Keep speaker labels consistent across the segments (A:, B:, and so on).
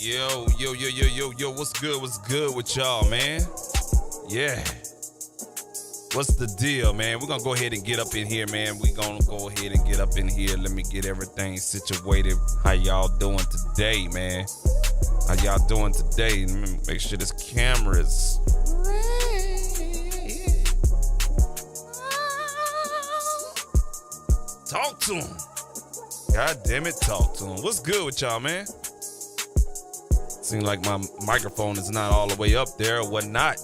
A: Yo, what's good? What's good with y'all, man? Yeah. What's the deal, man? We're going to go ahead and get up in here, man. We're going to go ahead and get up in here. Let me get everything situated. How y'all doing today, man? How y'all doing today? Let me make sure this camera's ready. Talk to him. God damn it, talk to him. What's good with y'all, man? Seems like my microphone is not all the way up there or whatnot.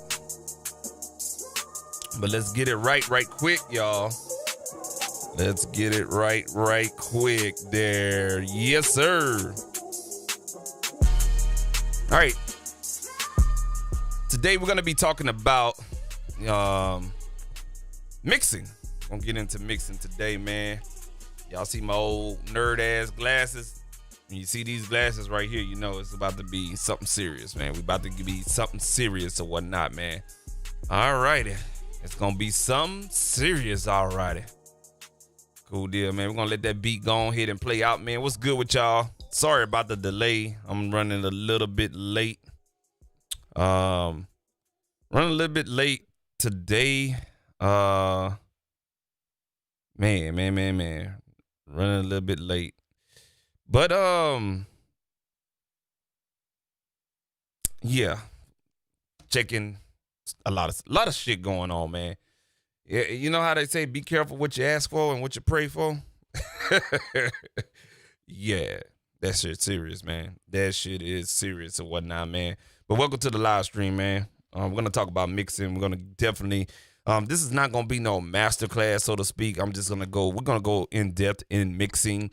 A: But let's get it right quick, y'all. Let's get it right quick there. Yes, sir. All right. Today we're going to be talking about mixing. I'm going to get into mixing today, man. Y'all see my old nerd-ass glasses? When you see these glasses right here, you know it's about to be something serious, man. We about to be something serious or whatnot, man. All righty. It's going to be something serious, all righty. Cool deal, man. We're going to let that beat go ahead and play out, man. What's good with y'all? Sorry about the delay. I'm running a little bit late. Running a little bit late today. Man. Running a little bit late. But yeah, checking a lot of shit going on, man. Yeah, you know how they say, be careful what you ask for and what you pray for. Yeah, that shit's serious, man. That shit is serious and whatnot, man. But welcome to the live stream, man. We're gonna talk about mixing. We're gonna definitely. This is not gonna be no masterclass, so to speak. We're gonna go in depth in mixing.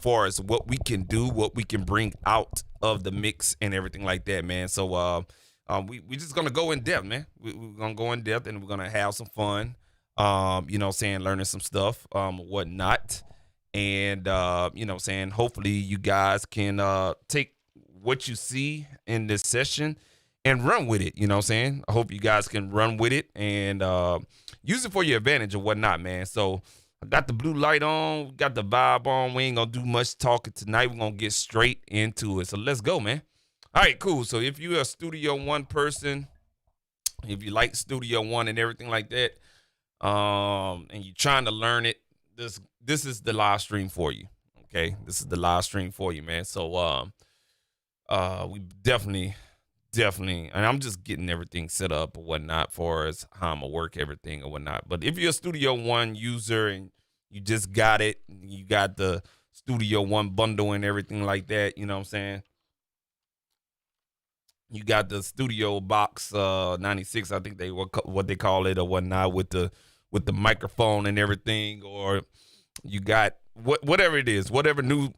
A: Far as what we can do, what we can bring out of the mix and everything like that, man. So we just gonna go in depth, man. We're gonna go in depth and we're gonna have some fun. Learning some stuff, whatnot. And hopefully you guys can take what you see in this session and run with it. You know what I'm saying? I hope you guys can run with it and use it for your advantage or whatnot, man. So I got the blue light on, got the vibe on. We ain't gonna do much talking tonight. We're gonna get straight into it. So let's go, man. All right, cool. So if you're a Studio One person, if you like Studio One and everything like that, and you're trying to learn it, this is the live stream for you. Okay, this is the live stream for you, man. So we definitely, and I'm just getting everything set up or whatnot for as how I'm gonna work everything or whatnot. But if you're a Studio One user and you just got it, you got the Studio One bundle and everything like that, you know what I'm saying? You got the Studio Box 96, I think what they call it or whatnot, with the microphone and everything, or you got whatever it is, whatever new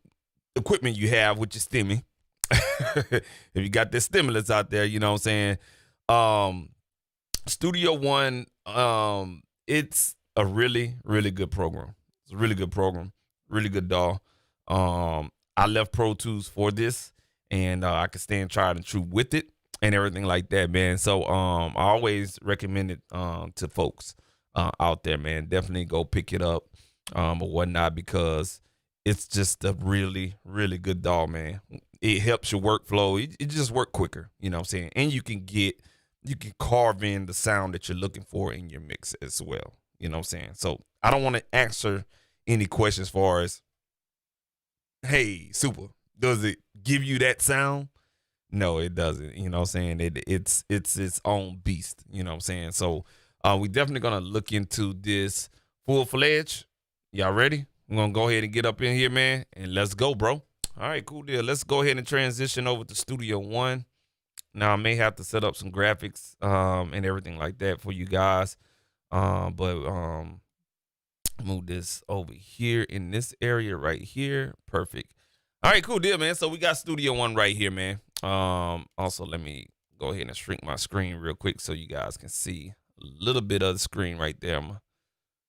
A: equipment you have with your stimmy. If you got this stimulus out there, you know what I'm saying? Studio One, it's a really, really good program. It's a really good program, really good DAW. I left Pro Tools for this, and I can stand tried and true with it and everything like that, man. So I always recommend it to folks out there, man. Definitely go pick it up or whatnot, because it's just a really, really good DAW, man. It helps your workflow. It just work quicker, you know what I'm saying? And you can carve in the sound that you're looking for in your mix as well, you know what I'm saying? So I don't want to answer any questions as far as, hey, Super, does it give you that sound? No, it doesn't. You know what I'm saying? It's its own beast, you know what I'm saying? So we definitely going to look into this full-fledged. Y'all ready? We're going to go ahead and get up in here, man, and let's go, bro. All right, cool deal. Let's go ahead and transition over to Studio One. Now, I may have to set up some graphics and everything like that for you guys. But move this over here in this area right here. Perfect. All right, cool deal, man. So we got Studio One right here, man. Also, let me go ahead and shrink my screen real quick so you guys can see a little bit of the screen right there. I'm going to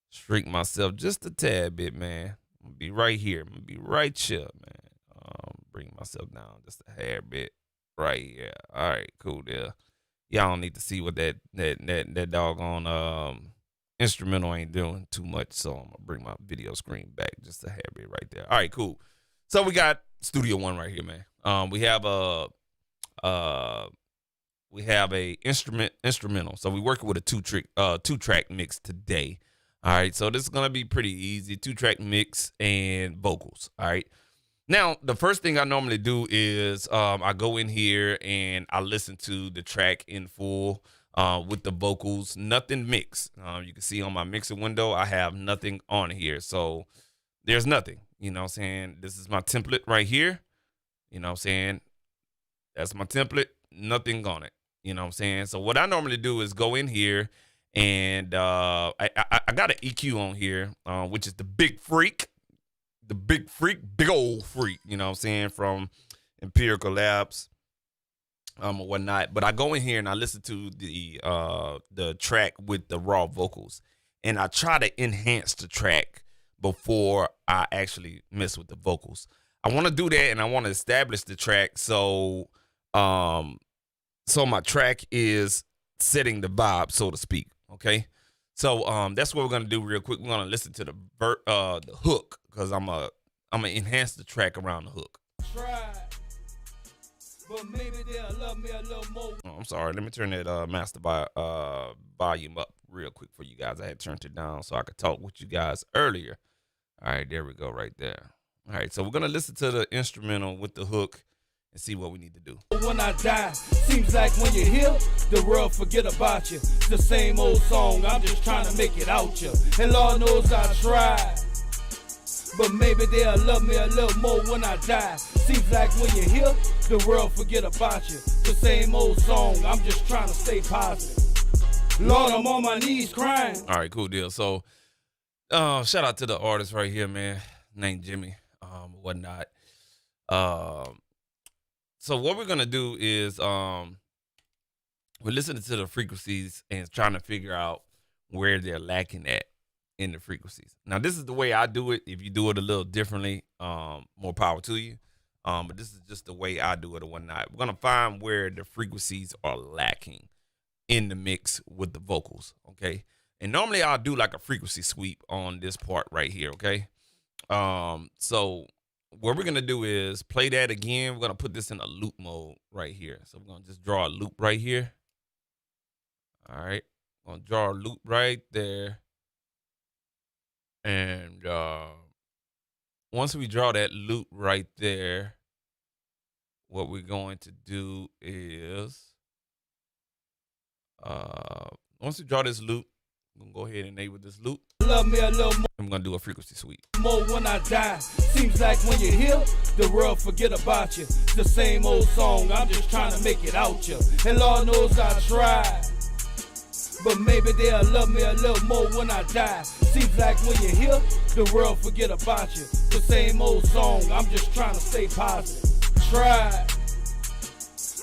A: shrink myself just a tad bit, man. I'm going to be right here. I'm going to be right here, man. Bring myself down just a hair bit right here. All right, cool deal. Y'all don't need to see what that doggone instrumental ain't doing too much, so I'm gonna bring my video screen back just a hair bit right there. All right, cool. So we got Studio One right here, man. We have we have a instrumental. So we're working with a two track mix today. All right, so this is gonna be pretty easy. 2-track mix and vocals. All right. Now, the first thing I normally do is I go in here and I listen to the track in full with the vocals, nothing mixed. You can see on my mixer window, I have nothing on here. So there's nothing, you know what I'm saying? This is my template right here. You know what I'm saying? That's my template, nothing on it. You know what I'm saying? So what I normally do is go in here and I got an EQ on here, which is the big freak. The big old freak, you know what I'm saying, from Empirical Labs or whatnot. But I go in here and I listen to the track with the raw vocals, and I try to enhance the track before I actually mess with the vocals. I want to do that, and I want to establish the track so my track is setting the vibe, so to speak. Okay. So that's what we're gonna do real quick. We're gonna listen to the hook, because I'm gonna enhance the track around the hook. But maybe they'll love me a little more. Oh, I'm sorry. Let me turn that master volume up real quick for you guys. I had turned it down so I could talk with you guys earlier. All right, there we go, right there. All right, so we're gonna listen to the instrumental with the hook and see what we need to do. When I die, seems like when you're here, the world forget about you. It's the same old song, I'm just trying to make it out you. And Lord knows I tried, but maybe they'll love me a little more when I die. Seems like when you're here, the world forget about you. It's the same old song, I'm just trying to stay positive. Lord, I'm on my knees crying. All right, cool deal. So, shout out to the artist right here, man, named Jimmy, whatnot. So what we're gonna do is we're listening to the frequencies and trying to figure out where they're lacking at in the frequencies. Now, this is the way I do it. If you do it a little differently, more power to you. But this is just the way I do it or whatnot. We're gonna find where the frequencies are lacking in the mix with the vocals. Okay. And normally I'll do like a frequency sweep on this part right here. Okay. So what we're going to do is play that again. We're going to put this in a loop mode right here. So we're going to just draw a loop right here. All right. I'm going to draw a loop right there. And once we draw that loop right there, what we're going to do is, once we draw this loop, I'm going to go ahead and enable this loop. Love me a little more. I'm gonna do a frequency sweep. More when I die. Seems like when you're here, the world forget about you. It's the same old song, I'm just trying to make it out you. And Lord knows I tried, but maybe they'll love me a little more when I die. Seems like when you're here, the world forget about you. It's the same old song, I'm just trying to stay positive. Tried,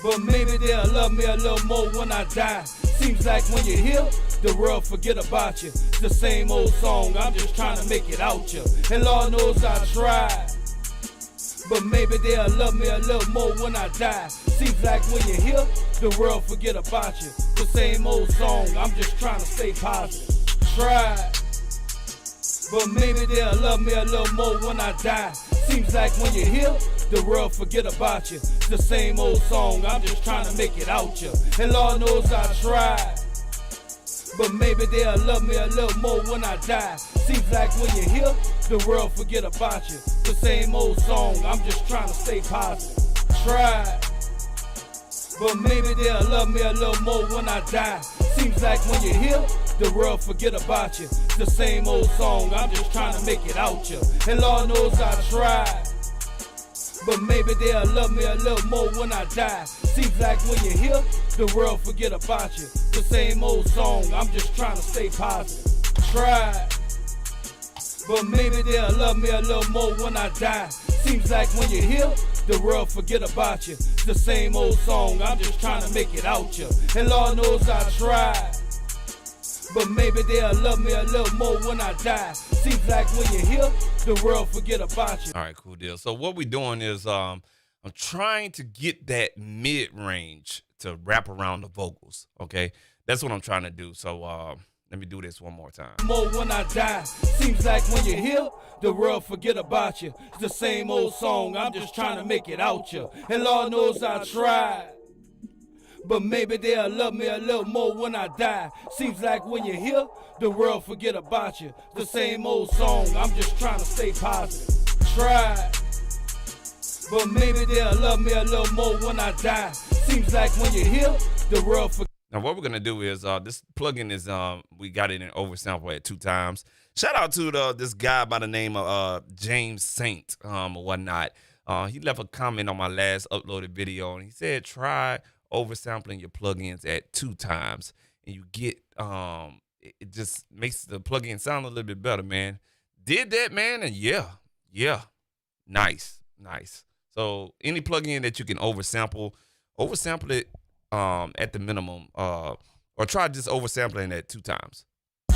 A: but maybe they'll love me a little more when I die. Seems like when you're here, the world forget about you. It's the same old song, I'm just trying to make it out you. And Lord knows I tried, but maybe they'll love me a little more when I die. Seems like when you're here, the world forget about you. It's the same old song, I'm just trying to stay positive. Tried, but maybe they'll love me a little more when I die. Seems like when you're here, the world forget about you. It's the same old song, I'm just trying to make it out you. And Lord knows I tried, but maybe they'll love me a little more when I die. Seems like when you're here, the world forget about you. It's the same old song, I'm just trying to stay positive. Tried, but maybe they'll love me a little more when I die. Seems like when you're here, the world forget about you. It's the same old song, I'm just trying to make it out you. And Lord knows I tried, but maybe they'll love me a little more when I die. Seems like when you're here, the world forget about you. It's the same old song, I'm just trying to stay positive. Tried, but maybe they'll love me a little more when I die. Seems like when you're here, the world forget about you. It's the same old song, I'm just trying to make it out you. And Lord knows I tried, but maybe they'll love me a little more when I die. Seems like when you're here, the world forget about you. All right, cool deal. So what we're doing is I'm trying to get that mid-range to wrap around the vocals, okay? That's what I'm trying to do. So let me do this one more time. More when I die. Seems like when you're here, the world forget about you. It's the same old song, I'm just trying to make it out you. And Lord knows I tried,
B: But maybe they'll love me a little more when I die. Seems like when you're here, the world forget about you. The same old song, I'm just trying to stay positive. Try, but maybe they'll love me a little more when I die. Seems like when you're here, the world forget.
A: Now what we're gonna do is this plugin is we got it in oversample at 2 times. Shout out to this guy by the name of James Saint or whatnot. He left a comment on my last uploaded video and he said try oversampling your plugins at 2 times and you get it just makes the plugin sound a little bit better, man. Did that, man, and yeah, nice. So any plugin that you can oversample it at the minimum, or try just oversampling it 2 times.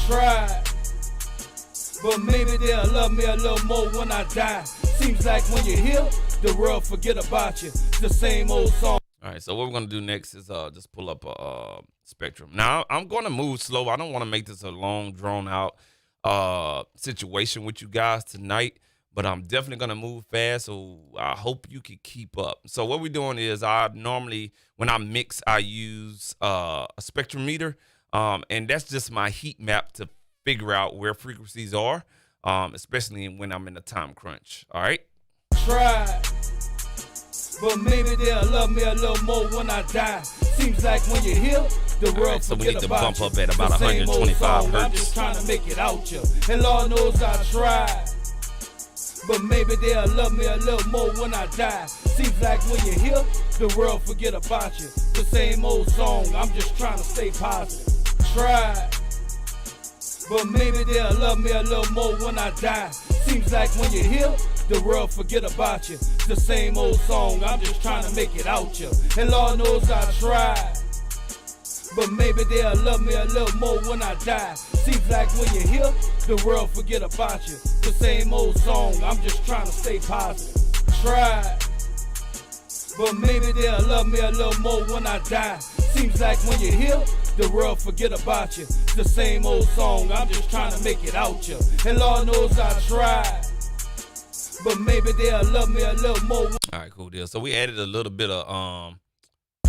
B: Try, but maybe they'll love me a little more when I die. Seems like when you're here, the world forget about you. The same old song.
A: All right, so what we're gonna do next is just pull up a spectrum. Now I'm gonna move slow. I don't want to make this a long, drawn out situation with you guys tonight, but I'm definitely gonna move fast. So I hope you can keep up. So what we're doing is I normally, when I mix, I use a spectrometer, and that's just my heat map to figure out where frequencies are, especially when I'm in a time crunch. All right.
B: Try, but maybe they'll love me a little more when I die. Seems like when you're here, the world
A: right, so we need to bump
B: you.
A: up at about 125 hertz.
B: I'm just trying to make it out you, and Lord knows I tried. But maybe they'll love me a little more when I die. Seems like when you're here, the world forget about you. The same old song, I'm just trying to stay positive. Try, but maybe they'll love me a little more when I die. Seems like when you're here, the world forget about you. The same old song, I'm just trying to make it out you. And Lord knows I tried. But maybe they'll love me a little more when I die. Seems like when you're here, the world forget about you. The same old song, I'm just trying to stay positive. Try, but maybe they'll love me a little more when I die. Seems like when you're here, the world forget about you. The same old song, I'm just trying to make it out you. And Lord knows I tried. But maybe they'll love me a little more.
A: All right, cool deal. So we added a little bit of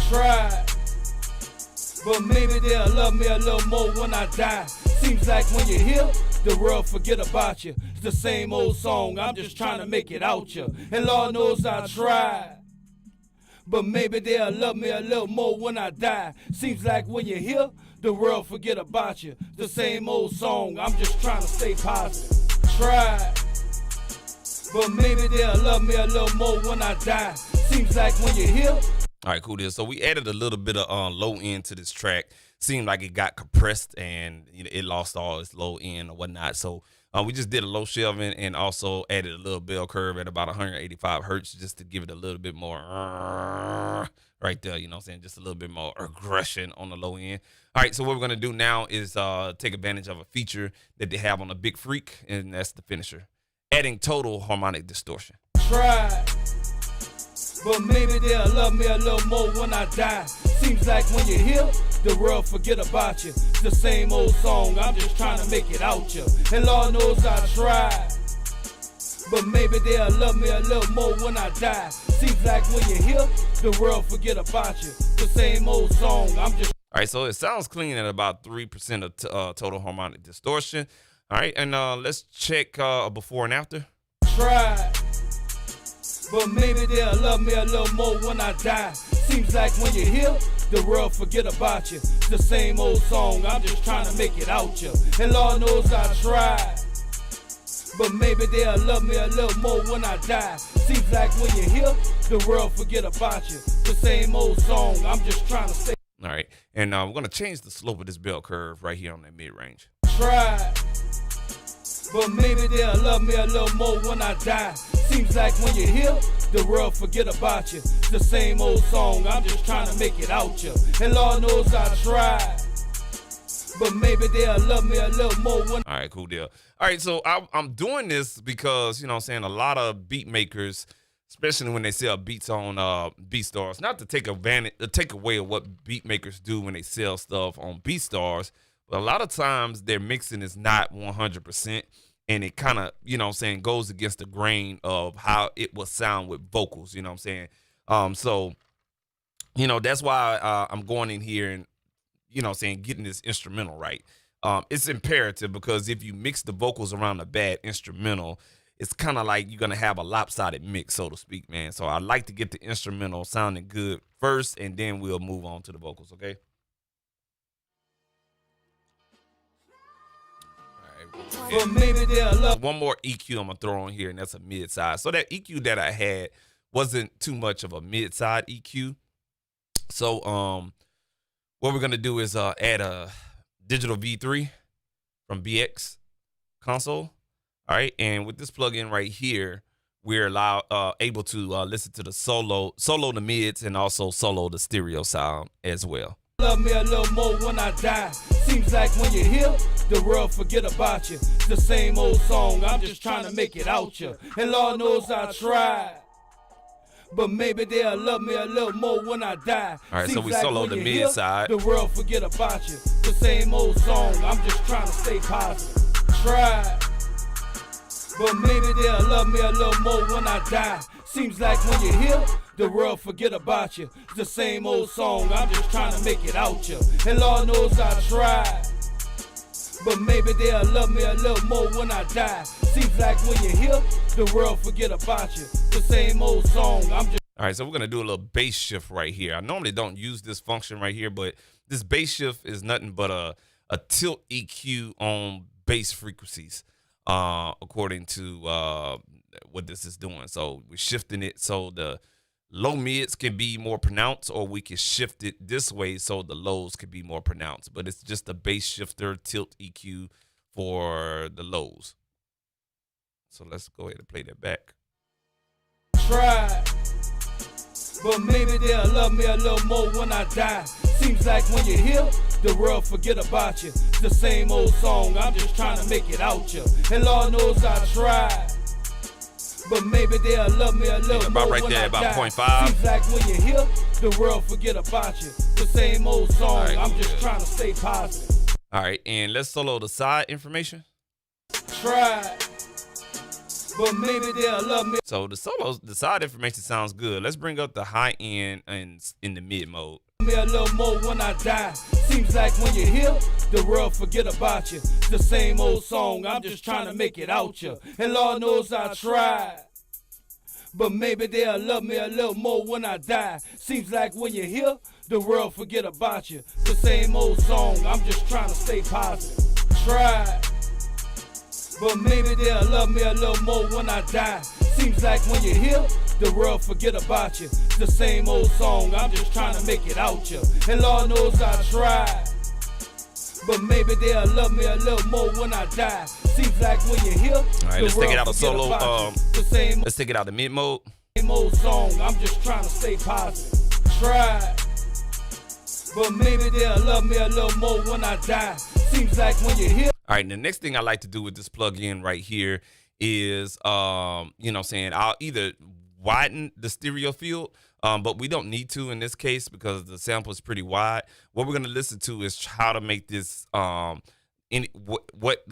B: Try, but maybe they'll love me a little more when I die. Seems like when you're here, the world forget about you. It's the same old song, I'm just trying to make it out you. And Lord knows I tried. But maybe they'll love me a little more when I die. Seems like when you're here, the world forget about you. The same old song, I'm just trying to stay positive. Try, but maybe they'll love me a little more when I die. Seems like when you're here.
A: All right, cool deal. So we added a little bit of low end to this track. Seemed like it got compressed and it lost all its low end or whatnot. So we just did a low shelving and also added a little bell curve at about 185 hertz just to give it a little bit more right there, you know what I'm saying? Just a little bit more aggression on the low end. All right, so what we're going to do now is take advantage of a feature that they have on the Big Freak, and that's the finisher. Adding total harmonic distortion.
B: Try, but maybe they'll love me a little more when I die. Seems like when you're here, the world forget about you. The same old song, I'm just trying to make it out you. And Lord knows I tried. But maybe they'll love me a little more when I die. Seems like when you're here, the world forget about you. The same old song, I'm just.
A: All right, so it sounds clean at about 3% of total harmonic distortion. All right, and let's check before and after.
B: Try, but maybe they'll love me a little more when I die. Seems like when you're here, the world forget about you. The same old song, I'm just trying to make it out you. And Lord knows I tried. But maybe they'll love me a little more when I die. Seems like when you're here, the world forget about you. The same old song, I'm just trying to stay.
A: All right, and we're going to change the slope of this bell curve right here on that mid-range.
B: Try, but maybe they'll love me a little more when I die. Seems like when you're here, the world forget about you. The same old song, I'm just trying to make it out you. And Lord knows I tried. But maybe they'll love me a little more when.
A: All right, cool deal. All right, so I'm doing this because, you know what I'm saying, a lot of beat makers, especially when they sell beats on BeatStars, not to take away of what beat makers do when they sell stuff on BeatStars, but a lot of times their mixing is not 100%, and it kind of, you know what I'm saying, goes against the grain of how it will sound with vocals, you know what I'm saying? So You know, that's why I'm going in here and, you know, saying getting this instrumental right. It's imperative because if you mix the vocals around a bad instrumental, it's kind of like you're going to have a lopsided mix, so to speak, man. So I like to get the instrumental sounding good first, and then we'll move on to the vocals, okay?
B: But maybe they'll love.
A: One more EQ I'm going to throw on here, and that's a mid-side. So that EQ that I had wasn't too much of a mid-side EQ. So what we're going to do is add a digital V3 from BX console. All right, and with this plugin right here, we're able to listen to the solo the mids, and also solo the stereo sound as well.
B: Love me a little more when I die. Seems like when you're here, the world forget about you. The same old song, I'm just trying to make it out you. And Lord knows I tried. But maybe they'll love me a little more when I die.
A: All right,
B: seems
A: so we
B: like
A: solo the mid side.
B: The world forget about you. The same old song, I'm just trying to stay positive. Try. But maybe they'll love me a little more when I die. Seems like when you're here, the world forget about you. It's the same old song, I'm just trying to make it out you. And Lord knows I tried. But maybe they'll love me a little more when I die. Seems like when you're here, the world forget about you. The same old song, I'm just.
A: All right, so we're going to do a little bass shift right here. I normally don't use this function right here, but this bass shift is nothing but a tilt EQ on bass frequencies, according to what this is doing. So we're shifting it so the low mids can be more pronounced, or we can shift it this way so the lows can be more pronounced. But it's just a bass shifter tilt EQ for the lows. So let's go ahead and play that back.
B: Try. But maybe they'll love me a little more when I die. Seems like when you're here, the world forget about you. It's the same old song, I'm just trying to make it out you. And Lord knows I tried. But maybe they'll love me a little
A: about
B: more
A: right
B: when
A: there,
B: I
A: about
B: die.
A: 0.5.
B: Seems like when you're here, the world forget about you. The same old song,
A: right,
B: I'm just
A: good.
B: trying to stay positive.
A: All right, and let's solo the side information.
B: Try. But maybe they'll love me.
A: So the side information sounds good. Let's bring up the high end and in the mid mode.
B: Me a little more when I die. Seems like when you're here, the world forget about you. The same old song, I'm just trying to make it out you. And Lord knows I tried. But maybe they'll love me a little more when I die. Seems like when you're here, the world forget about you. The same old song, I'm just trying to stay positive. Try. But maybe they'll love me a little more when I die. Seems like when you're here, the world forget about you. The same old song, I'm just trying to make it out you. And Lord knows I tried. But maybe they'll love me a little more when I die. Seems like when you're here.
A: All right, let's take it out of solo.
B: Same
A: Let's take it out of mid mode.
B: old song, I'm just trying to stay positive. Try. But maybe they'll love me a little more when I die. Seems like when you're here.
A: All right, the next thing I like to do with this plugin right here is, you know what I'm saying, I'll either widen the stereo field, but we don't need to in this case because the sample is pretty wide. What we're going to listen to is how to make this, what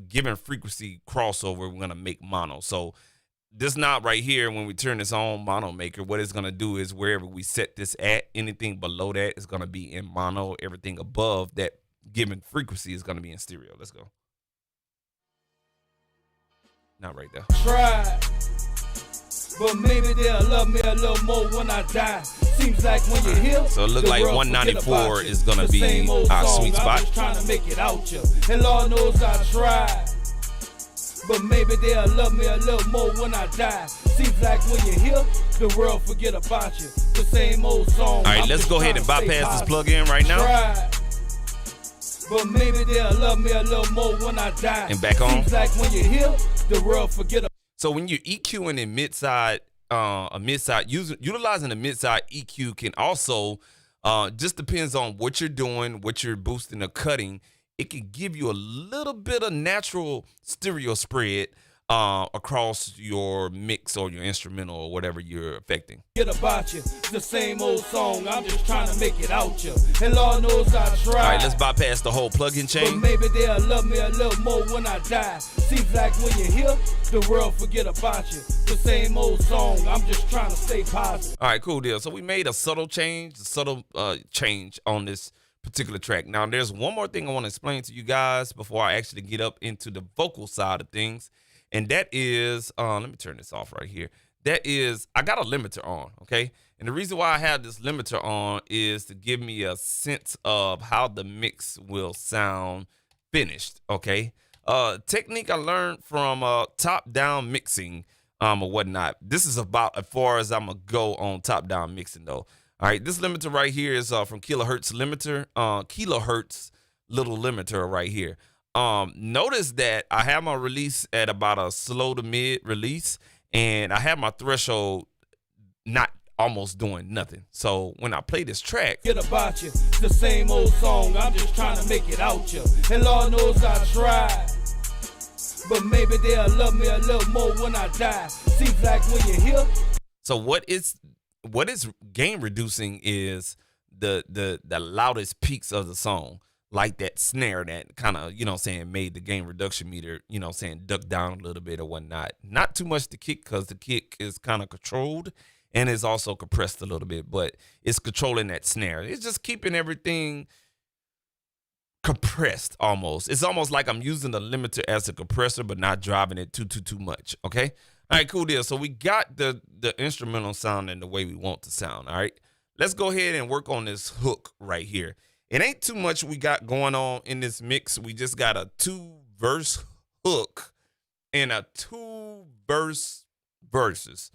A: given frequency crossover we're going to make mono. So this knob right here, when we turn this on, mono maker, what it's going to do is wherever we set this at, anything below that is going to be in mono. Everything above that given frequency is going to be in stereo. Let's go. Not right there.
B: Try. But maybe they'll love me a little more when I die. Seems like when you're here.
A: So it look like 194 is gonna be our sweet spot.
B: I'm just trying to make it out you. And Lord knows I tried. But maybe they'll love me a little more when I die. Seems like when you're here, the world forget about you. The same old song.
A: All right, let's go ahead and bypass this plug-in right now.
B: Try. But maybe they'll love me a little more when I die.
A: And back on.
B: Seems like when you're here, the world forget.
A: So when you're EQing in mid-side, utilizing a mid-side EQ can also, just depends on what you're doing, what you're boosting or cutting. It can give you a little bit of natural stereo spread across your mix or your instrumental or whatever you're affecting.
B: Get about you, the same old song, I'm just trying to make it out you. And Lord knows I try.
A: All right, let's bypass the whole plug-in chain.
B: But maybe they'll love me a little more when I die. Seems like when you're here, the world forget about you. The same old song, I'm just trying to stay positive.
A: All right, cool deal. So we made a subtle change on this particular track. Now, there's one more thing I want to explain to you guys before I actually get up into the vocal side of things. And that is, let me turn this off right here. That is, I got a limiter on, okay? And the reason why I have this limiter on is to give me a sense of how the mix will sound finished, okay? Technique I learned from top-down mixing or whatnot. This is about as far as I'm going to go on top-down mixing, though. All right, this limiter right here is from Kilohertz limiter, Kilohertz little limiter right here. Notice that I have my release at about a slow to mid release, and I have my threshold not almost doing nothing. So when I play this track,
B: get about you, the same old song, I'm just trying to make it out you. And Lord knows I tried, but maybe they'll love me a little more when I die. Seems like when you're here.
A: So what is gain reducing is the loudest peaks of the song. Like that snare that kind of, you know what I'm saying, made the gain reduction meter, you know what I'm saying, duck down a little bit or whatnot. Not too much to kick because the kick is kind of controlled and is also compressed a little bit, but it's controlling that snare. It's just keeping everything compressed almost. It's almost like I'm using the limiter as a compressor, but not driving it too much, okay? All right, cool deal. So we got the instrumental sounding the way we want to sound, all right? Let's go ahead and work on this hook right here. It ain't too much we got going on in this mix. We just got a 2-verse hook and a 2-verse verses.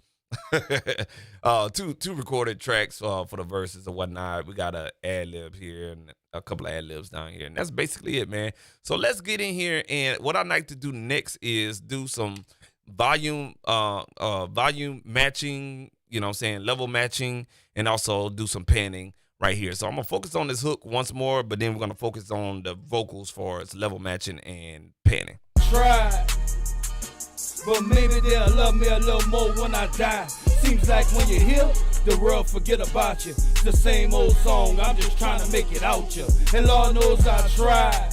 A: two recorded tracks for the verses and whatnot. We got a ad-lib here and a couple of ad-libs down here. And that's basically it, man. So let's get in here. And what I'd like to do next is do some volume matching, you know what I'm saying, level matching, and also do some panning right here. So I'm going to focus on this hook once more, but then we're going to focus on the vocals for its level matching and panning.
B: Try, but maybe they'll love me a little more when I die. Seems like when you're here, the world forget about you. The same old song, I'm just trying to make it out you. And Lord knows I tried,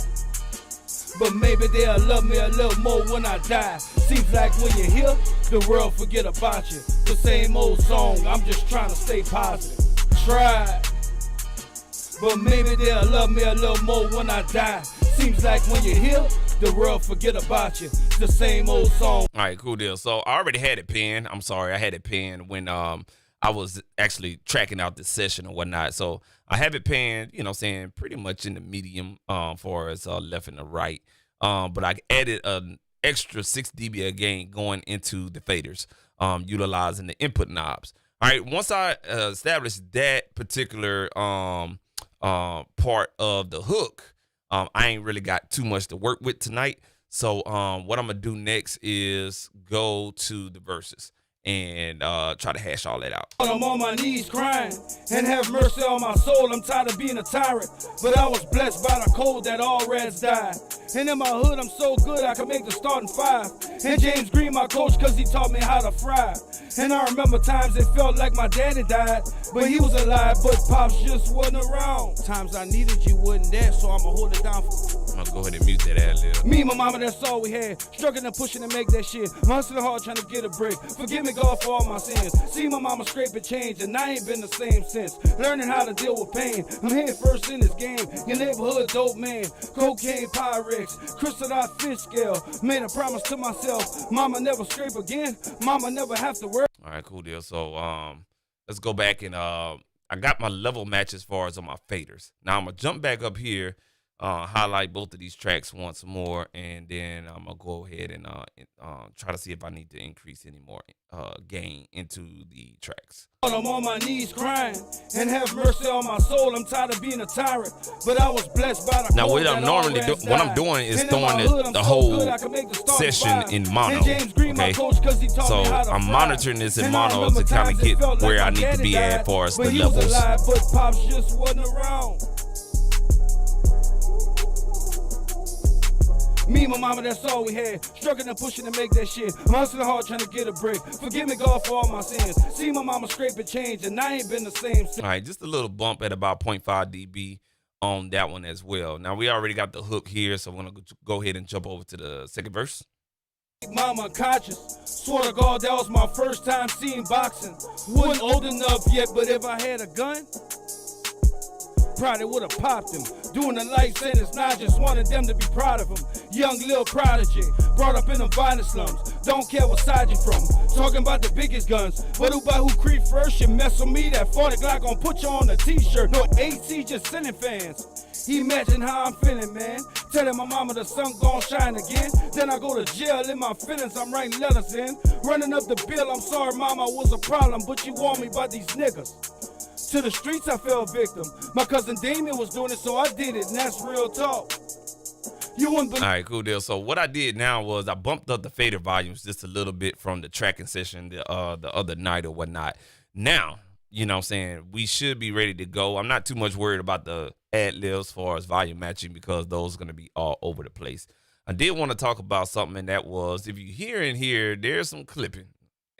B: but maybe they'll love me a little more when I die. Seems like when you're here, the world forget about you. The same old song, I'm just trying to stay positive. Try, but maybe they'll love me a little more when I die. Seems like when you're here, the world forget about you. The same old song.
A: All right, cool deal. So I already had it panned. I'm sorry, I had it panned when I was actually tracking out the session or whatnot. So I have it panned, you know what I'm saying, pretty much in the medium for as left and the right. But I added an extra 6 dB of gain going into the faders, utilizing the input knobs. All right, once I established that particular part of the hook, I ain't really got too much to work with tonight. So what I'm gonna do next is go to the verses and try to hash all that out.
B: I'm on my knees crying, and have mercy on my soul. I'm tired of being a tyrant, but I was blessed by the cold that all rats died. And in my hood, I'm so good I can make the starting 5. And James Green, my coach, cause he taught me how to fry. And I remember times it felt like my daddy died, but he was alive, but Pops just wasn't around. Times I needed you wasn't there, so I'ma hold it down.
A: I'm gonna go ahead and mute that ad-lib.
B: Me and my mama, that's all we had. Struggling and pushing to make that shit. Hustling hard trying to get a break. Forgive me, God, for all my sins. See my mama scrape and change, and I ain't been the same since. Learning how to deal with pain. I'm head first in this game. Your neighborhood dope man. Cocaine, Pyrex, crystallized fish scale. Made a promise to myself. Mama never scrape again. Mama never have to work.
A: All right, cool deal. So let's go back and I got my level match as far as on my faders. Now I'm gonna jump back up here, highlight both of these tracks once more, and then I'm gonna go ahead and try to see if I need to increase any more gain into the tracks.
B: I'm on my knees crying, and have mercy on my soul. I'm tired of being a tyrant, but I was blessed by the.
A: Now what I'm normally what I'm doing is throwing the whole session in mono. Okay, so I'm monitoring this in mono to kind of get where I need to be at as far as the levels.
B: But Pops just wasn't around. Me and my mama, that's all we had. Struggling and pushing to make that shit. I'm hustling hard trying to get a break. Forgive me, God, for all my sins. See my mama scraping change, and I ain't been the same since.
A: All right, just a little bump at about 0.5 dB on that one as well. Now, we already got the hook here, so we're going to go ahead and jump over to the second verse.
B: Mama conscious. Swear to God, that was my first time seeing boxing. Wasn't old enough yet, but if I had a gun, probably would have popped him. Doing a life sentence, now I just wanted them to be proud of him. Young little prodigy, brought up in the violent slums. Don't care what side you from. Talking about the biggest guns, but who creep first? You mess with me, that 40 Glock gon' put you on a t-shirt. No AC, just sending fans. Imagine how I'm feeling, man. Telling my mama the sun gon' shine again. Then I go to jail in my feelings, I'm writing letters in. Running up the bill, I'm sorry mama, was a problem, but you warned me about these niggas. To the streets I fell victim. My cousin Damien was doing it, so I did it, and that's real talk. You wouldn't believe.
A: All right, cool deal. So what I did now was I bumped up the fader volumes just a little bit from the tracking session the other night or whatnot. Now, you know what I'm saying, we should be ready to go. I'm not too much worried about the ad-libs as far as volume matching because those are going to be all over the place. I did want to talk about something, and that was, if you hear in here, there's some clipping.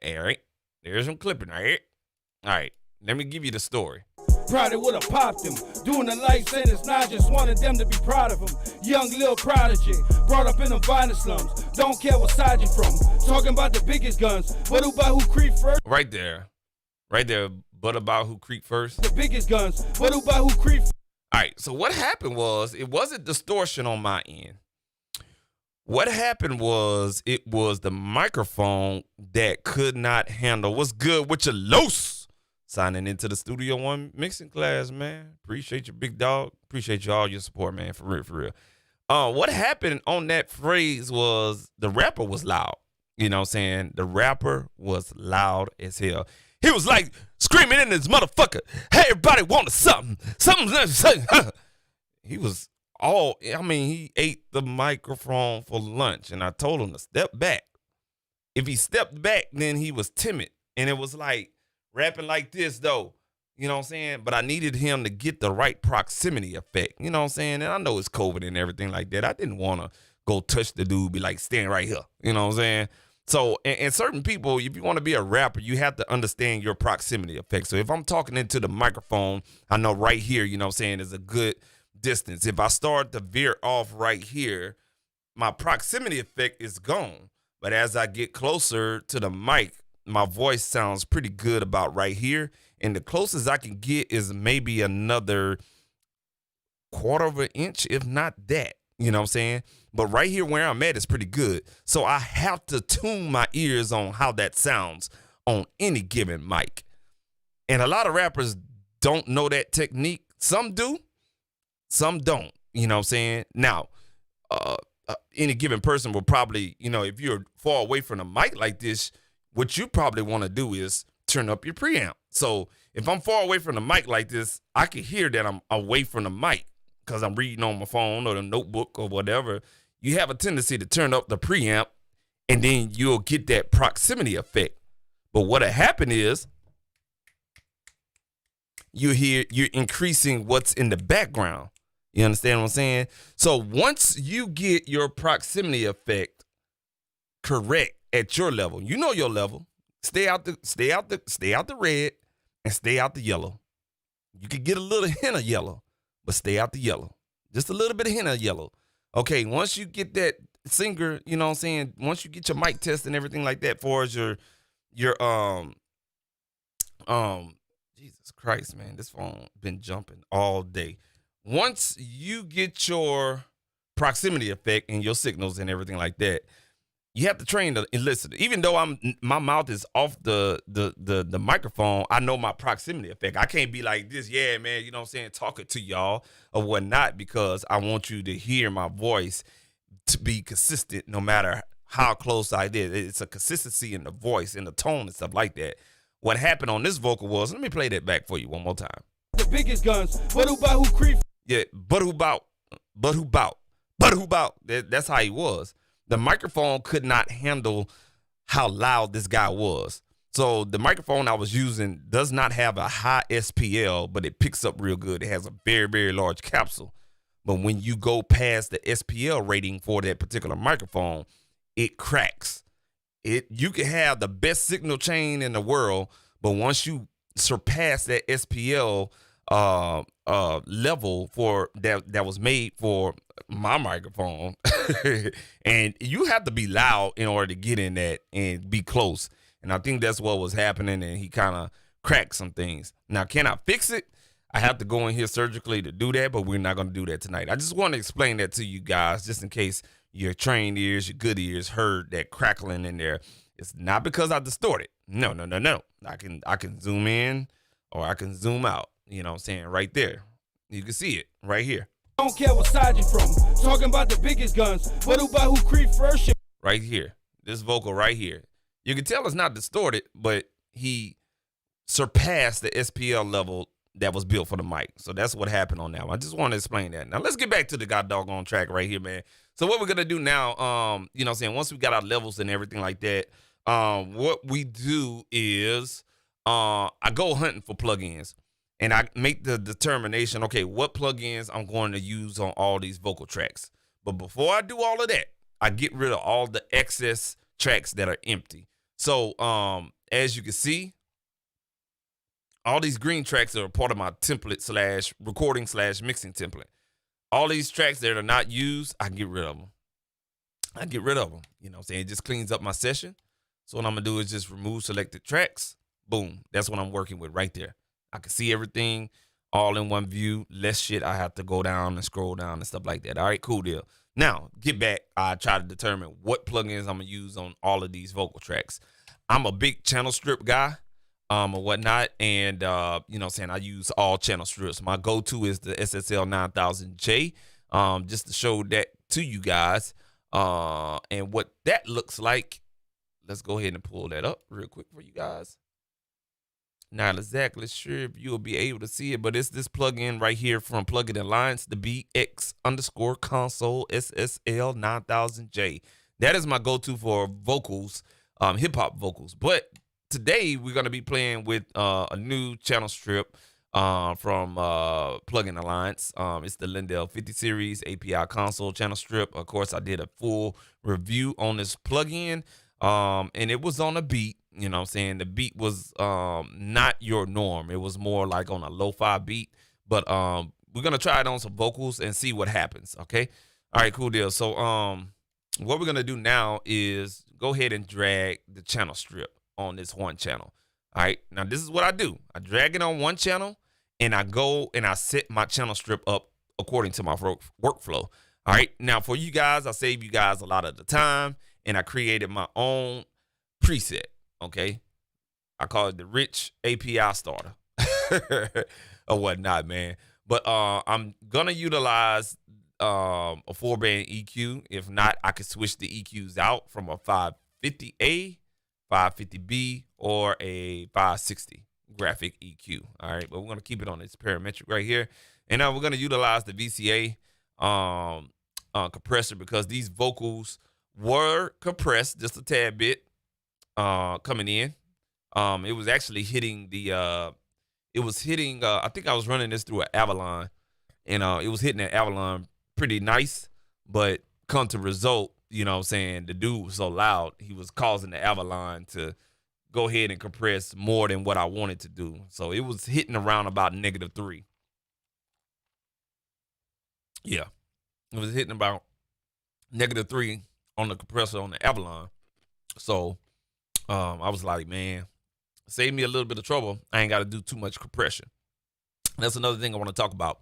A: All right? There's some clipping, all right? All right, let me give you the story.
B: Probably would have popped him. Doing a life sentence, now I just wanted them to be proud of him. Young little prodigy, brought up in the violent slums. Don't care what side you from. Talking about the biggest guns, but who creep first?
A: Right there. Right there. But about who creep first?
B: The biggest guns, but who creep first?
A: All right, so what happened was, it wasn't distortion on my end. What happened was, it was the microphone that could not handle. What's good with your los? Signing into the Studio One mixing class, man. Appreciate you, big dog. Appreciate you all your support, man. For real, for real. What happened on that phrase was the rapper was loud. You know what I'm saying? The rapper was loud as hell. He was like screaming in this motherfucker. Hey, everybody wanted something. Something. He was all, I mean, he ate the microphone for lunch, and I told him to step back. If he stepped back, then he was timid. And it was like rapping like this, though. You know what I'm saying? But I needed him to get the right proximity effect. You know what I'm saying? And I know it's COVID and everything like that. I didn't want to go touch the dude, be like, stand right here. You know what I'm saying? So, and certain people, if you want to be a rapper, you have to understand your proximity effect. So if I'm talking into the microphone, I know right here, you know what I'm saying, is a good distance. If I start to veer off right here, my proximity effect is gone. But as I get closer to the mic, my voice sounds pretty good about right here. And the closest I can get is maybe another quarter of an inch, if not that. You know what I'm saying? But right here where I'm at is pretty good. So I have to tune my ears on how that sounds on any given mic. And a lot of rappers don't know that technique. Some do, some don't. You know what I'm saying? Now, any given person will probably, you know, if you're far away from the mic like this, what you probably want to do is turn up your preamp. So if I'm far away from the mic like this, I can hear that I'm away from the mic because I'm reading on my phone or the notebook or whatever. You have a tendency to turn up the preamp, and then you'll get that proximity effect. But what'll happen is you're increasing what's in the background. You understand what I'm saying? So once you get your proximity effect correct at your level, you know your level. Stay out the red and stay out the yellow. You could get a little hint of yellow, but stay out the yellow. Just a little bit of hint of yellow. Okay, once you get that singer, you know what I'm saying, once you get your mic test and everything like that, for as your Jesus Christ, man, this phone been jumping all day. Once you get your proximity effect and your signals and everything like that, you have to train to listen. Even though my mouth is off the microphone, I know my proximity effect. I can't be like this, yeah, man, you know what I'm saying, talking to y'all or whatnot, because I want you to hear my voice to be consistent no matter how close I did. It's a consistency in the voice, in the tone and stuff like that. What happened on this vocal was, let me play that back for you one more time.
B: The biggest guns, but who creep?
A: Yeah, but who bout. That's how he was. The microphone could not handle how loud this guy was. So the microphone I was using does not have a high SPL, but it picks up real good. It has a very, very large capsule. But when you go past the SPL rating for that particular microphone, it cracks. You can have the best signal chain in the world, but once you surpass that SPL level for that was made for my microphone, and you have to be loud in order to get in that and be close. And I think that's what was happening, and he kind of cracked some things. Now, can I fix it? I have to go in here surgically to do that, but we're not going to do that tonight. I just want to explain that to you guys, just in case your trained ears, your good ears heard that crackling in there. It's not because I distorted. No. I can zoom in or I can zoom out. You know what I'm saying? Right there. You can see it right here.
B: I don't care what side you're from. Talking about the biggest guns. What about who creep first?
A: Right here. This vocal right here. You can tell it's not distorted, but he surpassed the SPL level that was built for the mic. So that's what happened on that one. I just want to explain that. Now let's get back to the god doggone track right here, man. So what we're gonna do now, you know what I'm saying, once we got our levels and everything like that, what we do is I go hunting for plugins and I make the determination, okay, what plugins I'm going to use on all these vocal tracks. But before I do all of that, I get rid of all the excess tracks that are empty. So as you can see, all these green tracks are a part of my template / recording / mixing template. All these tracks that are not used, I get rid of them. You know what I'm saying? It just cleans up my session. So what I'm going to do is just remove selected tracks. Boom. That's what I'm working with right there. I can see everything all in one view. Less shit I have to go down and scroll down and stuff like that. All right, cool deal. Now, get back. I try to determine what plugins I'm going to use on all of these vocal tracks. I'm a big channel strip guy. Or whatnot, and you know what I'm saying, I use all channel strips. My go-to is the SSL 9000J, just to show that to you guys, and what that looks like. Let's go ahead and pull that up real quick for you guys. Not exactly sure if you'll be able to see it, but it's this plugin right here from Plugin Alliance, the BX_console SSL 9000J. That is my go-to for vocals, hip-hop vocals, but today we're going to be playing with a new channel strip from Plugin Alliance. It's the Lindell 50 series API console channel strip. Of course, I did a full review on this plugin, and it was on a beat. You know what I'm saying? The beat was not your norm. It was more like on a lo-fi beat, but we're going to try it on some vocals and see what happens, okay? All right, cool deal. So what we're going to do now is go ahead and drag the channel strip on this one channel. All right, now this is what I do. I drag it on one channel and I go and I set my channel strip up according to my workflow. All right, now for you guys, I save you guys a lot of the time and I created my own preset. Okay, I call it the Rich API Starter or whatnot, man. But I'm gonna utilize a 4-band EQ. If not, I could switch the EQs out from a 550A, 550B, or a 560 graphic EQ. All right, but we're going to keep it on this parametric right here. And now we're going to utilize the VCA compressor because these vocals were compressed just a tad bit coming in. It was actually hitting the, I think I was running this through an Avalon, and it was hitting that Avalon pretty nice, but come to result, you know what I'm saying, the dude was so loud, he was causing the Avalon to go ahead and compress more than what I wanted to do. So it was hitting around about -3. Yeah, it was hitting about -3 on the compressor on the Avalon. So I was like, man, save me a little bit of trouble. I ain't got to do too much compression. That's another thing I want to talk about.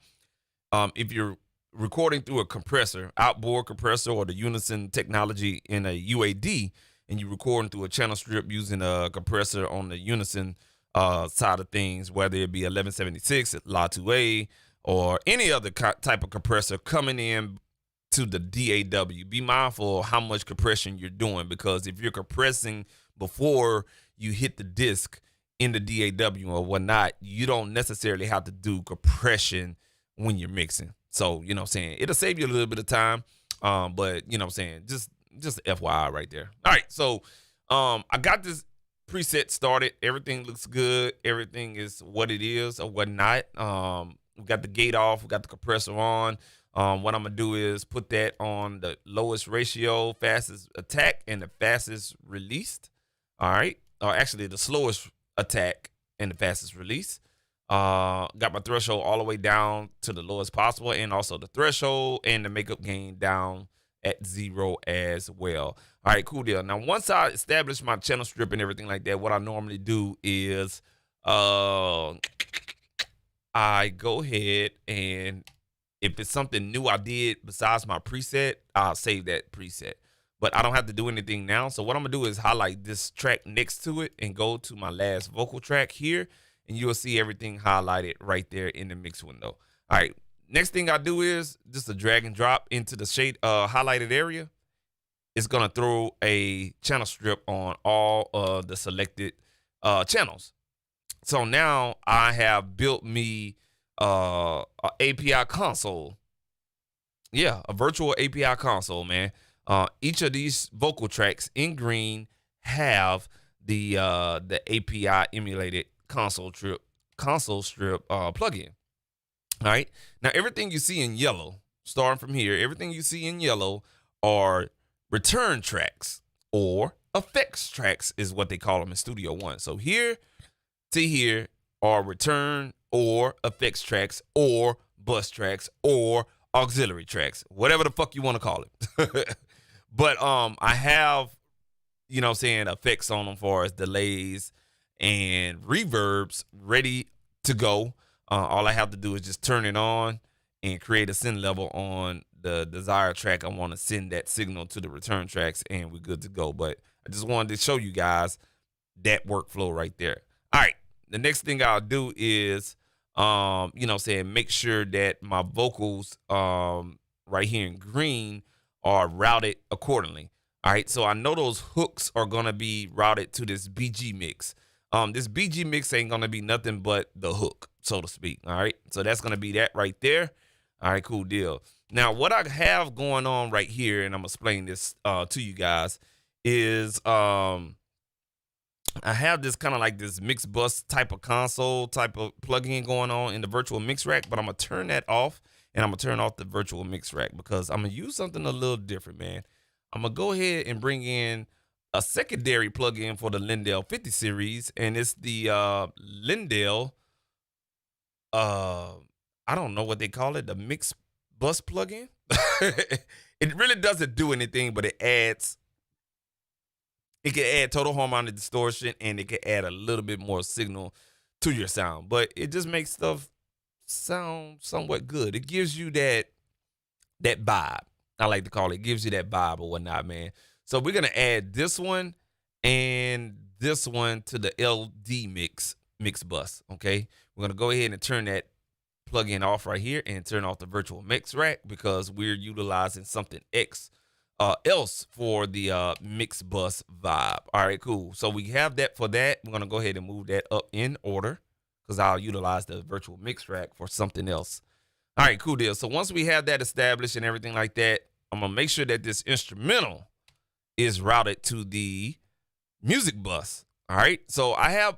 A: If you're recording through a compressor, outboard compressor, or the Unison technology in a UAD, and you're recording through a channel strip using a compressor on the Unison side of things, whether it be 1176, La2A, or any other type of compressor coming in to the DAW, be mindful of how much compression you're doing, because if you're compressing before you hit the disc in the DAW or whatnot, you don't necessarily have to do compression when you're mixing. So, you know what I'm saying, it'll save you a little bit of time, but, you know what I'm saying, just FYI right there. All right, so I got this preset started. Everything looks good. Everything is what it is or whatnot. We got the gate off. We got the compressor on. What I'm gonna do is put that on the lowest ratio, fastest attack, and the fastest released. All right, or actually the slowest attack and the fastest release. Got my threshold all the way down to the lowest possible, and also the threshold and the makeup gain down at 0 as well. All right, cool deal. Now, once I establish my channel strip and everything like that, what I normally do is I go ahead, and if it's something new I did besides my preset, I'll save that preset. But I don't have to do anything now. So what I'm gonna do is highlight this track next to it and go to my last vocal track here, and you'll see everything highlighted right there in the mix window. All right, next thing I do is just a drag and drop into the shade highlighted area. It's gonna throw a channel strip on all of the selected channels. So now I have built me a API console. Yeah, a virtual API console, man. Each of these vocal tracks in green have the API emulated console strip plugin. All right. Now everything you see in yellow, starting from here, everything you see in yellow are return tracks or effects tracks, is what they call them in Studio One. So here to here are return or effects tracks or bus tracks or auxiliary tracks, whatever the fuck you want to call it. But I have, effects on them for as delays and reverbs ready to go. All I have to do is just turn it on and create a send level on the desired track. I want to send that signal to the return tracks, and we're good to go. But I just wanted to show you guys that workflow right there. All right. The next thing I'll do is, make sure that my vocals right here in green are routed accordingly. All right, so I know those hooks are going to be routed to this BG mix. This BG mix ain't going to be nothing but the hook, so to speak. All right, so that's going to be that right there. All right, cool deal. Now, what I have going on right here, and I'm going to explain this to you guys, is I have this kind of like this mix bus type of console type of plugin going on in the virtual mix rack, but I'm going to turn that off, and I'm going to turn off the virtual mix rack because I'm going to use something a little different, man. I'm going to go ahead and bring in a secondary plugin for the Lindell 50 series, and it's the Lindell, I don't know what they call it, the mix bus plugin. It really doesn't do anything, but it can add total harmonic distortion, and it can add a little bit more signal to your sound. But it just makes stuff sound somewhat good. It gives you that vibe. I like to call it. It gives you that vibe or whatnot, man. So we're going to add this one and this one to the LD mix bus, okay? We're going to go ahead and turn that plugin off right here and turn off the virtual mix rack because we're utilizing something else for the mix bus vibe. All right, cool. So we have that for that. We're going to go ahead and move that up in order because I'll utilize the virtual mix rack for something else. All right, cool deal. So once we have that established and everything like that, I'm going to make sure that this instrumental is routed to the music bus. All right. So I have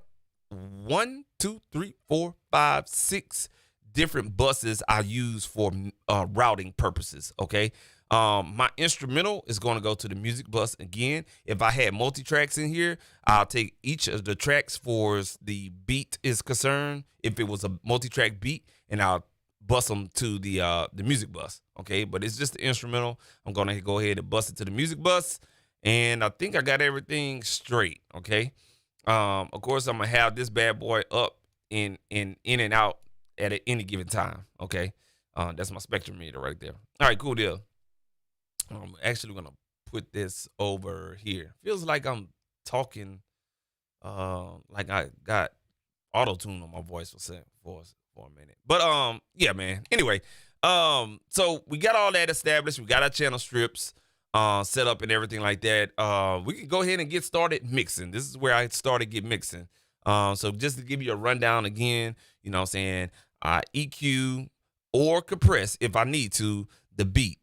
A: 1, 2, 3, 4, 5, 6 different buses I use for routing purposes. Okay. My instrumental is going to go to the music bus again. If I had multi-tracks in here, I'll take each of the tracks for the beat is concerned. If it was a multi-track beat, and I'll bus them to the music bus. Okay, but it's just the instrumental. I'm going to go ahead and bust it to the music bus, and I think I got everything straight. Okay. Of course, I'm gonna have this bad boy up in and out at any given time. Okay. That's my spectrum meter right there. All right, cool deal. I'm actually gonna put this over here. Feels like I'm talking like I got auto-tune on my voice for a minute. But yeah, man. Anyway, so we got all that established. We got our channel strips set up and everything like that. We can go ahead and get started mixing. This is where I started mixing. So just to give you a rundown again, you know what I'm saying, I EQ or compress if I need to the beat.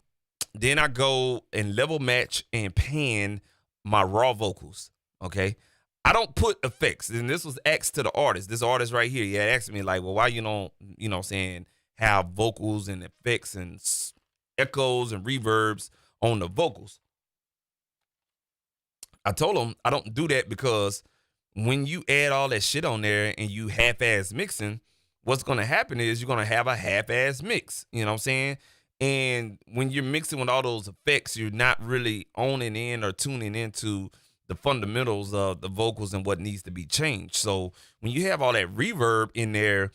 A: Then I go and level match and pan my raw vocals, okay? I don't put effects, and this was asked to the artist. This artist right here, asked me like, well, why you don't, have vocals and effects and echoes and reverbs on the vocals. I told him I don't do that because when you add all that shit on there and you half-ass mixing, what's going to happen is you're going to have a half-ass mix. You know what I'm saying? And when you're mixing with all those effects, you're not really owning in or tuning into the fundamentals of the vocals and what needs to be changed. So when you have all that reverb in there,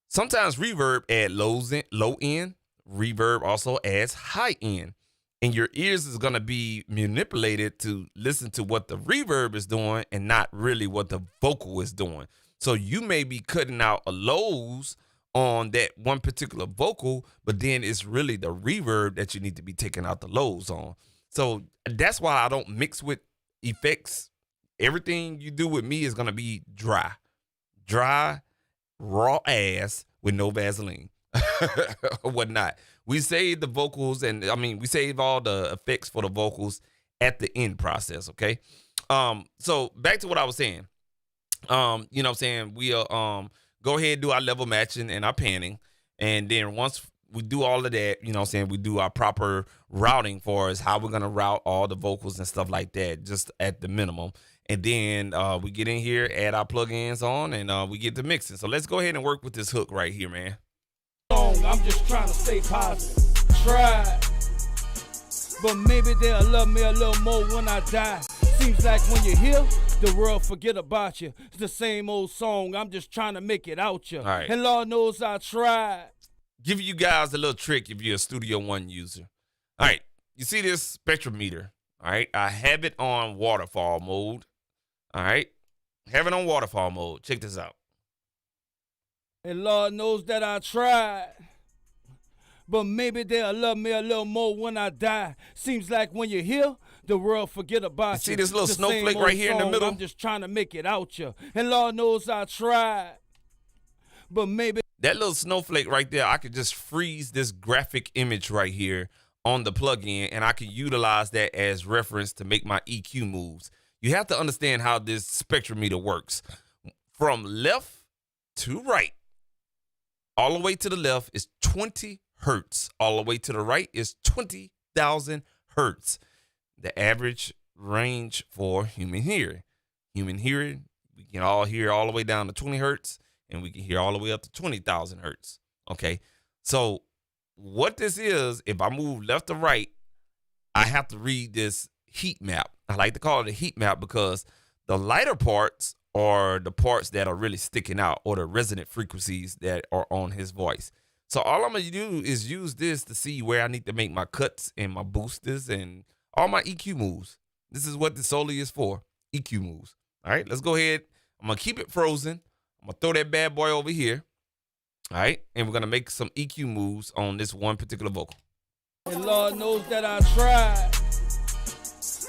A: sometimes reverb add low end, reverb also adds high end. And your ears is going to be manipulated to listen to what the reverb is doing and not really what the vocal is doing. So you may be cutting out a lows on that one particular vocal, but then it's really the reverb that you need to be taking out the lows on. So that's why I don't mix with effects. Everything you do with me is going to be dry, raw ass with no Vaseline or whatnot. We save the vocals we save all the effects for the vocals at the end process. Okay. So back to what I was saying. You know what I'm saying? We'll go ahead and do our level matching and our panning. And then once we do all of that, you know what I'm saying, we do our proper routing for us, how we're going to route all the vocals and stuff like that, just at the minimum. And then we get in here, add our plugins on, and we get to mixing. So let's go ahead and work with this hook right here, man.
B: I'm just trying to stay positive. Try, but maybe they'll love me a little more when I die. Seems like when you're here, the world forget about you. It's the same old song. I'm just trying to make it out you.
A: Right.
B: And Lord knows I tried.
A: Give you guys a little trick if you're a Studio One user. All right, you see this spectrometer? All right, I have it on waterfall mode. All right, have it on waterfall mode. Check this out.
B: And Lord knows that I tried. But maybe they'll love me a little more when I die. Seems like when you're here, the world forget about you.
A: See this little snowflake right here in the middle?
B: I'm just trying to make it out you. And Lord knows I tried. But maybe
A: that little snowflake right there, I could just freeze this graphic image right here on the plugin, and I can utilize that as reference to make my EQ moves. You have to understand how this spectrometer works. From left to right, all the way to the left is 20 hertz. All the way to the right is 20,000 hertz. The average range for human hearing. Human hearing, we can all hear all the way down to 20 hertz, and we can hear all the way up to 20,000 hertz. Okay, so what this is, if I move left to right, I have to read this heat map. I like to call it a heat map because the lighter parts are the parts that are really sticking out, or the resonant frequencies that are on his voice. So all I'm going to do is use this to see where I need to make my cuts and my boosters and all my EQ moves. This is what the solely is for, EQ moves. All right, let's go ahead. I'm going to keep it frozen. I'm going to throw that bad boy over here. All right, and we're going to make some EQ moves on this one particular vocal.
B: And Lord knows that I tried.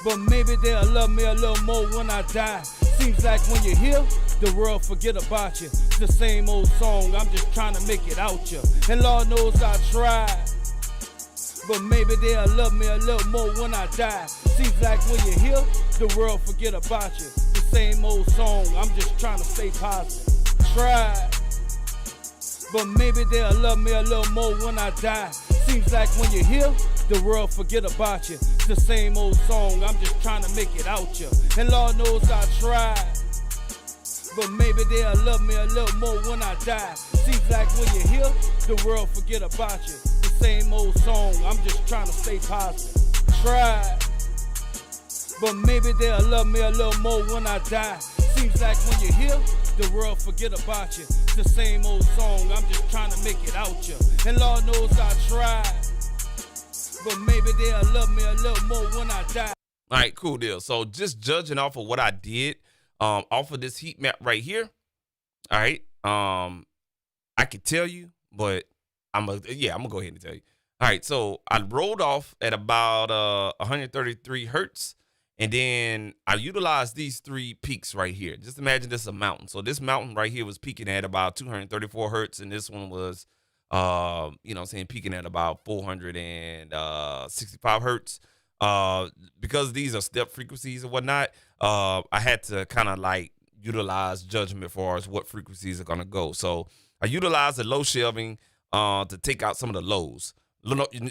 B: But maybe they'll love me a little more when I die. Seems like when you're here, the world forget about you. It's the same old song, I'm just trying to make it out you. And Lord knows I tried. But maybe they'll love me a little more when I die. Seems like when you're here, the world forget about you. The same old song, I'm just trying to stay positive. Try, but maybe they'll love me a little more when I die. Seems like when you're here, the world forget about you. It's the same old song, I'm just trying to make it out you. And Lord knows I tried. But maybe they'll love me a little more when I die. Seems like when you're here, the world forget about you. The same old song, I'm just trying to stay positive. Try, but maybe they'll love me a little more when I die. Seems like when you're here, the world forget about you. It's the same old song, I'm just trying to make it out you. And Lord knows I tried. But maybe they'll love me a little more when I die.
A: All right, cool deal. So just judging off of what I did, off of this heat map right here. All right. I could tell you, but I'm gonna go ahead and tell you. All right, so I rolled off at about 133 hertz, and then I utilized these three peaks right here. Just imagine this is a mountain. So this mountain right here was peaking at about 234 hertz, and this one was peaking at about 465 hertz. Because these are step frequencies and whatnot, I had to kind of like utilize judgment as far as what frequencies are going to go. So I utilized the low shelving to take out some of the lows.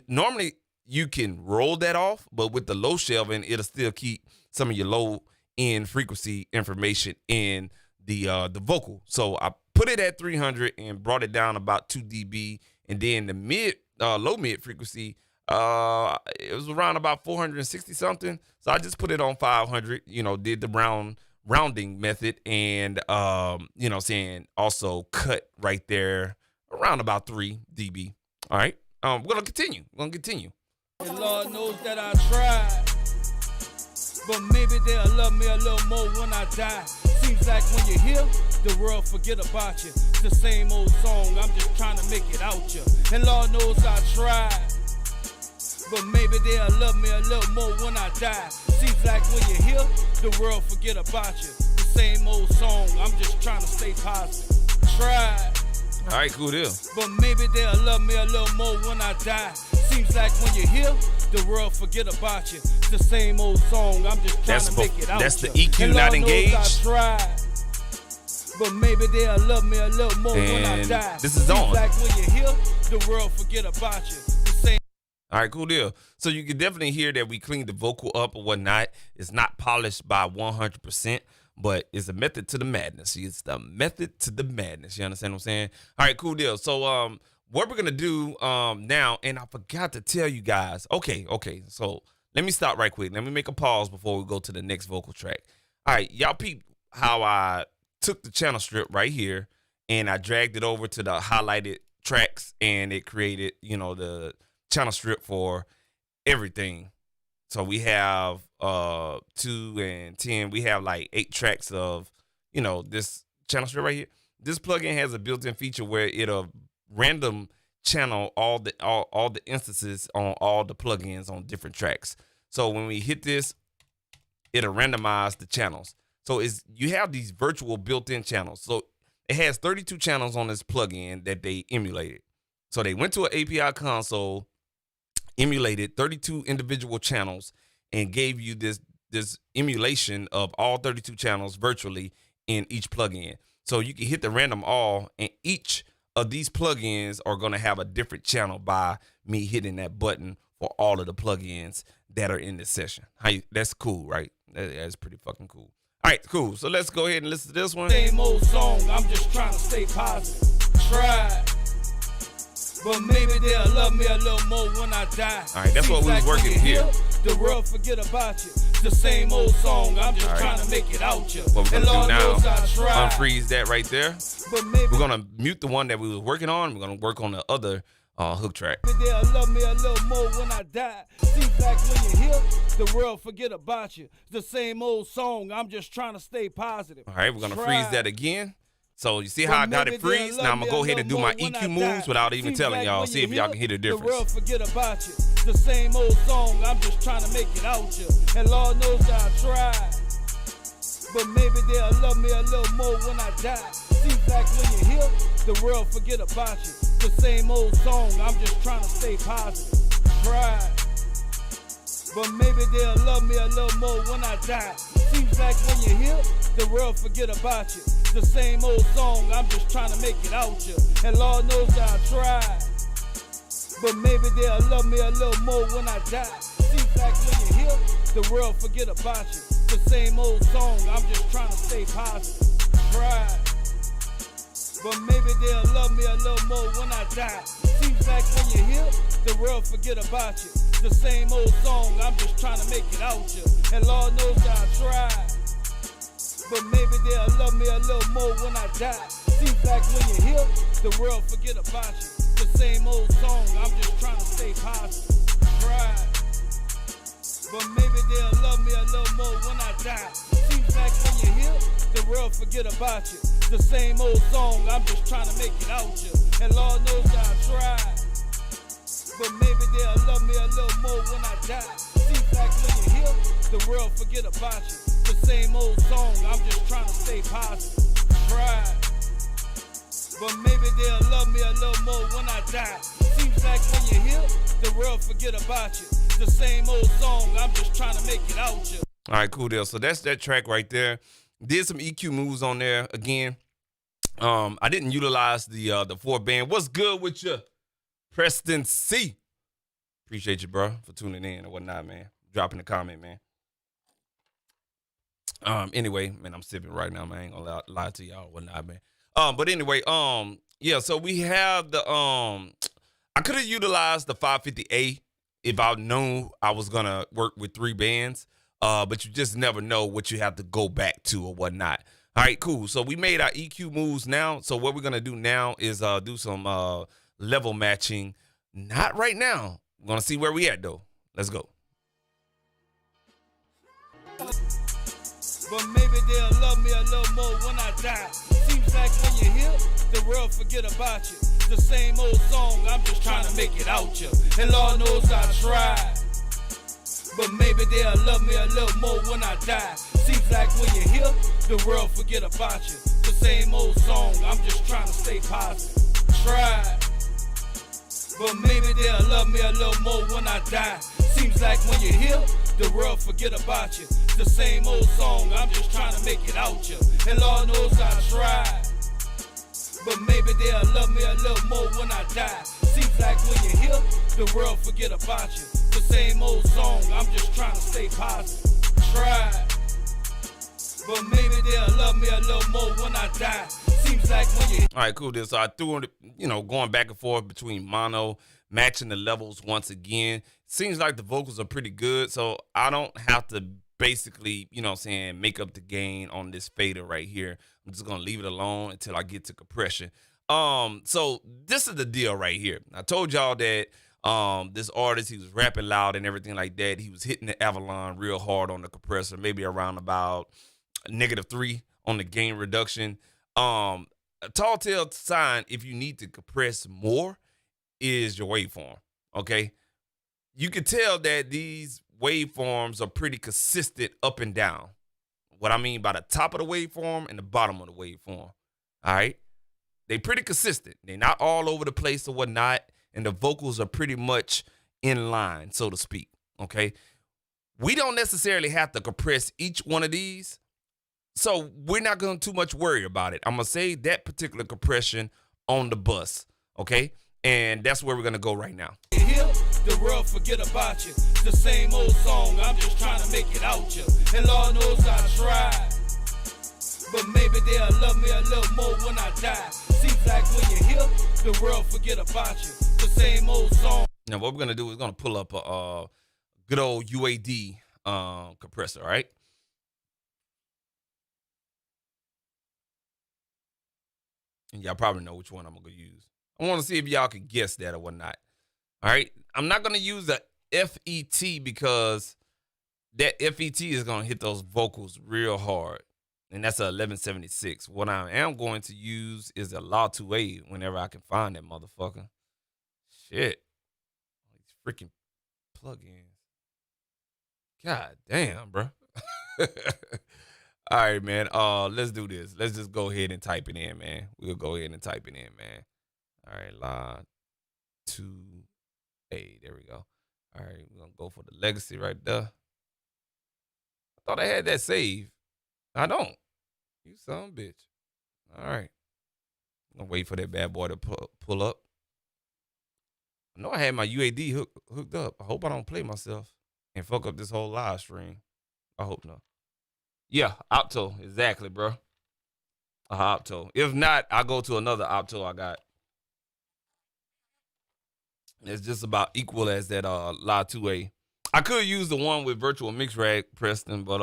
A: Normally you can roll that off, but with the low shelving, it'll still keep some of your low end frequency information in the vocal. So I put it at 300 and brought it down about 2 dB, and then the low mid frequency, it was around about 460 something. So I just put it on 500. Did the rounding method, and saying also cut right there around about 3 dB. All right, we're gonna continue.
B: And Lord knows that I tried, but maybe they'll love me a little more when I die. Seems like when you're here, the world forget about you. It's the same old song, I'm just trying to make it out you. And Lord knows I tried, but maybe they'll love me a little more when I die. Seems like when you're here, the world forget about you. The same old song, I'm just trying to stay positive. Tried.
A: All right, cool deal.
B: But maybe they'll love me a little more when I die. Seems like when you're here, the world forget about you. It's the same old song, I'm just trying to make it out.
A: That's the EQ not engaged.
B: I tried, but maybe they'll love me a little more when I die.
A: This is on.
B: Seems like when you're here, the world forget about you. The same.
A: All right, cool deal. So you can definitely hear that we cleaned the vocal up or whatnot. It's not polished by 100%. But it's a method to the madness. It's the method to the madness. You understand what I'm saying? All right, cool deal. So what we're gonna do now, and I forgot to tell you guys. Okay. So let me stop right quick. Let me make a pause before we go to the next vocal track. All right, y'all peep how I took the channel strip right here and I dragged it over to the highlighted tracks, and it created, the channel strip for everything. So we have 2 and 10. We have like 8 tracks of, this channel strip right here. This plugin has a built-in feature where it'll random channel all the instances on all the plugins on different tracks. So when we hit this, it'll randomize the channels. So you have these virtual built-in channels. So it has 32 channels on this plugin that they emulated. So they went to an API console, emulated 32 individual channels, and gave you this emulation of all 32 channels virtually in each plugin. So you can hit the random all, and each of these plugins are going to have a different channel by me hitting that button for all of the plugins that are in this session. That's cool, right? That's pretty fucking cool. All right, cool. So let's go ahead and listen to this one.
B: Same old song, I'm just trying to stay positive. Try, but maybe they'll love me a little more when I die.
A: All right, that's what we was working here.
B: The world forget about you. It's the same old song, I'm just trying to make it out you.
A: What we're gonna do now, unfreeze that right there. We're gonna mute the one that we was working on. We're gonna work on the other hook track.
B: They'll love me a little more when I die. Seems like when you're here, the world forget about you. It's the same old song, I'm just trying to stay positive.
A: All right, we're gonna freeze that again. So you see how I got it freeze? Now I'm gonna go ahead and do my EQ moves without even telling y'all. See if y'all can hear the difference.
B: The world forget about you. The same old song, I'm just trying to make it out you. And Lord knows I tried, but maybe they'll love me a little more when I die. Seems like when you're here, the world forget about you. The same old song, I'm just trying to stay positive. Tried, but maybe they'll love me a little more when I die. Seems like when you're here, the world forget about you. The same old song, I'm just trying to make it out you. And Lord knows I tried, but maybe they'll love me a little more when I die. Seems like when you're here, the world forget about you. The same old song, I'm just trying to stay positive. Tried, but maybe they'll love me a little more when I die. Seems like when you're here, the world forget about you. The same old song, I'm just trying to make it out you. And Lord knows I tried, but maybe they'll love me a little more when I die. Seems like when you're here, the world forget about you. The same old song, I'm just trying to stay positive. Tried, but maybe they'll love me a little more when I die. Seems like when you're here, the world forget about you. The same old song, I'm just trying to make it out you. And Lord knows I tried, but maybe they'll love me a little more when I die. Seems like when you're here, the world forget about you. The same old song, I'm just trying to stay positive. Tried, but maybe they'll love me a little more when I die. Seems like when you're here, the world forget about you. The same old song, I'm just trying to make it out you.
A: All right, cool deal. So that's that track right there. Did some EQ moves on there again. I didn't utilize the 4 band. What's good with you, Preston C? Appreciate you, bro, for tuning in and whatnot, man. Dropping the comment, man. Anyway, man, I'm sipping right now, man. I ain't gonna lie to y'all, whatnot, man. But anyway, yeah. So we have the I could have utilized the 550A if I knew I was gonna work with 3 bands. But you just never know what you have to go back to or whatnot. All right, cool. So we made our EQ moves now. So what we're gonna do now is do some level matching. Not right now. We're gonna see where we at though. Let's go.
B: But maybe they'll love me a little more when I die. Seems like when you're here, the world forget about you. The same old song, I'm just trying to make it out you. And Lord knows I tried. But maybe they'll love me a little more when I die. Seems like when you're here, the world forget about you. The same old song, I'm just trying to stay positive. Tried. But maybe they'll love me a little more when I die. Seems like when you're here, the world forget about you. The same old song, I'm just trying to make it out you. And Lord knows I tried. But maybe they'll love me a little more when I die. Seems like when you're here, the world forget about you. The same old song, I'm just trying to stay positive. Tried. But maybe they'll love me a little more when I die. Seems like when you...
A: All right, cool. So I threw it, going back and forth between mono, matching the levels once again. Seems like the vocals are pretty good, so I don't have to basically, make up the gain on this fader right here. I'm just going to leave it alone until I get to compression. So this is the deal right here. I told y'all that this artist, he was rapping loud and everything like that. He was hitting the Avalon real hard on the compressor, maybe around about -3 on the gain reduction. A tall tale sign if you need to compress more is your waveform, okay? You can tell that these waveforms are pretty consistent up and down. What I mean by the top of the waveform and the bottom of the waveform, all right? They pretty consistent. They're not all over the place or whatnot, and the vocals are pretty much in line, so to speak, okay? We don't necessarily have to compress each one of these, so we're not going to too much worry about it. I'm going to say that particular compression on the bus, okay? And that's where we're going to go right now.
B: Here, the world forget about you. The same old song, I'm just trying to make it out you. And Lord knows I tried. But maybe they'll love me a little more when I die. Seems like when you're here, the world forget about you. The same old song.
A: Now what we're going to do is going to pull up a good old UAD compressor, all right? And y'all probably know which one I'm going to use. I want to see if y'all can guess that or whatnot. All right. I'm not going to use the FET because that FET is going to hit those vocals real hard. And that's a 1176. What I am going to use is a Law 2A whenever I can find that motherfucker. Shit. These freaking plugins. God damn, bro. All right, man. Let's do this. Let's just go ahead and type it in, man. We'll go ahead and type it in, man. All right, Law 2A. There we go. All right, we're gonna go for the legacy right there. I thought I had that saved. I don't. You son of a bitch. All right. I'm gonna wait for that bad boy to pull up. I know I had my UAD hooked up. I hope I don't play myself and fuck up this whole live stream. I hope not. Yeah, Opto, exactly, bro. Opto. If not, I'll go to another Opto I got. It's just about equal as that La 2A. I could use the one with virtual mix rag, Preston, but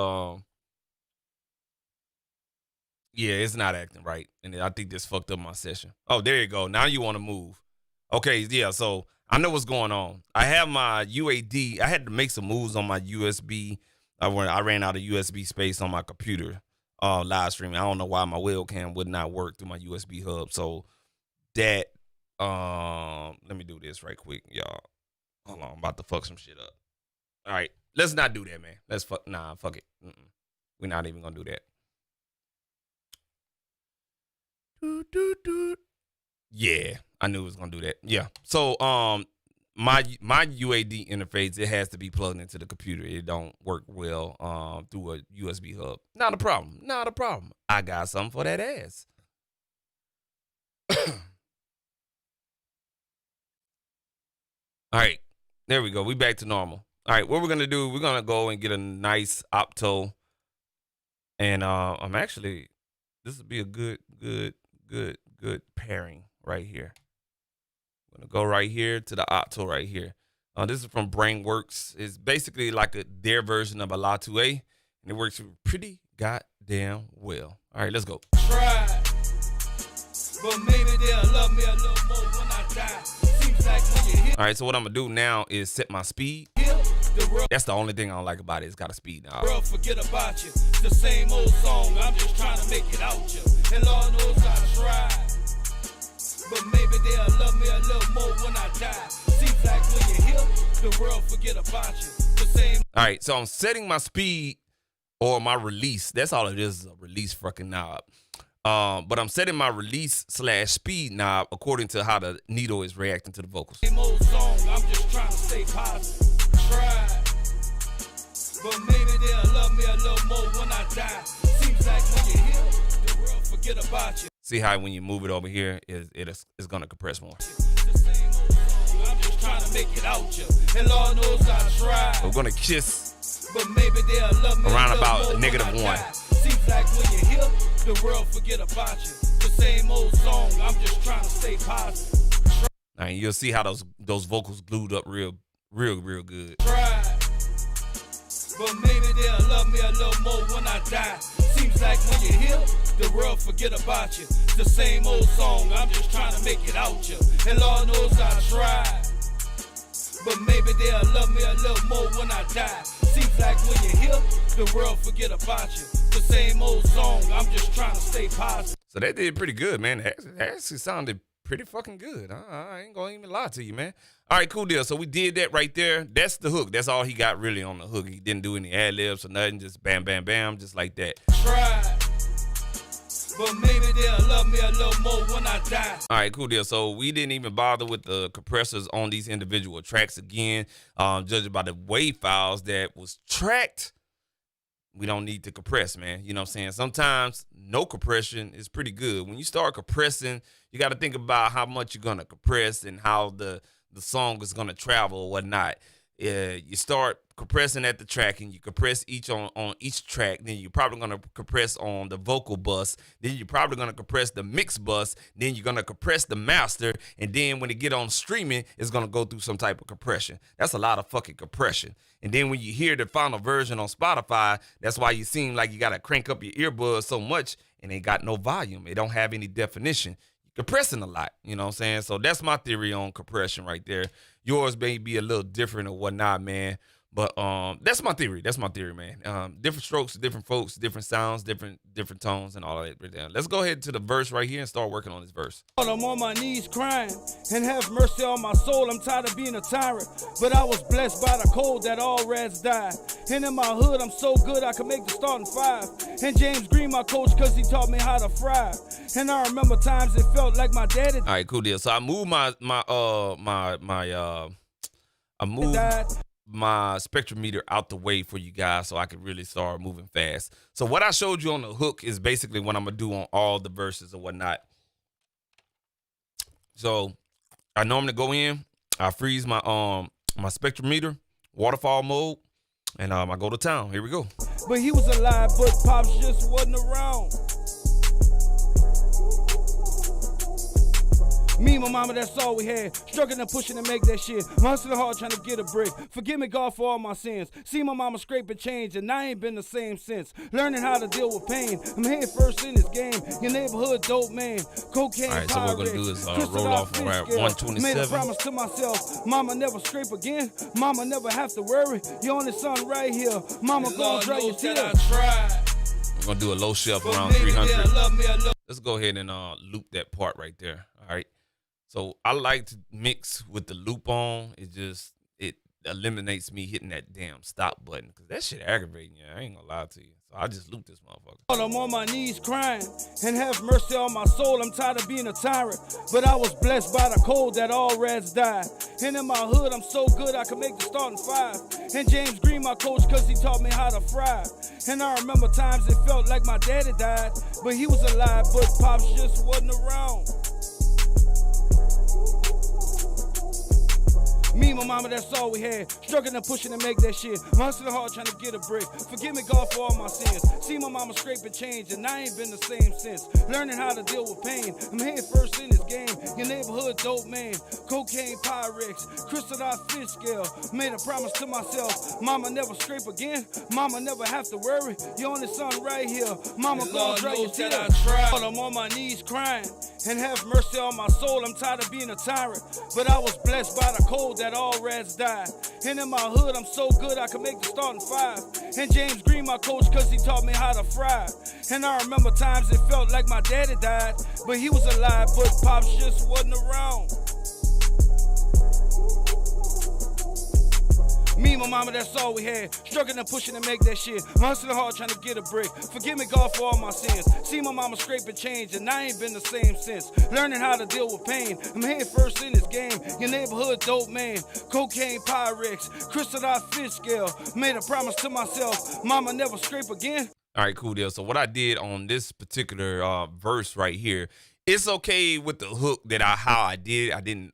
A: yeah, it's not acting right. And I think this fucked up my session. Oh, there you go. Now you want to move. Okay, yeah, so I know what's going on. I have my UAD. I had to make some moves on my USB. I ran out of USB space on my computer live streaming. I don't know why my webcam would not work through my USB hub. So that, let me do this right quick, y'all. Hold on, I'm about to fuck some shit up. All right, let's not do that, man. Fuck it. We're not even gonna do that. Yeah, I knew it was gonna do that. Yeah. So my UAD interface, it has to be plugged into the computer. It don't work well through a USB hub. Not a problem. Not a problem. I got something for that ass. All right. There we go. We back to normal. All right, what we're gonna do? We're gonna go and get a nice opto, and I'm actually this would be a good pairing right here. I'm gonna go right here to the opto right here. This is from Brainworks. It's basically like their version of a La 2A, and it works pretty goddamn well. All right, let's go.
B: Try, but maybe they'll love me a little more when I die. Seems like when you hit.
A: All right, so what I'm gonna do now is set my speed. That's the only thing I don't like about it. It's got a speed now.
B: World forget about you. The same old song. I'm just trying to make it out you. And Lord knows I tried. But maybe they'll love me a little more when I die. Seems like when you hear, the world forget about you. The same.
A: All right, so I'm setting my speed or my release. That's all it is a release fucking knob. But I'm setting my release/speed knob according to how the needle is reacting to the vocals.
B: Same old song. I'm just trying to stay positive. Try, but maybe they'll love me a little more when I die. Seems like when you hear, the world forget about you.
A: See how when you move it over here, it's gonna compress more.
B: The same old song. I'm just trying to make it out you. And Lord knows I tried.
A: So we're gonna kiss
B: But maybe they'll love me
A: around
B: a little
A: about
B: more when I
A: -1.
B: die. Seems like when you hear, the world forget about you. The same old song. I'm just trying to stay positive.
A: All right, you'll see how those vocals glued up real good.
B: Try, but maybe they'll love me a little more when I die. Seems like when you hear, the world forget about you. The same old song. I'm just trying to make it out you. And Lord knows I tried. But maybe they'll love me a little more when I die. Seems like when you hear, the world forget about you. The same old song. I'm just trying to stay positive.
A: So that did pretty good, man. That actually sounded pretty fucking good. I ain't gonna even lie to you, man. All right, cool deal. So we did that right there. That's the hook. That's all he got really on the hook. He didn't do any ad-libs or nothing. Just bam, bam, bam, just like that.
B: Try, but maybe they'll love me a little more when I die.
A: All right, cool deal. So we didn't even bother with the compressors on these individual tracks again. Judging by the WAV files that was tracked, we don't need to compress, man. You know what I'm saying? Sometimes no compression is pretty good. When you start compressing, you got to think about how much you're going to compress and how the song is going to travel or whatnot. You start compressing at the track and you compress each on each track. Then you're probably going to compress on the vocal bus. Then you're probably going to compress the mix bus. Then you're going to compress the master. And then when it get on streaming, it's going to go through some type of compression. That's a lot of fucking compression. And then when you hear the final version on Spotify, that's why you seem like you got to crank up your earbuds so much and ain't got no volume. It don't have any definition. You're compressing a lot, you know what I'm saying? So that's my theory on compression right there. Yours may be a little different or whatnot, man. But that's my theory. That's my theory, man. Different strokes, different folks, different sounds, different tones, and all that. Let's go ahead to the verse right here and start working on this verse.
B: I'm on my knees crying, and have mercy on my soul. I'm tired of being a tyrant, but I was blessed by the cold that all rats died. And in my hood, I'm so good I can make the starting five. And James Green, my coach, cause he taught me how to fry. And I remember times it felt like my daddy.
A: All right, cool deal. So I moved I moved my spectrometer out the way for you guys so I could really start moving fast. So what I showed you on the hook is basically what I'm gonna do on all the verses or whatnot. So I normally go in, I freeze my my spectrometer, waterfall mode, and I go to town. Here we go.
B: But he was alive, but Pops just wasn't around. Me and my mama, that's all we had. Struggling and pushing to make that shit. Hustling hard trying to get a brick. Forgive me, God, for all my sins. See my mama scraping change, and I ain't been the same since. Learning how to deal with pain. I'm head first in this game. Your neighborhood dope man. Cocaine.
A: All right, so what we're gonna do is roll off around 127.
B: Made a promise to myself. Mama never scrape again. Mama never have to worry. Your only son right here. Mama gonna dry your tears.
A: We're gonna do a low shelf around 300. Let's go ahead and loop that part right there. All right. So I like to mix with the loop on. It eliminates me hitting that damn stop button because that shit aggravating you. I ain't gonna lie to you. So I just loop this motherfucker.
B: I'm on my knees crying, and have mercy on my soul. I'm tired of being a tyrant, but I was blessed by the cold that all rats died. And in my hood, I'm so good I can make the starting five. And James Green, my coach, cause he taught me how to fry. And I remember times it felt like my daddy died, but he was alive, but Pops just wasn't around. Me and my mama, that's all we had. Struggling and pushing to make that shit. I'm hustling hard trying to get a break. Forgive me, God, for all my sins. See my mama scraping change, and I ain't been the same since. Learning how to deal with pain. I'm head first in this game. Your neighborhood dope man. Cocaine, Pyrex, crystallized fish scale. Made a promise to myself. Mama never scrape again. Mama never have to worry. Your only son right here. Mama gon' dry your tears. I'm on my knees crying. And have mercy on my soul. I'm tired of being a tyrant. But I was blessed by the cold that all rats died. And in my hood, I'm so good I can make the starting five. And James Green, my coach, cause he taught me how to fry. And I remember times it felt like my daddy died. But he was alive, but Pops just wasn't around. Me and my mama, that's all we had. Struggling and pushing to make that shit. I'm hustling hard trying to get a break. Forgive me, God, for all my sins. See my mama scraping change, and I ain't been the same since. Learning how to deal with pain. I'm head first in this game. Your neighborhood dope man. Cocaine, Pyrex, crystallized fish scale. Made a promise to myself. Mama never scrape again.
A: All right, cool deal. So what I did on this particular verse right here, it's okay with the hook that how I did. I didn't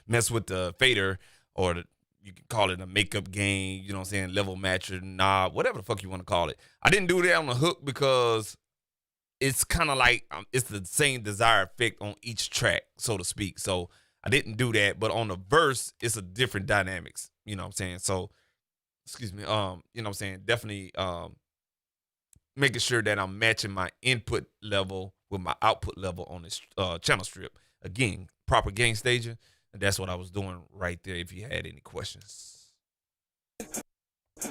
A: mess with the fader or the, you can call it a makeup game, you know what I'm saying, level matcher, knob, whatever the fuck you want to call it. I didn't do that on the hook because it's kind of like it's the same desired effect on each track, so to speak. So I didn't do that, but on the verse, it's a different dynamics, you know what I'm saying? So, excuse me, you know what I'm saying, definitely making sure that I'm matching my input level with my output level on this channel strip. Again, proper gain staging. And that's what I was doing right there if you had any questions.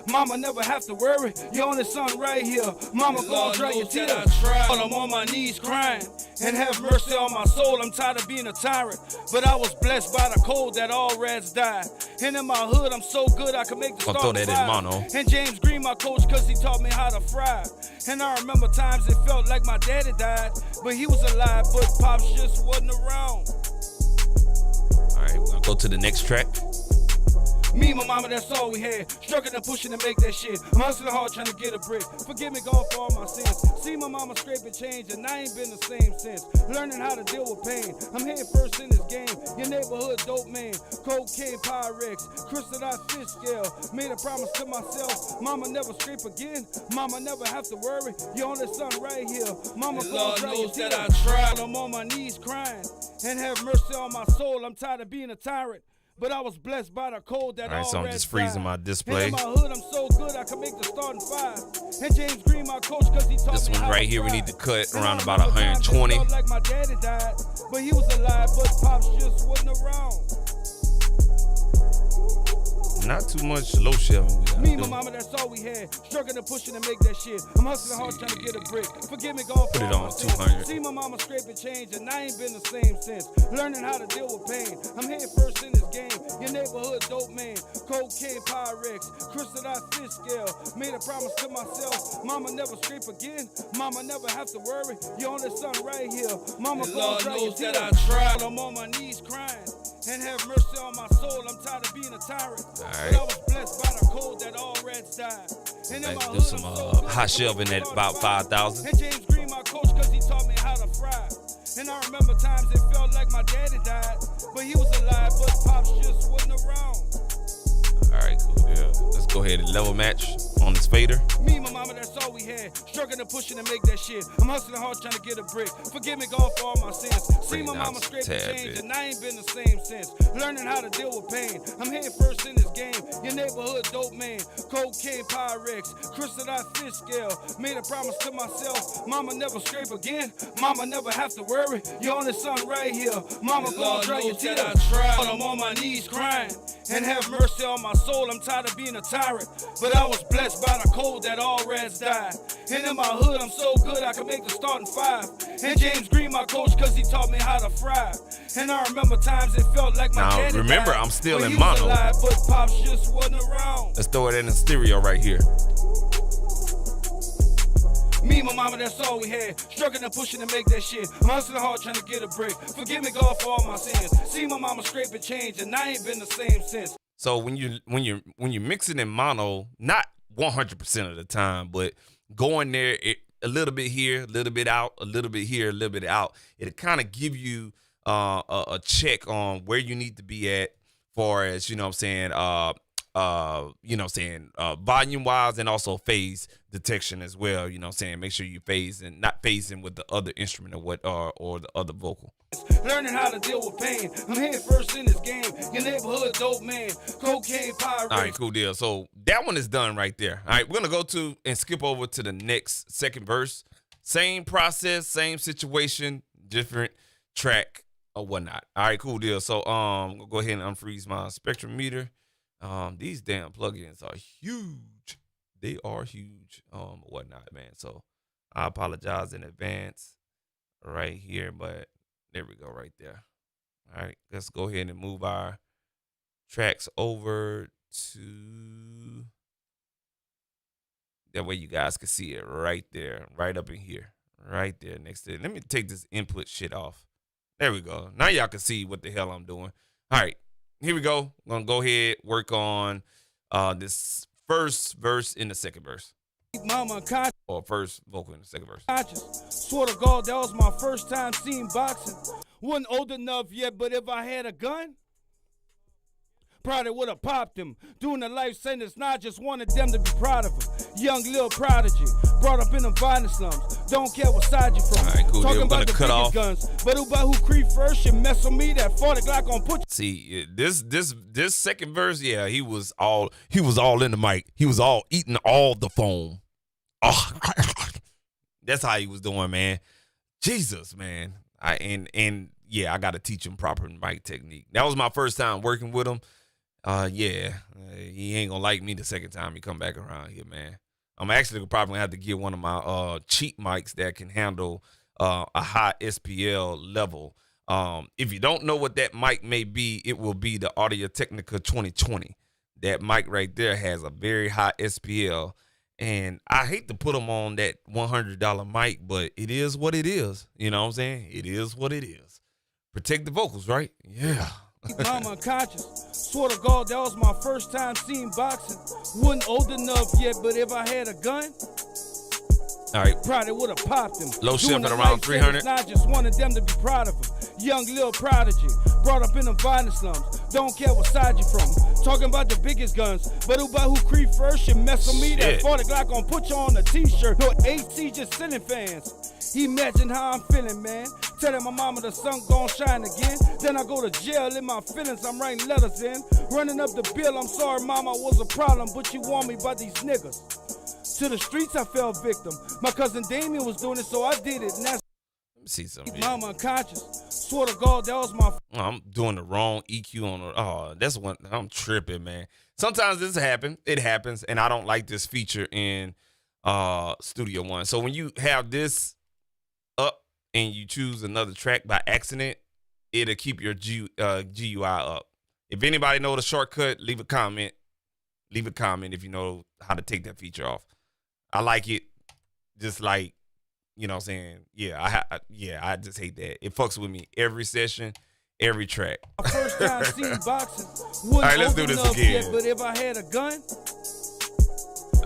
B: Mama never have to worry, your only son right here. Mama gon' dry your tears. I'm on my knees crying, and have mercy on my soul. I'm tired of being a tyrant, but I was blessed by the cold that all rats died. And in my hood, I'm so good I can make the start
A: that in mono.
B: And James Green, my coach, cause he taught me how to fry. And I remember times it felt like my daddy died, but he was alive, but Pops just wasn't around.
A: All right, we're gonna go to the next track.
B: Me and my mama, that's all we had. Struggling and pushing to make that shit. I'm hustling hard trying to get a break. Forgive me, God, for all my sins. See my mama scraping change, and I ain't been the same since. Learning how to deal with pain. I'm head first in this game. Your neighborhood dope man. Cocaine, Pyrex, crystallized fish scale. Made a promise to myself. Mama never scrape again. Mama never have to worry. Your only son right here. Mama gon' dry your tears. I'm on my knees crying, and have mercy on my soul. I'm tired of being a tyrant, but I was blessed by the cold that all right,
A: so I'm just freezing my display.
B: In my hood, I'm so good I can make the starting five. And James Green, my coach, cause he taught
A: this
B: me
A: one
B: how
A: right
B: to
A: here, we
B: fry.
A: need to cut
B: And
A: around
B: I
A: about
B: remember times it
A: 120.
B: felt like my daddy died, but he was alive, but Pops just wasn't around.
A: Not too much low shelving.
B: Me and my mama, that's all we had. Struggling and pushing to make that shit. I'm hustling hard trying to get a brick. Forgive me, God,
A: Put
B: for
A: it
B: all
A: on
B: my sins.
A: 200.
B: See my mama scraping change, and I ain't been the same since. Learning how to deal with pain. I'm head first in this game. Your neighborhood dope man. Cocaine, Pyrex, crystallized fish scale. Made a promise to myself. Mama never scrape again. Mama never have to worry. Your only son right here. Mama gon' dry your tears. I'm on my knees crying, and have mercy on my soul. I'm tired of being a tyrant.
A: Right.
B: But I was blessed by the cold that all rats died. And in my
A: Do
B: hood,
A: some
B: I'm so good,
A: hot shelving at about 5,000.
B: And James Green, my coach, cause he taught me how to fry. And I remember times it felt like my daddy died, but he was alive, but Pops just wasn't around.
A: All right, cool. Yeah. Let's go ahead and level match on this fader.
B: Me and my mama, that's all we had. Struggling and pushing to make that shit. I'm hustling hard trying to get a brick. Forgive me, God, for all my sins. See my mama scraping change, and I ain't been the same since. Learning how to deal with pain. I'm head first in this game. Your neighborhood dope man. Cocaine, Pyrex, crystallized fish scale. Made a promise to myself. Mama never scrape again. Mama never have to worry. Your only son right here. Mama gon' dry your tears. I'm on my knees crying, and have mercy on my soul. I'm tired of being a tyrant, but I was blessed by the cold that all rats died. And in my hood, I'm so good I can make the starting five. And James Green, my coach, cause he taught me how to fry. And I remember times it felt like my daddy
A: remember,
B: died,
A: I'm still
B: but
A: in
B: he
A: mono.
B: was alive, but Pops just wasn't around.
A: Let's throw it in the stereo right here.
B: Me and my mama, that's all we had. Struggling and pushing to make that shit. I'm hustling hard trying to get a break. Forgive me, God, for all my sins. See my mama scraping change, and I ain't been the same since.
A: So when you're mixing in mono, not 100% of the time, but going there a little bit here, a little bit out, a little bit here, a little bit out, it'll kind of give you a check on where you need to be at far as, you know what I'm saying, you know what I'm saying, volume wise and also phase detection as well. You know what I'm saying? Make sure you phase and not phasing with the other instrument or the other vocal.
B: Learning how to deal with pain. I'm head first in this game. Your neighborhood dope man. Cocaine pirate.
A: All right, cool deal. So that one is done right there. All right, we're gonna go to and skip over to the next second verse. Same process, same situation, different track or whatnot. All right, cool deal. So I'm gonna go ahead and unfreeze my spectrometer. These damn plugins are huge. They are huge. Whatnot, man. So I apologize in advance right here, but there we go, right there. All right, let's go ahead and move our tracks over to that way you guys can see it right there, right up in here, right there next to it. Let me take this input shit off. There we go. Now y'all can see what the hell I'm doing. All right, here we go. I'm gonna go ahead, work on this first verse in the second verse.
B: Mama
A: Or first vocal in the second verse.
B: conscious. Swear to God, that was my first time seeing boxing. Wasn't old enough yet, but if I had a gun, probably would have popped him. Doing a life sentence, now I just wanted them to be proud of him. Young little prodigy, brought up in the violent slums. Don't care what side you from.
A: All right, cool.
B: Talking
A: We're
B: about
A: gonna
B: the
A: cut
B: biggest
A: off.
B: guns, but who creep first should mess with me. That 40 Glock gon' put you.
A: See, this second verse, yeah, he was all in the mic. He was all eating all the foam. Oh, that's how he was doing, man. Jesus, man. I got to teach him proper mic technique. That was my first time working with him. He ain't gonna like me the second time he come back around here, man. I'm actually probably gonna have to get one of my cheap mics that can handle a high SPL level. If you don't know what that mic may be, it will be the Audio Technica 2020. That mic right there has a very high SPL. And I hate to put them on that $100 mic, but it is what it is. You know what I'm saying? It is what it is. Protect the vocals, right? Yeah.
B: Mama conscious. Swear to God, that was my first time seeing boxing. Wasn't old enough yet, but if I had a gun,
A: all right,
B: probably would have popped him.
A: Low shift at around 300.
B: I just wanted them to be proud of him. Young little prodigy, brought up in the violent slums. Don't care what side you from. Talking about the biggest guns, but who creep first should mess with me. That 40 Glock gon' put you on a t-shirt. No AC, just sending fans. Imagine how I'm feeling, man. Telling my mama the sun gon' shine again. Then I go to jail in my feelings, I'm writing letters in. Running up the bill, I'm sorry mama was a problem, but you want me by these niggas. To the streets I fell victim. My cousin Damien was doing it, so I did it. And that's
A: let me see something.
B: Mama unconscious. Swear to God, that was my.
A: I'm doing the wrong EQ on the. Oh, that's one. I'm tripping, man. Sometimes this happens. It happens, and I don't like this feature in Studio One. So when you have this up and you choose another track by accident, it'll keep your GUI up. If anybody know the shortcut, leave a comment. Leave a comment if you know how to take that feature off. I like it. Just like, you know what I'm saying? Yeah, I just hate that. It fucks with me every session, every track.
B: First time seeing boxing.
A: All right, let's do this again.
B: Yet, but if I had a gun,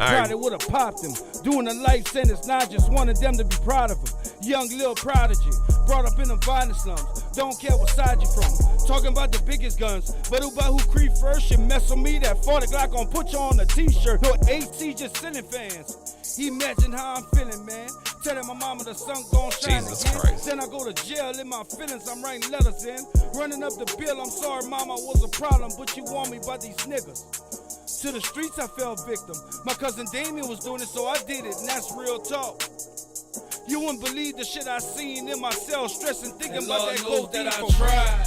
A: all
B: probably would have popped him. Doing a life sentence, now I just wanted them to be proud of him. Young little prodigy, brought up in the violent slums. Don't care what side you from. Talking about the biggest guns, but who creep first should mess with me. That 40 Glock gon' put you on a t-shirt. No AC, just sending fans. Imagine how I'm feeling, man. Telling my mama the sun gon' shine
A: Jesus
B: again.
A: Christ.
B: Then I go to jail in my feelings, I'm writing letters in. Running up the bill, I'm sorry mama was a problem, but you want me by these niggas. To the streets I fell victim. My cousin Damien was doing it, so I did it, and that's real talk. You wouldn't believe the shit I seen in my cell, stressing, thinking about that gold that I tried.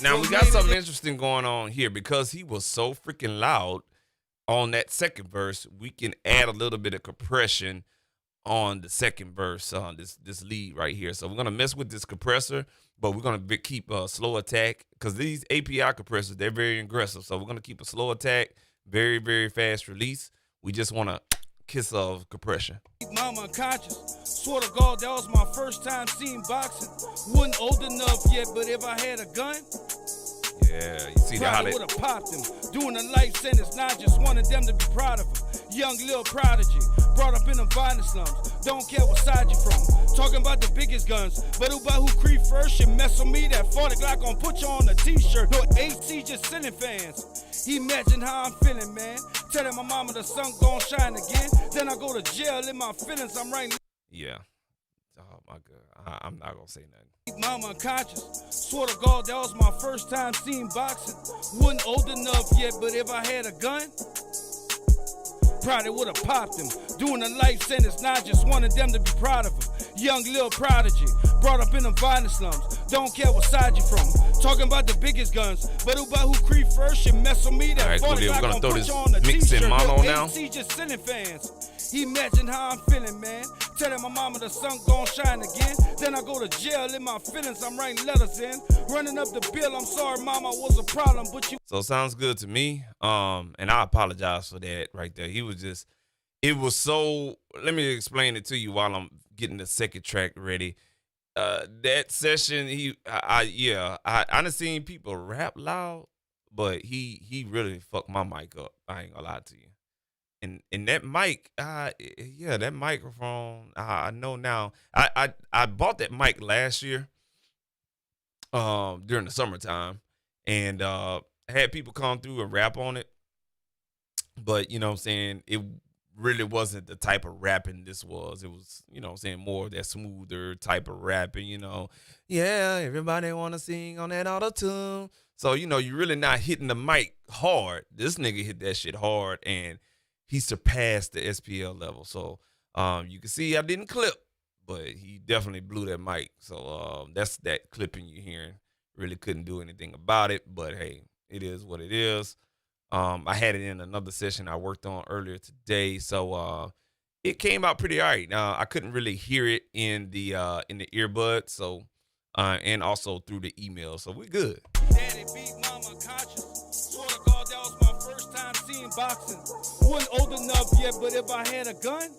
A: Now we got something interesting going on here because he was so freaking loud on that second verse. We can add a little bit of compression on the second verse, this lead right here. So we're gonna mess with this compressor, but we're gonna keep a slow attack because these API compressors, they're very aggressive. So we're gonna keep a slow attack, very, very fast release. We just want to kiss of compression.
B: Mama conscious. Swear to God, that was my first time seeing boxing. Wasn't old enough yet, but if I had a gun,
A: Yeah, Yeah, you see how
B: Probably
A: they.
B: would've popped him. Doing a life sentence, not just wanted them to be proud of him. Young little prodigy, brought up in the violent slums. Don't care what side you from. Talking about the biggest guns, but who creep first should mess with me. That 40 Glock gon' put you on a t-shirt. No AC, just sending fans. Imagine how I'm feeling, man. Telling my mama the sun gon' shine again. Then I go to jail in my feelings. I'm writing.
A: Yeah. Oh my God, I'm not gonna say nothing.
B: Mama unconscious. Swear to God, that was my first time seeing boxing. Wasn't old enough yet, but if I had a gun, probably would've popped him. Doing a life sentence, not just wanted them to be proud of him. Young little prodigy, brought up in the violent slums. Don't care what side you from. Talking about the biggest guns, but who creep first should mess with me. That
A: All right, cool
B: 40
A: deal. We're
B: Glock
A: gonna throw
B: gon' put
A: this
B: you on a
A: mix in
B: t-shirt.
A: mono
B: No
A: now.
B: AC, just sending fans. Imagine how I'm feeling, man. Telling my mama the sun gon' shine again. Then I go to jail in my feelings. I'm writing letters in. Running up the bill. I'm sorry, mama, was a problem, but you.
A: So sounds good to me. And I apologize for that right there. He was just, it was so. Let me explain it to you while I'm getting the second track ready. That session, I done seen people rap loud, but he really fucked my mic up. I ain't gonna lie to you. And that mic, that microphone, I know now. I bought that mic last year, during the summertime, and had people come through and rap on it. But you know what I'm saying, it really wasn't the type of rapping this was. It was, you know what I'm saying, more of that smoother type of rapping, you know. Yeah, everybody want to sing on that auto-tune. So, you know, you're really not hitting the mic hard. This nigga hit that shit hard, and he surpassed the SPL level. So you can see I didn't clip, but he definitely blew that mic. So that's that clipping you're hearing. Really couldn't do anything about it, but hey, it is what it is. I had it in another session I worked on earlier today, so it came out pretty all right. Now I couldn't really hear it in the earbud, so and also through the email, so we're good.
B: Daddy beat mama conscious. Swear to God, that was my first time seeing boxing. Wasn't old enough yet, but if I had a gun,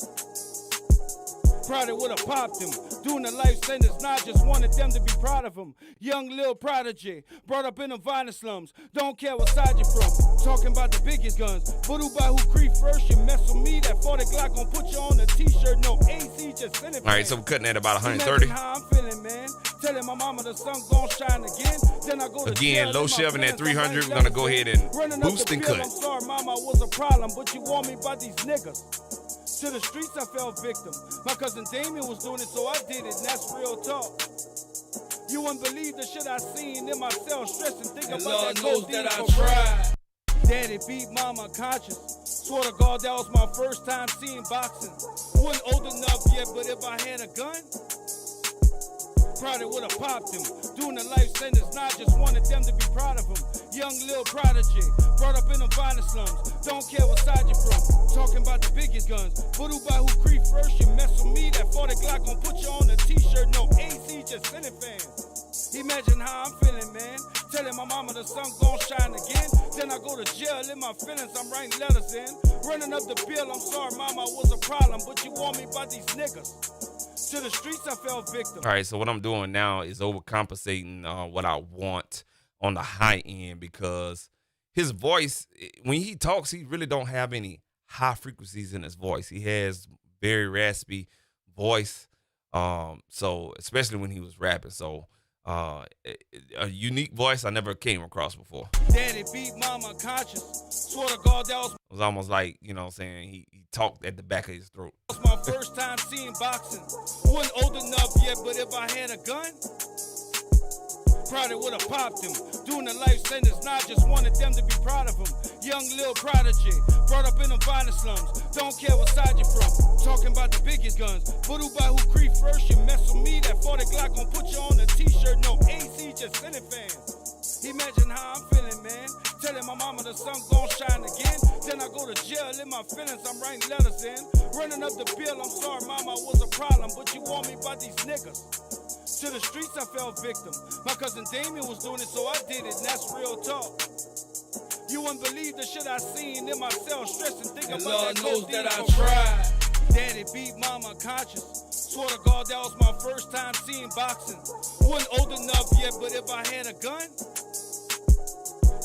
B: probably would've popped him. Doing a life sentence, not just wanted them to be proud of him. Young little prodigy, brought up in the violent slums. Don't care what side you from. Talking about the biggest guns, but who creep first should mess with me. That 40 Glock gon' put you on a t-shirt. No AC, just send it.
A: All right, so we're cutting at about 130.
B: How I'm feeling, man. Telling my mama the sun gon' shine again. Then I go to
A: again, low shelving at 300. We're gonna go ahead and boost and cut.
B: I'm sorry, mama, was a problem, but you want me by these niggas. To the streets, I fell victim. My cousin Damien was doing it, so I did it, and that's real talk. You wouldn't believe the shit I seen in my cell, stressing, thinking about
C: Lord
B: that
C: knows
B: codeine
C: that I
B: for bread.
C: tried.
B: Daddy beat mama conscious. Swear to God, that was my first time seeing boxing. Wasn't old enough yet, but if I had a gun, probably would've popped him. Doing a life sentence, not just wanted them to be proud of him. Young little prodigy, brought up in the violent slums. Don't care what side you from. Talking about the biggest guns, but who creep first should mess with me. That 40 Glock gon' put you on a t-shirt. No AC, just sending fans. Imagine how I'm feeling, man. Telling my mama the sun gon' shine again. Then I go to jail in my feelings. I'm writing letters in. Running up the bill. I'm sorry, mama, was a problem, but you want me by these niggas. To the streets, I fell victim.
A: All right, so what I'm doing now is overcompensating what I want on the high end, because his voice, when he talks, he really don't have any high frequencies in his voice. He has very raspy voice, so especially when he was rapping. So a unique voice I never came across before.
B: Daddy beat mama conscious. Swear to God, that was
A: It was almost like, you know what I'm saying, he talked at the back of his throat.
B: my first time seeing boxing. Wasn't old enough yet, but if I had a gun, probably would've popped him. Doing a life sentence, not just wanted them to be proud of him. Young little prodigy, brought up in the violent slums. Don't care what side you from. Talking about the biggest guns, but who creep first should mess with me. That 40 Glock gon' put you on a t-shirt. No AC, just sending fans. Imagine how I'm feeling, man. Telling my mama the sun gon' shine again. Then I go to jail in my feelings. I'm writing letters in. Running up the bill. I'm sorry, mama, was a problem, but you want me by these niggas. To the streets, I fell victim. My cousin Damien was doing it, so I did it, and that's real talk. You wouldn't believe the shit I seen in my cell, stressing, thinking
C: And
B: about
C: Lord
B: that
C: knows
B: codeine
C: that I
B: for bread.
C: tried.
B: Daddy beat mama conscious. Swear to God, that was my first time seeing boxing. Wasn't old enough yet, but if I had a gun,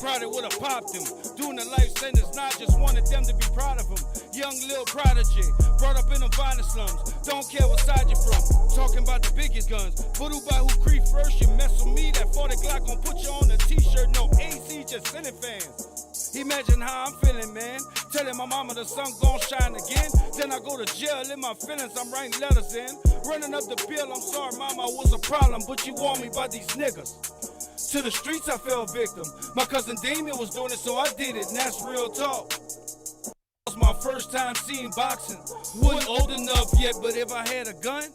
B: Probably would've popped him. Doing the life sentence, not just wanted them to be proud of him. Young Lil Prodigy, brought up in the violent slums. Don't care what side you're from. Talking about the biggest guns. But who by who creep first? You mess with me, that 40 Glock gon' put you on a t-shirt. No AC, just sending fans. Imagine how I'm feeling, man. Telling my mama the sun gon' shine again. Then I go to jail in my feelings, I'm writing letters in. Running up the bill, I'm sorry, mama, I was a problem, but you warned me about these niggas. To the streets, I fell victim. My cousin Damien was doing it, so I did it, and that's real talk. It was my first time seeing boxing. Wasn't old enough yet, but if I had a gun,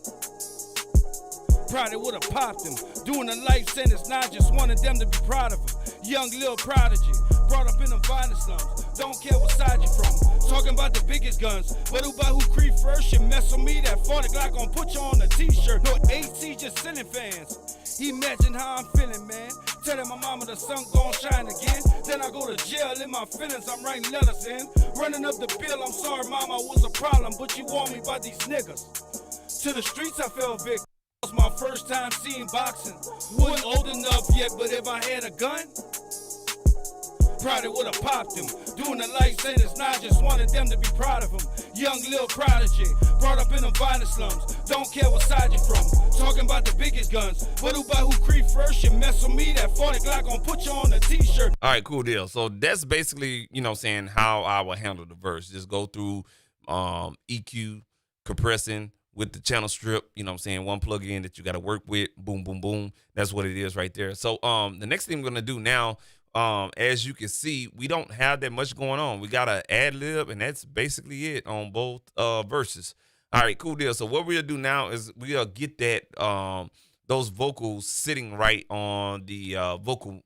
B: probably would've popped him. Doing a life sentence, not just wanted them to be proud of him. Young Lil Prodigy, brought up in the violent slums. Don't care what side you're from. Talking about the biggest guns. But who by who creep first? You mess with me, that 40 Glock gon' put you on a t-shirt. No AC, just sending fans. Imagine how I'm feeling, man. Telling my mama the sun gon' shine again. Then I go to jail in my feelings, I'm writing letters in. Running up the bill, I'm sorry, mama, I was a problem, but you warned me about these niggas. To the streets, I fell victim. It was my first time seeing boxing. Wasn't old enough yet, but if I had a gun, probably would've popped him. Doing the life sentence, not just wanted them to be proud of him. Young Lil Prodigy, brought up in the violent slums. Don't care what side you're from. Talking about the biggest guns. But who by who creep first? You mess with me, that 40 Glock gon' put you on a t-shirt.
A: All right, cool deal. So that's basically, you know, saying how I would handle the verse. Just go through EQ, compressing with the channel strip, you know what I'm saying, one plug-in that you got to work with, boom, boom, boom. That's what it is right there. So the next thing we're going to do now, as you can see, we don't have that much going on. We got an ad lib, and that's basically it on both verses. All right, cool deal. So what we'll do now is we'll get that those vocals sitting right on the vocal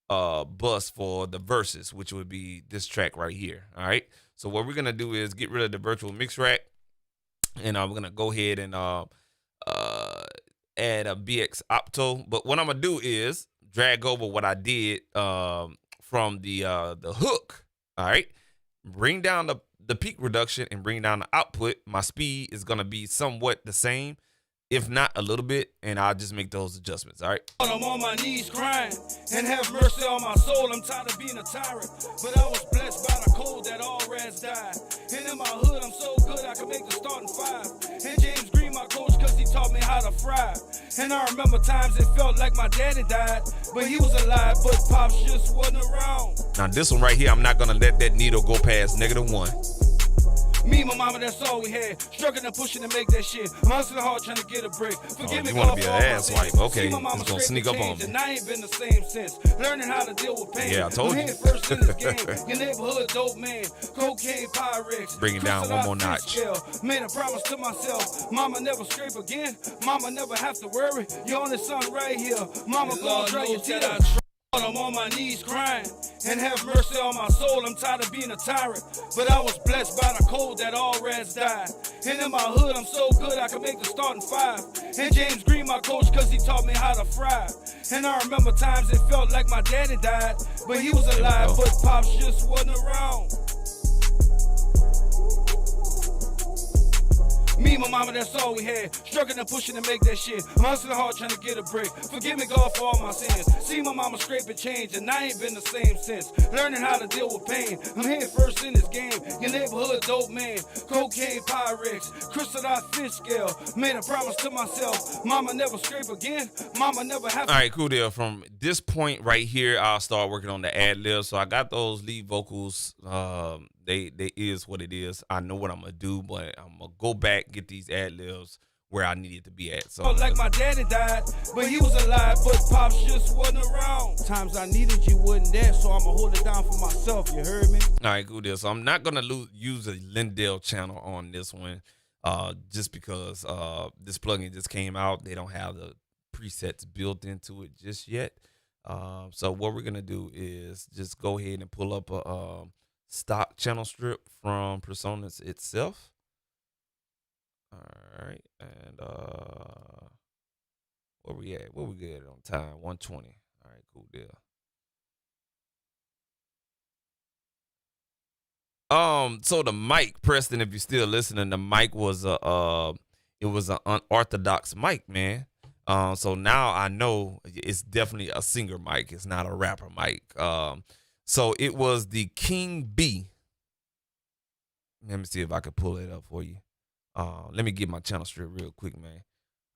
A: bus for the verses, which would be this track right here. All right. So what we're gonna do is get rid of the virtual mix rack, and we're gonna go ahead and add a BX Opto. But what I'm gonna do is drag over what I did from the hook. All right, bring down the peak reduction and bring down the output. My speed is gonna be somewhat the same, if not a little bit, and I'll just make those adjustments. All right.
B: I'm on my knees crying, and have mercy on my soul. I'm tired of being a tyrant, but I was blessed by the cold that all rats died. And in my hood, I'm so good I can make the starting five. And James Green, my coach, cause he taught me how to fry. And I remember times it felt like my daddy died, but he was alive, but Pops just wasn't around.
A: Now this one right here, I'm not gonna let that needle go past -1.
B: Me and my mama, that's all we had. Struggling and pushing to make that shit. I'm hustling hard trying to get a break. Forgive me,
A: you want to
B: God,
A: be
B: for
A: an
B: all my
A: asswipe?
B: sins.
A: Okay,
B: See my
A: it's
B: mama
A: gonna
B: scrape
A: sneak
B: and
A: up on
B: change,
A: me.
B: and I ain't been the same since. Learning how to deal with pain.
A: Yeah, I told you.
B: I'm head first in this game. Your neighborhood dope man. Cocaine, Pyrex.
A: Bring it down one more notch.
B: Made a promise to myself. Mama never scrape again. Mama never have to worry. Your only son right here. Mama gonna dry your tears. I'm on my knees crying, and have mercy on my soul. I'm tired of being a tyrant, but I was blessed by the cold that all rats died. And in my hood, I'm so good I can make the starting five. And James Green, my coach, cause he taught me how to fry. And I remember times it felt like my daddy died, but he was alive, but Pops just wasn't around. Me and my mama, that's all we had. Struggling and pushing to make that shit. I'm hustling hard trying to get a break. Forgive me, God, for all my sins. See my mama scrape and change, and I ain't been the same since. Learning how to deal with pain. I'm head first in this game. Your neighborhood dope man. Cocaine, Pyrex. Crystallized fish scale. Made a promise to myself. Mama never scrape again. Mama never have to.
A: All right, cool deal. From this point right here, I'll start working on the ad lib. So I got those lead vocals. They is what it is. I know what I'm gonna do, but I'm gonna go back, get these ad libs where I needed to be at. So
B: like my daddy died, but he was alive, but Pops just wasn't around. Times I needed you wasn't there, so I'ma hold it down for myself, you heard me?
A: All right, cool deal. So I'm not gonna use a Lindell channel on this one, just because this plugin just came out. They don't have the presets built into it just yet. So what we're gonna do is just go ahead and pull up a stock channel strip from Personas itself. All right, and where we at? Where we get on time? 120. All right, cool deal. So the mic, Preston, if you're still listening, the mic was it was an unorthodox mic, man. So now I know it's definitely a singer mic. It's not a rapper mic. So it was the King B. Let me see if I can pull it up for you. Let me get my channel strip real quick, man.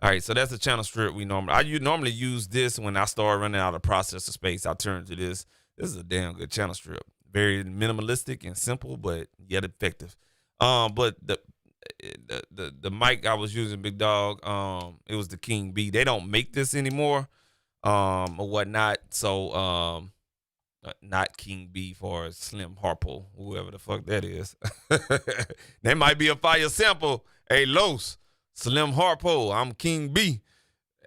A: All right, so that's the channel strip we normally use this when I start running out of processor space. I turn to this. This is a damn good channel strip. Very minimalistic and simple, but yet effective. But the mic I was using, Big Dog, it was the King B. They don't make this anymore, or whatnot. So not King B for Slim Harpo, whoever the fuck that is. That might be a fire sample. Hey, Los, Slim Harpo, I'm King B.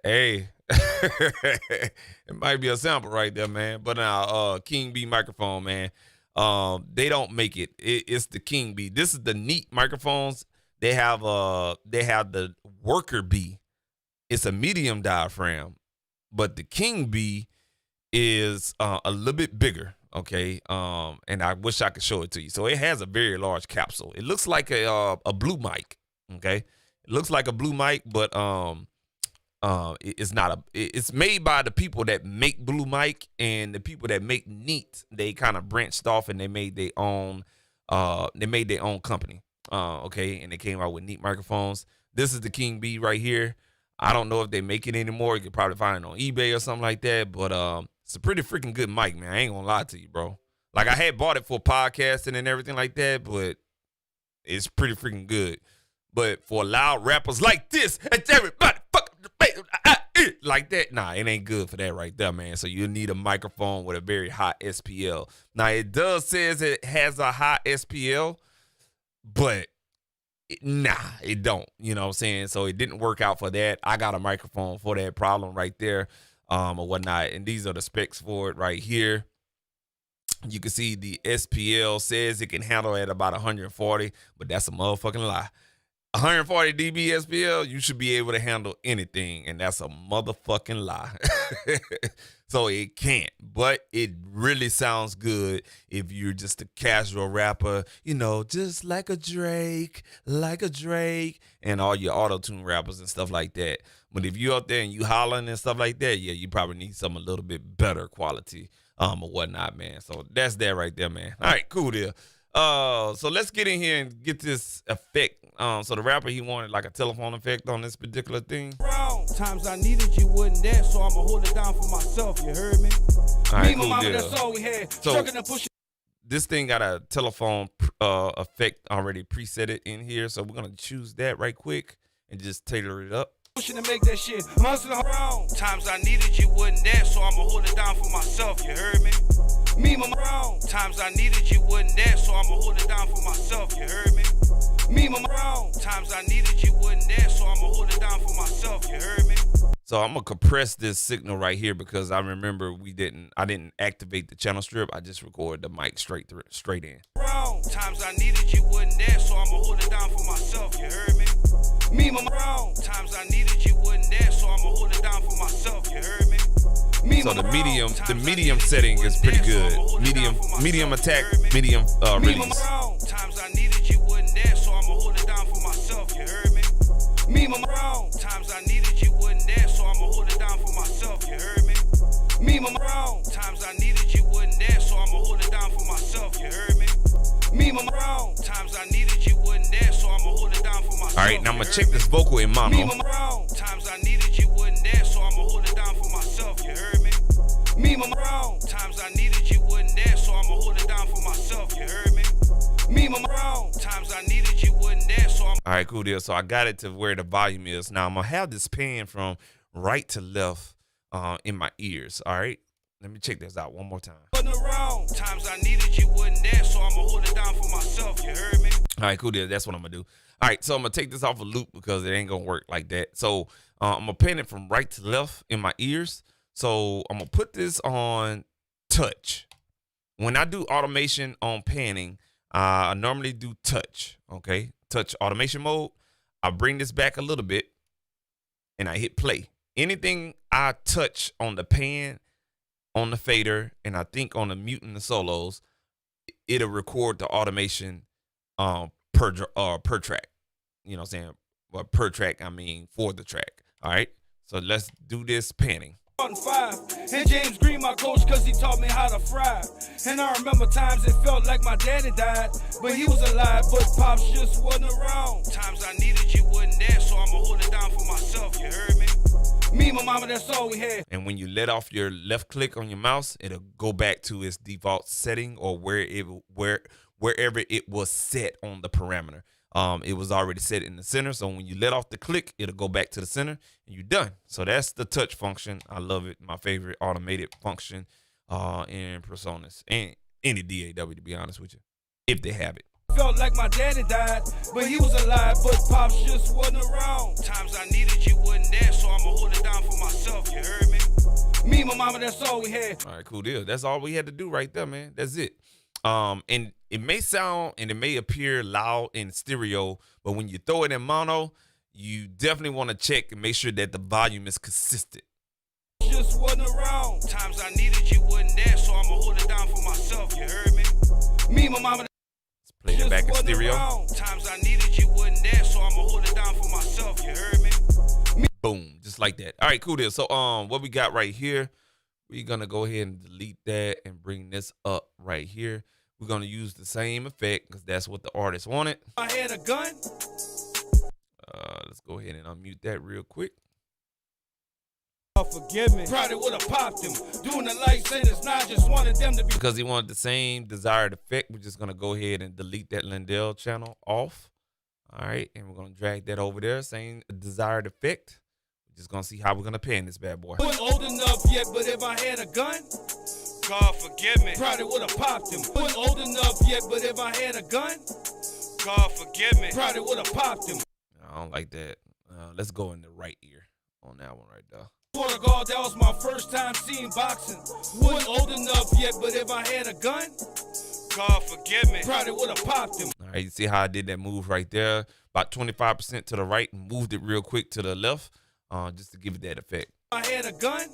A: Hey, it might be a sample right there, man. But now, King B microphone, man. They don't make it. It's the King B. This is the Neat microphones. They have the Worker B. It's a medium diaphragm, but the King B is a little bit bigger, okay? And I wish I could show it to you. So it has a very large capsule. It looks like a blue mic, okay? It looks like a blue mic, but it's not it's made by the people that make blue mic, and the people that make Neat, they kind of branched off and they made their own company, okay? And they came out with Neat microphones. This is the King B right here. I don't know if they make it anymore. You could probably find it on eBay or something like that, but it's a pretty freaking good mic, man. I ain't gonna lie to you, bro. Like, I had bought it for podcasting and everything like that, but it's pretty freaking good. But for loud rappers like this, and everybody like that, nah, it ain't good for that right there, man. So you need a microphone with a very high SPL. Now, it does says it has a high SPL, but nah, it don't. You know what I'm saying? So it didn't work out for that. I got a microphone for that problem right there, or whatnot. And these are the specs for it right here. You can see the SPL says it can handle at about 140, but that's a motherfucking lie. 140 dB SPL, you should be able to handle anything, and that's a motherfucking lie. So it can't, but it really sounds good if you're just a casual rapper, you know, just like a Drake, and all your auto-tune rappers and stuff like that. But if you out there and you hollering and stuff like that, yeah, you probably need something a little bit better quality, or whatnot, man. So that's that right there, man. All right, cool deal. So let's get in here and get this effect. So the rapper, he wanted like a telephone effect on this particular thing.
B: Times I needed you wasn't there, so I'ma hold it down for myself. You heard me?
A: All right,
B: Me and my
A: cool
B: mama,
A: deal.
B: that's all we had.
A: So
B: Push
A: this thing got a telephone effect already preset in here, so we're gonna choose that right quick and just tailor it up.
B: pushing to make that shit. Hustling around. Times I needed you wasn't there, so I'ma hold it down for myself. You heard me? Me, mama, around. Times I needed you wasn't there, so I'ma hold it down for myself. You heard me? Me, mama, around. Times I needed you wasn't there, so I'ma hold it down for myself. You heard me?
A: So I'm gonna compress this signal right here because I remember I didn't activate the channel strip. I just recorded the mic straight in.
B: Times I needed you wasn't there, so I'ma hold it down for myself. You heard me? Me, mama, times I needed you wasn't there, so I'ma hold it down for myself. You heard me?
A: So the medium setting is pretty good. Medium attack, medium release.
B: Times I needed you wasn't there, so I'ma hold it down for myself. You heard me? Me, mama, times I needed you wasn't there, so I'ma hold it down for myself. You heard me? Me, mama, times I needed you wasn't there, so I'ma hold it down for myself. You heard me? Me, mama, times I needed you wasn't there, so I'ma hold it down for myself.
A: All right, now I'm gonna check this vocal in mono.
B: Me, mama, times I needed you wasn't there, so I'ma hold it down for myself. You heard me? Me, mama, times I needed you wasn't there, so I'ma hold it down for myself. You heard me? Me, mama, times I needed you wasn't there, so I'm.
A: All right, cool deal. So I got it to where the volume is. Now I'm gonna have this pan from right to left in my ears. All right, let me check this out one more time.
B: Times I needed you wasn't there, so I'ma hold it down for myself. You heard me?
A: All right, cool deal. That's what I'm gonna do. All right, so I'm gonna take this off a loop because it ain't gonna work like that. So I'm gonna pan it from right to left in my ears. So I'm gonna put this on touch. When I do automation on panning, I normally do touch. Okay, touch automation mode. I bring this back a little bit, and I hit play. Anything I touch on the pan, on the fader, and I think on the mute and the solos, it'll record the automation per track. You know what I'm saying? Well, per track, I mean for the track. All right. So let's do this panning.
B: and 5. And James Green, my coach, cause he taught me how to fry. And I remember times it felt like my daddy died, but he was alive, but Pops just wasn't around. Times I needed you wasn't there, so I'ma hold it down for myself, you heard me? Me and my mama, that's all we had.
A: And when you let off your left click on your mouse, it'll go back to its default setting or wherever it was set on the parameter. It was already set in the center, so when you let off the click, it'll go back to the center, and you're done. So that's the touch function. I love it. My favorite automated function in Personas and any DAW, to be honest with you, if they have it.
B: Felt like my daddy died, but he was alive, but Pops just wasn't around. Times I needed you wasn't there, so I'ma hold it down for myself, you heard me? Me and my mama, that's all we had.
A: All right, cool deal. That's all we had to do right there, man. That's it. And it may sound and it may appear loud in stereo, but when you throw it in mono, you definitely want to check and make sure that the volume is consistent.
B: Just wasn't around. Times I needed you wasn't there, so I'ma hold it down for myself, you heard me? Me and my mama.
A: Let's play it back in stereo.
B: Times I needed you wasn't there, so I'ma hold it down for myself, you heard me?
A: Boom, just like that. All right, cool deal. So what we got right here, we're gonna go ahead and delete that and bring this up right here. We're gonna use the same effect because that's what the artist wanted.
B: I had a gun.
A: Let's go ahead and unmute that real quick.
B: Oh, forgive me. Probably would have popped him. Doing the light sentence, now I just wanted them to be.
A: Because he wanted the same desired effect, we're just gonna go ahead and delete that Lindell channel off. All right, and we're gonna drag that over there, same desired effect. We're just gonna see how we're gonna pan this bad boy.
B: Wasn't old enough yet, but if I had a gun, God forgive me. Probably would have popped him. Wasn't old enough yet, but if I had a gun, God forgive me. Probably would have popped him.
A: I don't like that. Let's go in the right ear on that one right there.
B: Swear to God, that was my first time seeing boxing. Wasn't old enough yet, but if I had a gun, God forgive me. Probably would have popped him.
A: All right, you see how I did that move right there? About 25% to the right and moved it real quick to the left, just to give it that effect.
B: If I had a gun,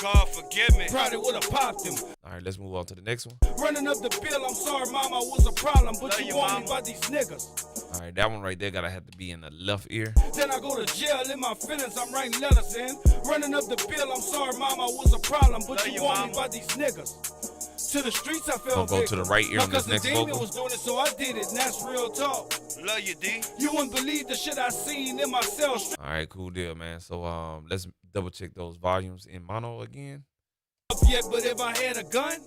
B: God forgive me. Probably would have popped him.
A: All right, let's move on to the next one.
B: Running up the bill, I'm sorry, mama, was a problem, but you want me by these niggas.
A: All right, that one right there gotta have to be in the left ear.
B: Then I go to jail in my feelings, I'm writing letters in. Running up the bill, I'm sorry, mama, was a problem, but you want me by these niggas. To the streets, I felt
A: I'll go to the right ear on this next
B: Damien
A: vocal.
B: was doing it, so I did it, and that's real talk. Love you, D. You wouldn't believe the shit I seen in my cell.
A: All right, cool deal, man. So let's double check those volumes in mono again.
B: Yet, but if I had a gun,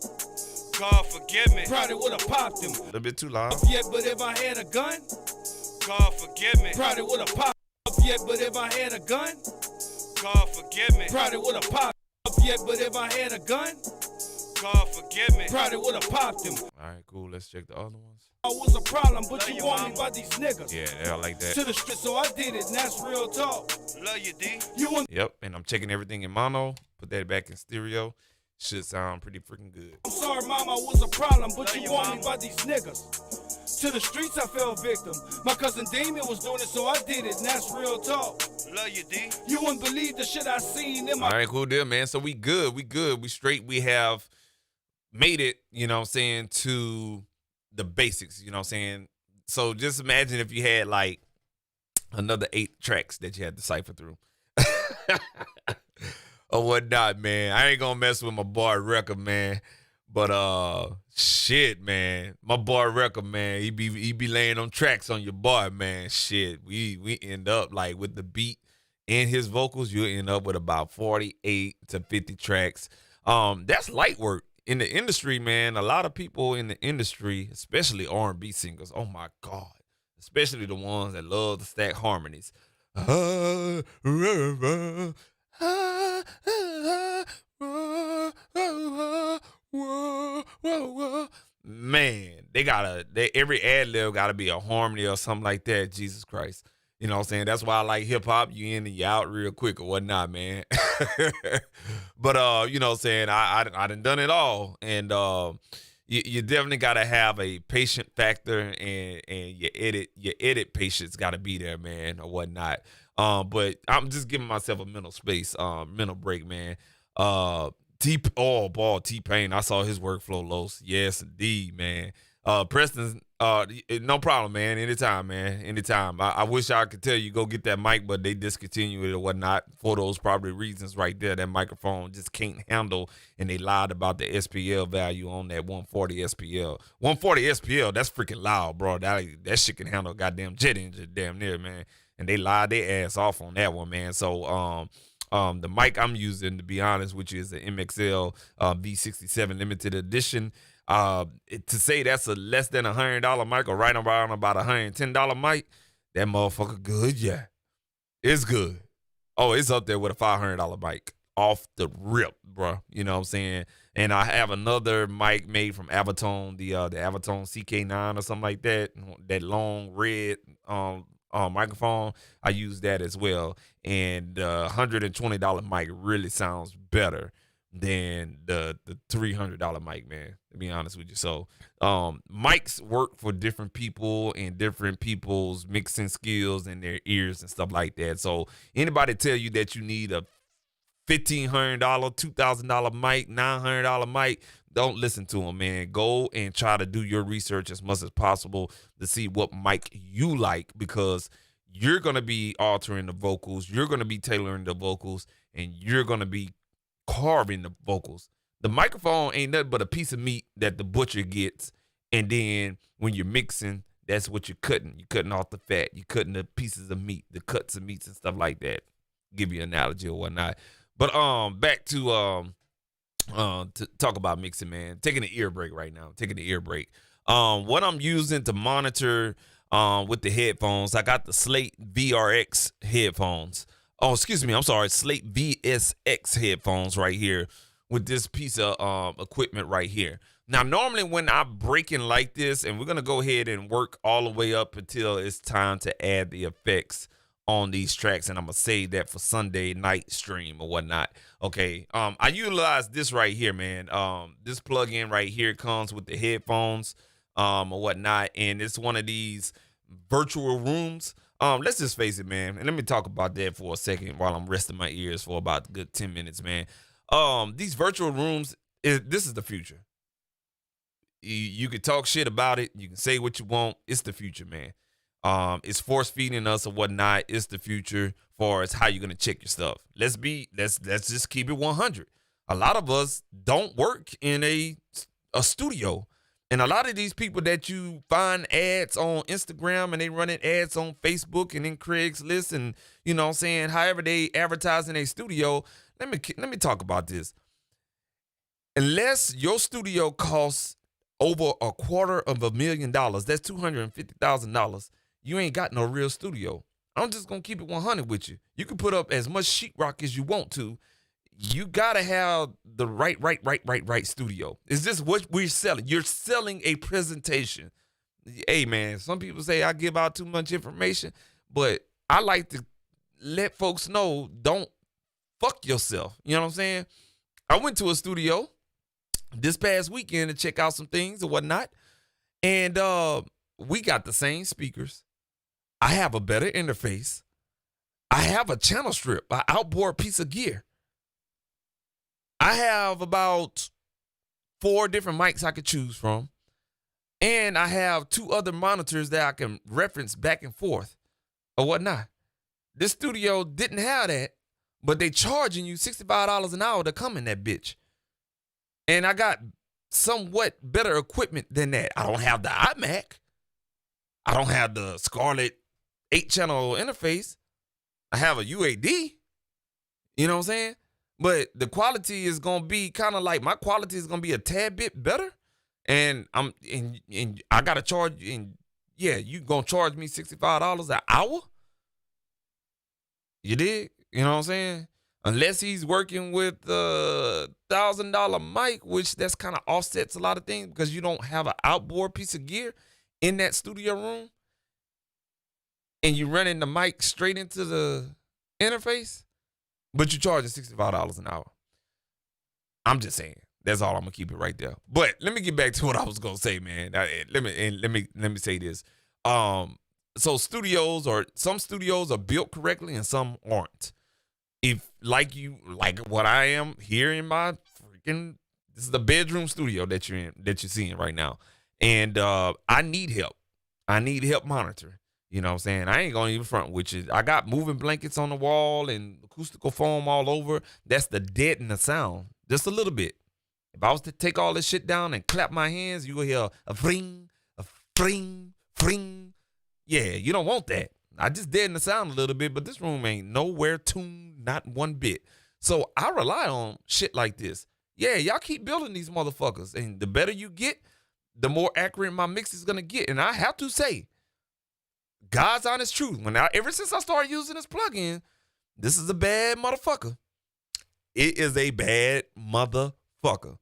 B: God forgive me. Probably would have popped him.
A: A little bit too loud.
B: Yet, but if I had a gun, God forgive me. Probably would have popped. Yet, but if I had a gun, God forgive me. Probably would have popped. Yet, but if I had a gun, God forgive me. Probably would have popped him.
A: All right, cool. Let's check the other ones.
B: I was a problem, but you want me by these niggas.
A: Yeah, I like that.
B: To the street, so I did it, and that's real talk. Love you, D. You want?
A: Yep, and I'm checking everything in mono. Put that back in stereo. Should sound pretty freaking good.
B: I'm sorry, mama, was a problem, but you want me by these niggas. To the streets, I fell victim. My cousin Damien was doing it, so I did it, and that's real talk. Love you, D. You wouldn't believe the shit I seen in my.
A: All right, cool deal, man. So we good. We straight. We have made it, you know what I'm saying, to the basics, you know what I'm saying? So just imagine if you had like another 8 tracks that you had to cipher through. Or whatnot, man. I ain't gonna mess with my boy Record, man. But shit, man. My boy Record, man, he be laying on tracks on your boy, man. Shit. We end up like with the beat and his vocals, you'll end up with about 48 to 50 tracks. That's light work. In the industry, man, a lot of people in the industry, especially R&B singers, oh my God, especially the ones that love to stack harmonies. Man, every ad lib gotta be a harmony or something like that. Jesus Christ. You know what I'm saying? That's why I like hip hop. You in and you out real quick or whatnot, man. But you know what I'm saying? I done it all. And you definitely gotta have a patient factor, and your edit patience gotta be there, man, or whatnot. But I'm just giving myself a mental space, mental break, man. T-Pain, I saw his workflow, Los. Yes, indeed, man. Preston No problem, man. Anytime, man. Anytime. I wish I could tell you go get that mic, but they discontinued it or whatnot for those probably reasons right there. That microphone just can't handle, and they lied about the SPL value on that 140 SPL. 140 SPL, that's freaking loud, bro. That shit can handle a goddamn jet engine damn near, man. And they lied their ass off on that one, man. So, the mic I'm using, to be honest, which is the MXL V67 limited edition. To say that's a less than $100 mic or right around about $110 mic, that motherfucker good, yeah. It's good. Oh, it's up there with a $500 mic off the rip, bro. You know what I'm saying? And I have another mic made from Avatone, the Avatone CK9 or something like that. That long red microphone. I use that as well. And the $120 mic really sounds better than the $300 mic, man, to be honest with you. So mics work for different people and different people's mixing skills and their ears and stuff like that. So anybody tell you that you need a $1,500, $2,000 mic, $900 mic, don't listen to them, man. Go and try to do your research as much as possible to see what mic you like, because you're going to be altering the vocals, you're going to be tailoring the vocals, and you're going to be carving the vocals. The microphone ain't nothing but a piece of meat that the butcher gets, and then when you're mixing, that's what you're cutting. You're cutting off the fat. You're cutting the pieces of meat, the cuts of meats and stuff like that. Give you an analogy or whatnot. But back to talk about mixing, man. Taking an ear break right now. Taking the ear break. What I'm using to monitor with the headphones, I got the Slate VRX headphones. Oh, excuse me. I'm sorry. Slate VSX headphones right here with this piece of equipment right here. Now, normally when I'm breaking like this, and we're going to go ahead and work all the way up until it's time to add the effects on these tracks, and I'm going to save that for Sunday night stream or whatnot. Okay. I utilize this right here, man. This plug-in right here comes with the headphones or whatnot, and it's one of these virtual rooms. Let's just face it, man, and let me talk about that for a second while I'm resting my ears for about a good 10 minutes, man. These virtual rooms, this is the future. You can talk shit about it. You can say what you want. It's the future, man. It's force feeding us or whatnot. It's the future for as how you're gonna check your stuff. Let's just keep it 100. A lot of us don't work in a studio. And a lot of these people that you find ads on Instagram and they running ads on Facebook and in Craigslist and, you know what I'm saying, however they advertise in a studio, let me talk about this. Unless your studio costs over $250,000, that's $250,000, you ain't got no real studio. I'm just going to keep it 100 with you. You can put up as much sheetrock as you want to. You gotta have the right studio. Is this what we're selling? You're selling a presentation. Hey, man, some people say I give out too much information, but I like to let folks know, don't fuck yourself. You know what I'm saying? I went to a studio this past weekend to check out some things and whatnot, and we got the same speakers. I have a better interface. I have a channel strip, an outboard piece of gear. I have about 4 different mics I could choose from. And I have 2 other monitors that I can reference back and forth or whatnot. This studio didn't have that, but they charging you $65 an hour to come in that bitch. And I got somewhat better equipment than that. I don't have the iMac. I don't have the Scarlett 8-channel interface. I have a UAD. You know what I'm saying? But the quality is gonna be kind of like, my quality is gonna be a tad bit better, and I gotta charge. And yeah, you gonna charge me $65 an hour? You dig? You know what I'm saying? Unless he's working with a $1,000 mic, which that's kind of offsets a lot of things because you don't have an outboard piece of gear in that studio room, and you running the mic straight into the interface. But you're charging $65 an hour. I'm just saying. That's all. I'm gonna keep it right there. But let me get back to what I was gonna say, man. Let me say this. So some studios are built correctly and some aren't. If like what I am here in my freaking, this is the bedroom studio that you're seeing right now. And I need help. I need help monitor. You know what I'm saying? I ain't gonna even front with you. I got moving blankets on the wall and acoustical foam all over. That's the deaden the sound just a little bit. If I was to take all this shit down and clap my hands, you will hear a fring, fring. Yeah, you don't want that. I just deaden the sound a little bit, but this room ain't nowhere tuned, not one bit. So I rely on shit like this. Yeah, y'all keep building these motherfuckers. And the better you get, the more accurate my mix is gonna get. And I have to say, God's honest truth. Ever since I started using this plugin, this is a bad motherfucker. It is a bad motherfucker.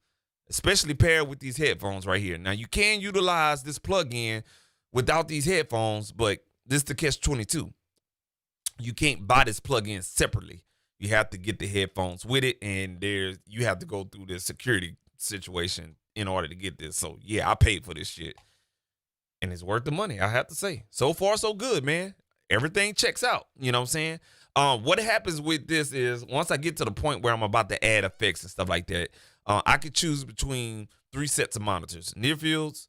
A: Especially paired with these headphones right here. Now you can utilize this plugin without these headphones, but this is the catch-22. You can't buy this plugin separately. You have to get the headphones with it, and you have to go through this security situation in order to get this. So yeah, I paid for this shit, and it's worth the money, I have to say. So far, so good, man. Everything checks out. You know what I'm saying? What happens with this is once I get to the point where I'm about to add effects and stuff like that, I could choose between 3 sets of monitors: near fields,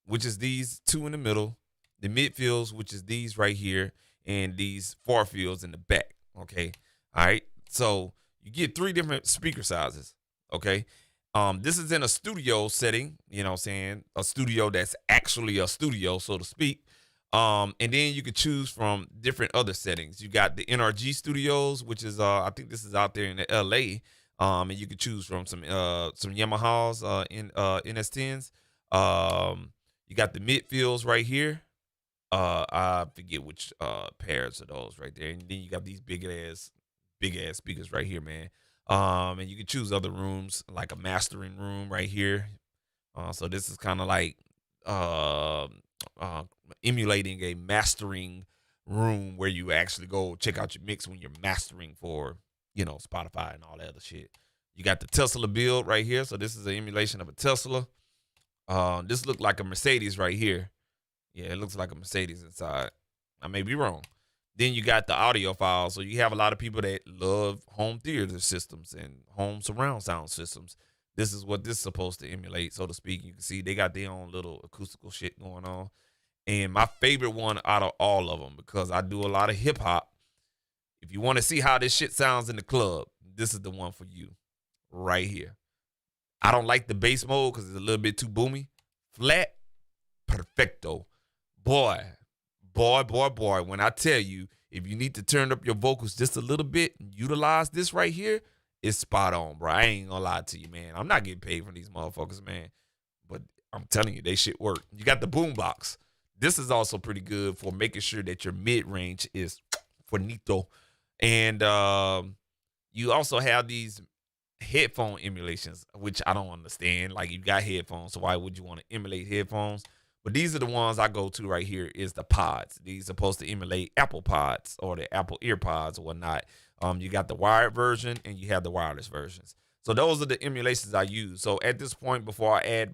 A: which is these 2 in the middle, the midfields, which is these right here, and these far fields in the back. Okay. All right. So you get 3 different speaker sizes. Okay. This is in a studio setting, you know what I'm saying? A studio that's actually a studio, so to speak. And then you could choose from different other settings. You got the NRG studios, which is I think this is out there in the LA. And you could choose from some Yamahas in NS10s. You got the midfields right here. I forget which pairs of those right there. And then you got these big ass speakers right here, man. And you can choose other rooms, like a mastering room right here. So this is kind of like emulating a mastering room where you actually go check out your mix when you're mastering for, you know, Spotify and all that other shit. You got the Tesla build right here. So this is an emulation of a Tesla. This looked like a Mercedes right here. Yeah, it looks like a Mercedes inside. I may be wrong. Then you got the audio files. So you have a lot of people that love home theater systems and home surround sound systems. This is what this is supposed to emulate, so to speak. You can see they got their own little acoustical shit going on. And my favorite one out of all of them, because I do a lot of hip hop. If you want to see how this shit sounds in the club, this is the one for you right here. I don't like the bass mode because it's a little bit too boomy. Flat, perfecto. Boy, when I tell you, if you need to turn up your vocals just a little bit and utilize this right here, it's spot on, bro. I ain't gonna lie to you, man. I'm not getting paid from these motherfuckers, man. But I'm telling you, they shit work. You got the boombox. This is also pretty good for making sure that your mid-range is finito. And you also have these headphone emulations, which I don't understand. Like, you got headphones, so why would you want to emulate headphones? But these are the ones I go to right here is the pods. These are supposed to emulate Apple Pods or the Apple EarPods or whatnot. You got the wired version and you have the wireless versions. So those are the emulations I use. So at this point, before I add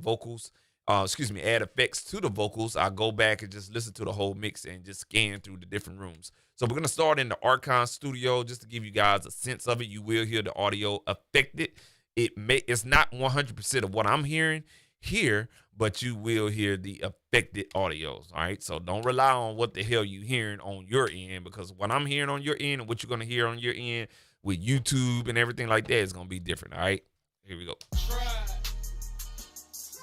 A: add effects to the vocals, I go back and just listen to the whole mix and just scan through the different rooms. So we're going to start in the Archon studio just to give you guys a sense of it. You will hear the audio affected. It's not 100% of what I'm hearing here, but you will hear the affected audios. All right. So don't rely on what the hell you hearing on your end, because what I'm hearing on your end and what you're going to hear on your end with YouTube and everything like that is going to be different. All right. Here we go.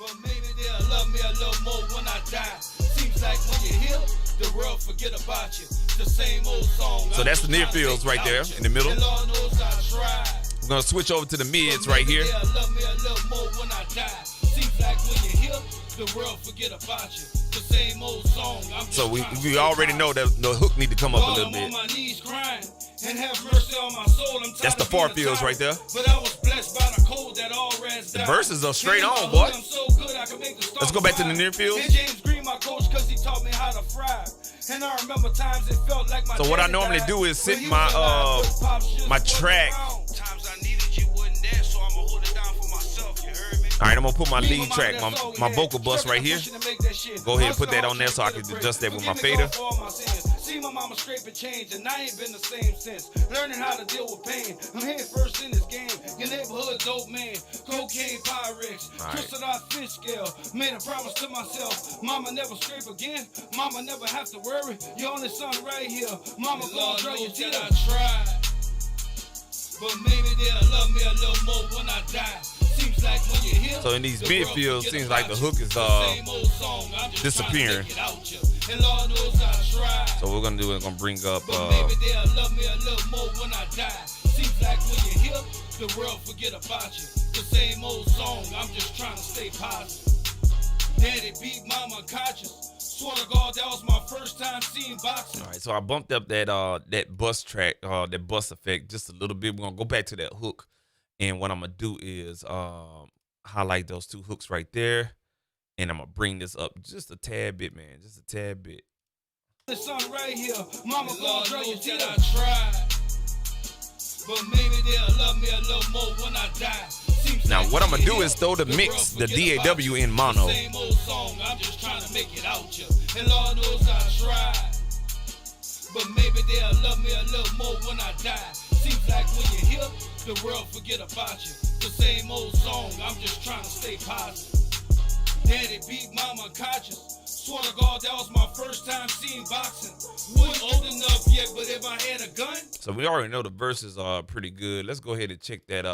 B: But maybe they'll love me a little more when I die. Seems like when you're here, the world forget about you. The same old song.
A: So that's the near fields right there in the middle. We're going to switch over to the mids right here.
B: Love me a little more when I die. Seems like when you're here, the world forget about you. The same old song.
A: So we already know that the hook need to come up a little bit.
B: I'm on my knees crying. And have mercy on my soul.
A: That's the far fields right there.
B: But I was blessed by the cold that all rats
A: the verses are straight on, boy. Let's go back to the near fields.
B: And James Green, my coach, because he taught me how to fry. And I remember times it felt like my
A: so what I normally do is sit my track.
B: Times I needed you wasn't there, so I'ma hold it down for myself. You heard me?
A: All right, I'm gonna put my lead track, my vocal bus right here. Go ahead and put that on there so I can adjust that with my fader.
B: See my mama scraping change, and I ain't been the same since. Learning how to deal with pain. I'm head first in this game. Your neighborhood dope man. Cocaine Pyrex. Crystallized fish scale. Made a promise to myself. Mama never scrape again. Mama never have to worry. Your only son right here. Mama gonna draw your teeth. I tried. But maybe they'll love me a little more when I die. Seems like when you're here.
A: So in these midfields, seems like the hook is disappearing. So we're gonna bring up.
B: Maybe they'll love me a little more when I die. Seems like when you're here, the world forget about you. The same old song. I'm just trying to stay positive. Daddy beat mama conscious. Swear to God, that was my first time seeing boxing.
A: All right, so I bumped up that bus track, that bus effect just a little bit. We're gonna go back to that hook, and what I'm gonna do is highlight those two hooks right there, and I'm gonna bring this up just a tad bit, man, just a tad bit.
B: The sun right here, mama gonna draw your teeth. I tried, but maybe they'll love me a little more when I die.
A: Now, what I'm going to do is throw the mix, the DAW in mono.
B: Same old song, I'm just trying to make it out you. And Lord knows I tried. But maybe they'll love me a little more when I die. Seems like when you're here, the world forget about you. The same old song, I'm just trying to stay positive. Daddy beat mama conscious. Swear to God, that was my first time seeing boxing. Wasn't old enough yet, but if I had a gun.
A: So we already know the verses are pretty good. Let's go ahead and check that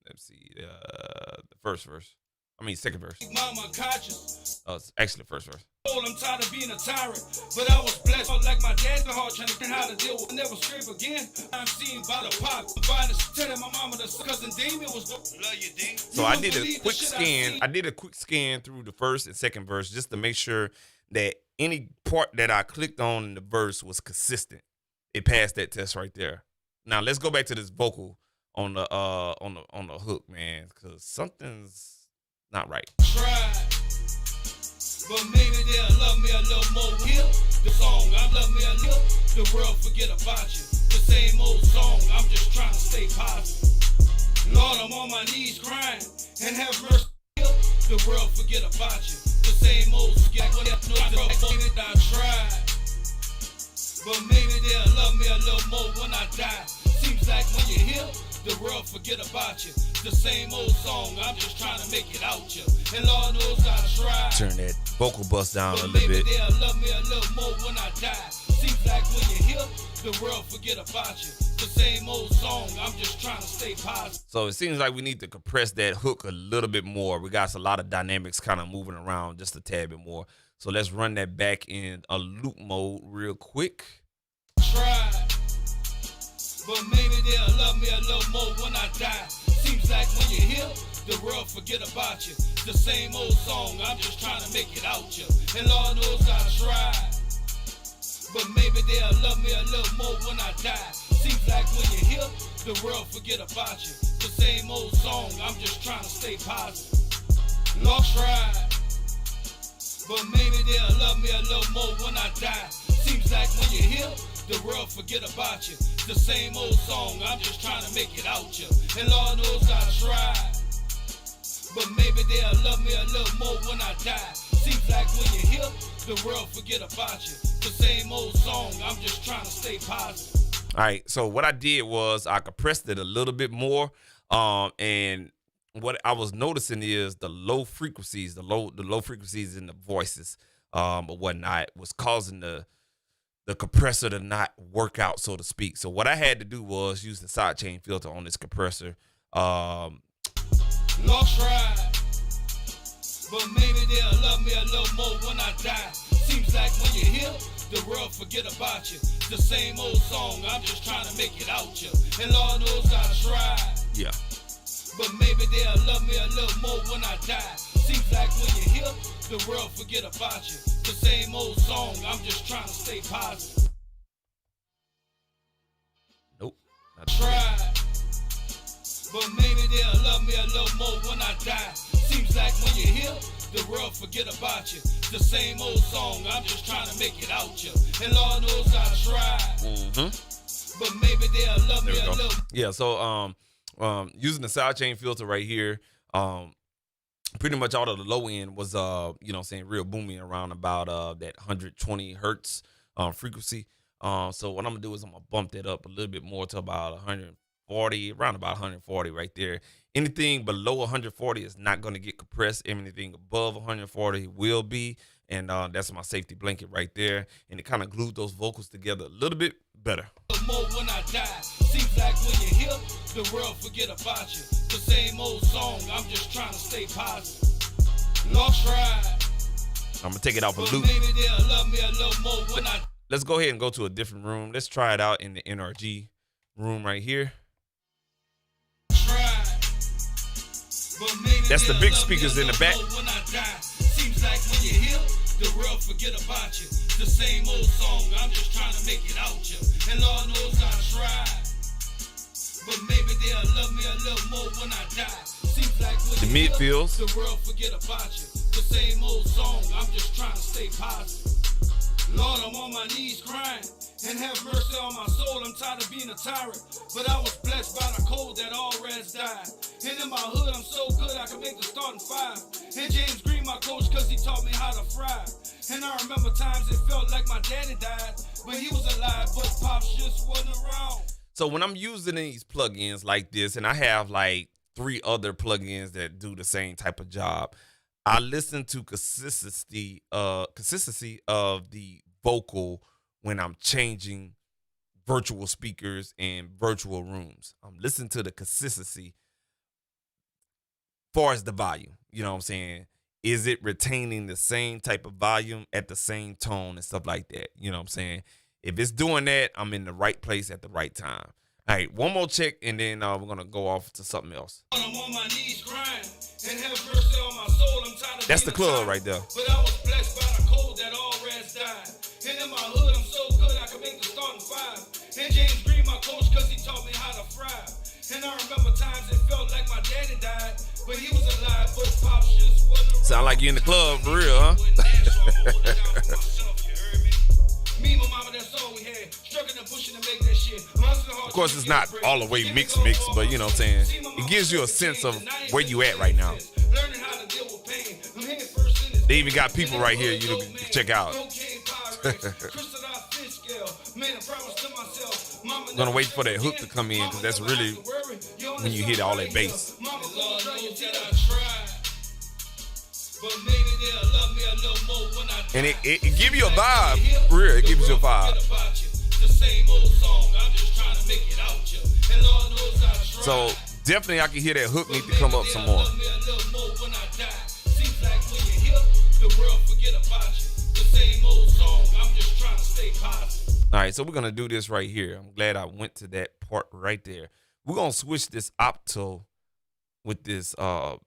A: let's see, the first verse. I mean, second verse.
B: Mama conscious.
A: It's actually the first verse.
B: I'm tired of being a tyrant, but I was blessed. Like my dad's the heart, trying to learn how to deal with. Never scrape again. I'm seen by the pop. Telling my mama the cousin Damien was love you, D.
A: So I did a quick scan. I did a quick scan through the first and second verse just to make sure that any part that I clicked on in the verse was consistent. It passed that test right there. Now let's go back to this vocal on the hook, man, because something's not right.
B: Try, but maybe they'll love me a little more. Here, the song, I love me a little. The world forget about you. The same old song, I'm just trying to stay positive. Lord, I'm on my knees crying and have mercy. The world forget about you. The same old forget what I tried, but maybe they'll love me a little more when I die. Seems like when you're here, the world forget about you. The same old song, I'm just trying to make it out you. And Lord knows I tried.
A: Turn that vocal bust down a little bit.
B: Maybe they'll love me a little more when I die. Seems like when you're here, the world forget about you. The same old song, I'm just trying to stay positive.
A: So it seems like we need to compress that hook a little bit more. We got a lot of dynamics kind of moving around just a tad bit more. So let's run that back in a loop mode real quick.
B: Try. But maybe they'll love me a little more when I die. Seems like when you're here, the world forget about you. The same old song, I'm just trying to make it out you. And Lord knows I tried. But maybe they'll love me a little more when I die. Seems like when you're here, the world forget about you. The same old song, I'm just trying to stay positive. Lord tried. But maybe they'll love me a little more when I die. Seems like when you're here, the world forget about you. The same old song, I'm just trying to make it out you. And Lord knows I tried. But maybe they'll love me a little more when I die. Seems like when you're here, the world forget about you. The same old song, I'm just trying to stay positive.
A: All right, so what I did was I compressed it a little bit more, and what I was noticing is the low frequencies, the low frequencies in the voices, or whatnot, was causing the compressor to not work out, so to speak. So what I had to do was use the sidechain filter on this compressor.
B: Lord tried, but maybe they'll love me a little more when I die. Seems like when you're here, the world forget about you. The same old song, I'm just trying to make it out you. And Lord knows I tried.
A: Yeah.
B: But maybe they'll love me a little more when I die. Seems like when you're here, the world forget about you. The same old song, I'm just trying to stay positive.
A: Nope.
B: Tried. But maybe they'll love me a little more when I die. Seems like when you're here, the world forget about you. The same old song, I'm just trying to make it out you. And Lord knows I tried. But maybe they'll love me a little.
A: Yeah, so using the sidechain filter right here, pretty much all of the low end was real booming around about that 120 hertz frequency. So what I'm gonna do is I'm gonna bump that up a little bit more to about 140, around about 140 right there. Anything below 140 is not gonna get compressed. Anything above 140 will be, and that's my safety blanket right there. And it kind of glued those vocals together a little bit better.
B: More when I die. Seems like when you're here, the world forget about you. The same old song, I'm just trying to stay positive. Lost ride.
A: I'm gonna take it off a loop.
B: Maybe they'll love me a little more when I
A: Let's go ahead and go to a different room. Let's try it out in the NRG room right here.
B: try. But maybe
A: That's the
B: they'll
A: big
B: love me
A: speakers
B: a
A: in the
B: little
A: back.
B: more when I die. Seems like when you're here, the world forget about you. The same old song, I'm just trying to make it out you. And Lord knows I tried. But maybe they'll love me a little more when I die. Seems like when
A: The
B: you're here,
A: midfields.
B: the world forget about you. The same old song, I'm just trying to stay positive. Lord, I'm on my knees crying, and have mercy on my soul. I'm tired of being a tyrant, but I was blessed by the cold that all reds died. And in my hood, I'm so good I can make the starting five. And James Green, my coach, cause he taught me how to fry. And I remember times it felt like my daddy died, but he was alive, but Pops just wasn't around.
A: So when I'm using these plugins like this, and I have like 3 other plugins that do the same type of job, I listen to consistency of the vocal when I'm changing virtual speakers and virtual rooms. I'm listening to the consistency far as the volume. You know what I'm saying? Is it retaining the same type of volume at the same tone and stuff like that? You know what I'm saying? If it's doing that, I'm in the right place at the right time. All right, one more check, and then we're going to go off to something else.
B: I'm on my knees crying, and have mercy on my soul. I'm tired of
A: That's the
B: being a
A: club
B: tyrant,
A: right there.
B: But I was blessed by the cold that all reds died. And in my hood, I'm so good I can make the starting five. And James Green, my coach, cause he taught me how to fry. And I remember times it felt like my daddy died, but he was alive, but Pops just wasn't around.
A: Sound like you in the club for real, huh?
B: Me and my mama, that's all we had. Struggling and pushing to make that shit.
A: Of course, it's not all the way mix, but you know what I'm saying? It gives you a sense of where you at right now. They even got people right here you can check out. I'm gonna wait for that hook to come in because that's really when you hit all that bass. And it give you a vibe, for real. It gives you a vibe. So definitely I can hear that hook need to come up some more. All right, so we're gonna do this right here. I'm glad I went to that part right there. We're gonna switch this opto with this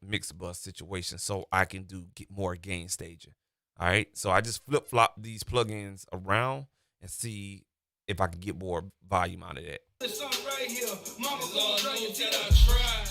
A: mix bus situation so I can get more gain staging. All right, so I just flip-flop these plugins around and see if I can get more volume out of that.
B: This song right here, Mama, Lord knows that I tried,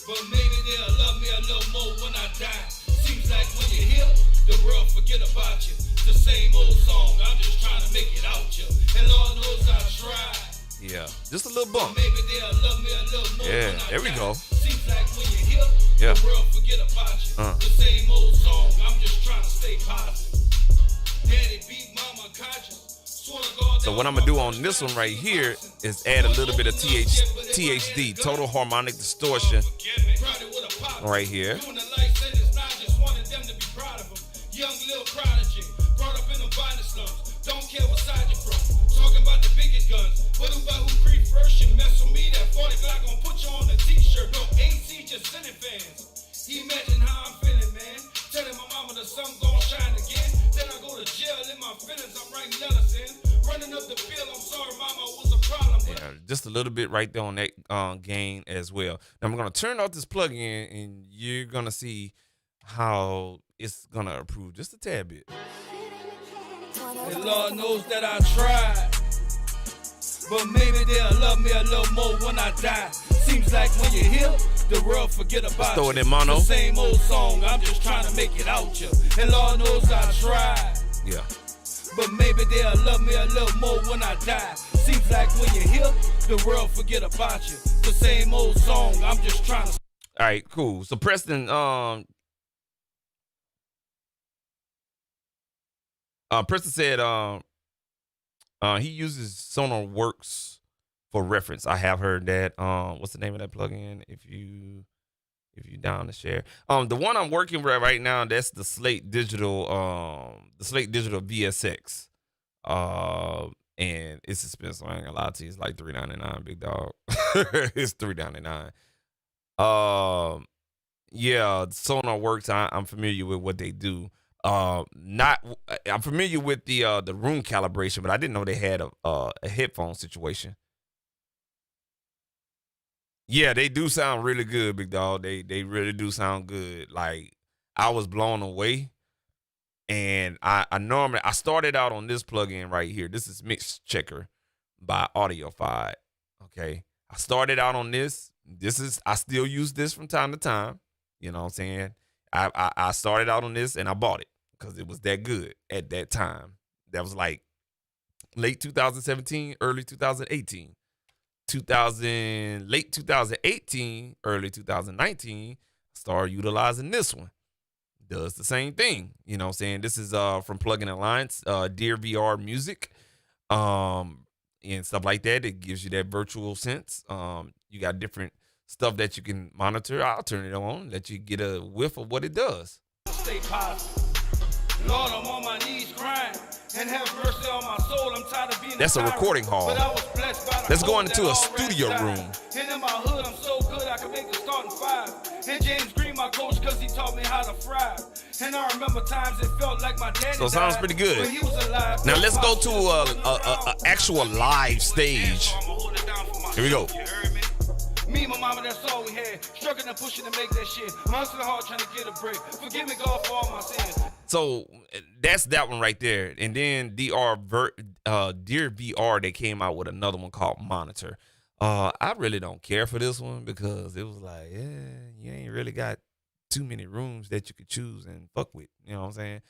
B: but maybe they'll love me a little more when I die. Seems like when you're here, the world forget about you. The same old song, I'm just trying to make it out you. And Lord knows I tried.
A: Yeah, just a little bump.
B: Maybe they'll love me a little more.
A: Yeah, there we go.
B: Seems like when you're here,
A: yeah.
B: The world forget about you. The same old song, I'm just trying to stay positive. Daddy beat mama conscious.
A: So what I'm gonna do on this one right here is add a little bit of THD, total harmonic distortion, right here.
B: Young little prodigy, brought up in the violent slums. Don't care what side you're from. Talking about the biggest guns. What about who creep first? You mess with me, that 40 Glock gon' put you on a t-shirt. No AC, just sending fans. Imagine how I'm feeling, man. Telling my mama the sun gon' shine again. Then I go to jail in my feelings. I'm writing letters in. Running up the bill. I'm sorry, mama, was a problem.
A: Yeah, just a little bit right there on that gain as well. Now I'm gonna turn off this plugin, and you're gonna see how it's gonna improve just a tad bit.
B: And Lord knows that I tried, but maybe they'll love me a little more when I die. Seems like when you're here, the world forget about
A: Let's throw it
B: you.
A: in mono.
B: The same old song, I'm just trying to make it out you. And Lord knows I tried.
A: Yeah.
B: But maybe they'll love me a little more when I die. Seems like when you're here, the world forget about you. The same old song, I'm just trying to.
A: All right, cool. So Preston, Preston said he uses SonarWorks for reference. I have heard that. What's the name of that plugin? If you down to share. The one I'm working with right now, that's the Slate Digital VSX. And it's expensive. I ain't gonna lie to you. It's like $3.99, big dog. It's $3.99. Yeah, SonarWorks. I'm familiar with what they do. I'm familiar with the room calibration, but I didn't know they had a headphone situation. Yeah, they do sound really good, big dog. They really do sound good. Like, I was blown away. And I started out on this plugin right here. This is Mix Checker by Audiofied. Okay. I started out on this. I still use this from time to time. You know what I'm saying? I started out on this and I bought it because it was that good at that time. That was like late 2017, early 2018. Late 2018, early 2019, started utilizing this one. Does the same thing. You know what I'm saying? This is from Plugin Alliance, Dear VR Music, and stuff like that. It gives you that virtual sense. You got different stuff that you can monitor. I'll turn it on, let you get a whiff of what it does.
B: Stay positive. Lord, I'm on my knees crying. And have mercy on my soul. I'm tired of being
A: That's a recording hall. Let's go into a studio room.
B: And in my hood, I'm so good I can make a starting five. And James Green, my coach, because he taught me how to fry. And I remember times it felt like my daddy.
A: So it sounds pretty good. Now let's go to a actual live stage. Here we go.
B: Me and my mama, that's all we had. Struggling and pushing to make that shit. I'm hustling hard trying to get a break. Forgive me, God, for all my sins.
A: So that's that one right there. And then Dear VR, they came out with another one called Monitor. I really don't care for this one because it was like, you ain't really got too many rooms that you could choose and fuck with. You know what I'm saying?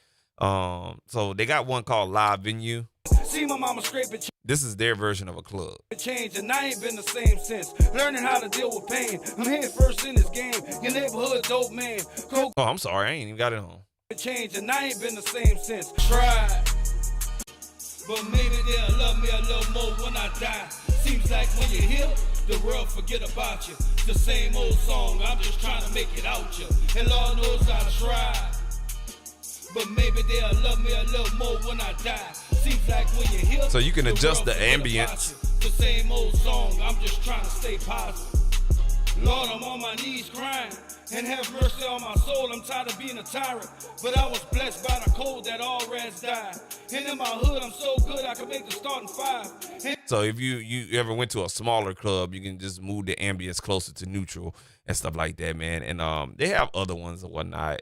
A: So they got one called Live Venue.
B: See my mama scraping.
A: This is their version of a club.
B: Change and I ain't been the same since. Learning how to deal with pain. I'm head first in this game. Your neighborhood dope man.
A: Oh, I'm sorry, I ain't even got it on.
B: Change and I ain't been the same since. Try, but maybe they'll love me a little more when I die. Seems like when you're here, the world forget about you. The same old song, I'm just trying to make it out you. And Lord knows I tried, but maybe they'll love me a little more when I die. Seems like when you're here,
A: so you can adjust the ambience.
B: The same old song, I'm just trying to stay positive. Lord, I'm on my knees crying. And have mercy on my soul. I'm tired of being a tyrant. But I was blessed by the cold that all rats died. And in my hood, I'm so good I can make the starting five.
A: So if you ever went to a smaller club, you can just move the ambience closer to neutral and stuff like that, man. And they have other ones and whatnot.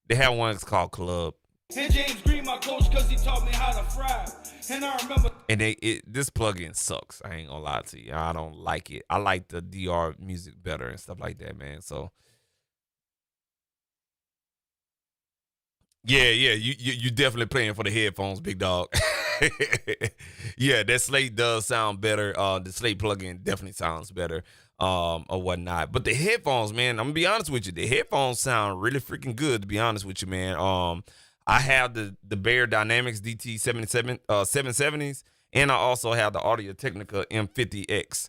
A: They have one that's called Club.
B: And James Green, my coach, because he taught me how to fry. And I remember.
A: And this plugin sucks. I ain't gonna lie to you. I don't like it. I like the DR music better and stuff like that, man. So yeah, you definitely playing for the headphones, big dog. Yeah, that Slate does sound better. The Slate plugin definitely sounds better, or whatnot. But the headphones, man, I'm gonna be honest with you. The headphones sound really freaking good, to be honest with you, man. I have the Bear Dynamics DT77 770s, and I also have the Audio Technica M50X.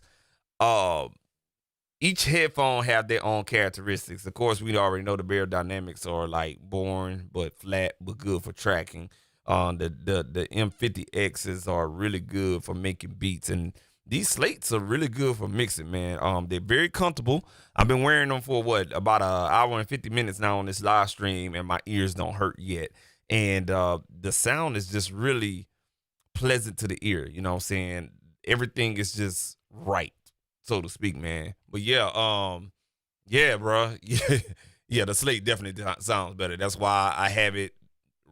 A: Each headphone have their own characteristics. Of course, we already know the Bear Dynamics are like boring but flat, but good for tracking. The M50Xs are really good for making beats, and these Slates are really good for mixing, man. They're very comfortable. I've been wearing them for about an hour and 50 minutes now on this live stream, and my ears don't hurt yet. And the sound is just really pleasant to the ear. You know what I'm saying? Everything is just right, so to speak, man. But yeah, yeah, bro. Yeah, the Slate definitely sounds better. That's why I have it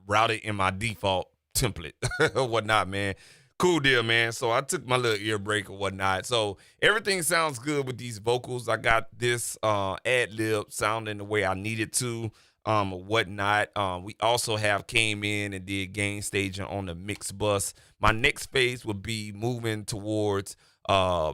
A: routed in my default template or whatnot, man. Cool deal, man. So I took my little ear break or whatnot. So everything sounds good with these vocals. I got this ad-lib sounding the way I needed to, or whatnot. We also came in and did gain staging on the mix bus. My next phase would be moving towards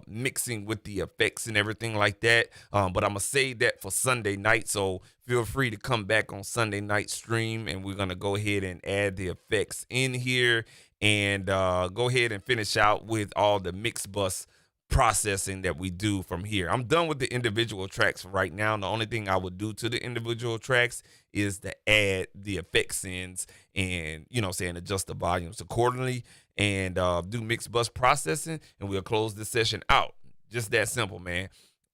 A: mixing with the effects and everything like that. But I'm gonna save that for Sunday night, so feel free to come back on Sunday night stream, and we're gonna go ahead and add the effects in here and go ahead and finish out with all the mix bus processing that we do from here. I'm done with the individual tracks right now. The only thing I would do to the individual tracks is to add the effects ins and, adjust the volumes accordingly and do mix bus processing, and we'll close this session out. Just that simple, man.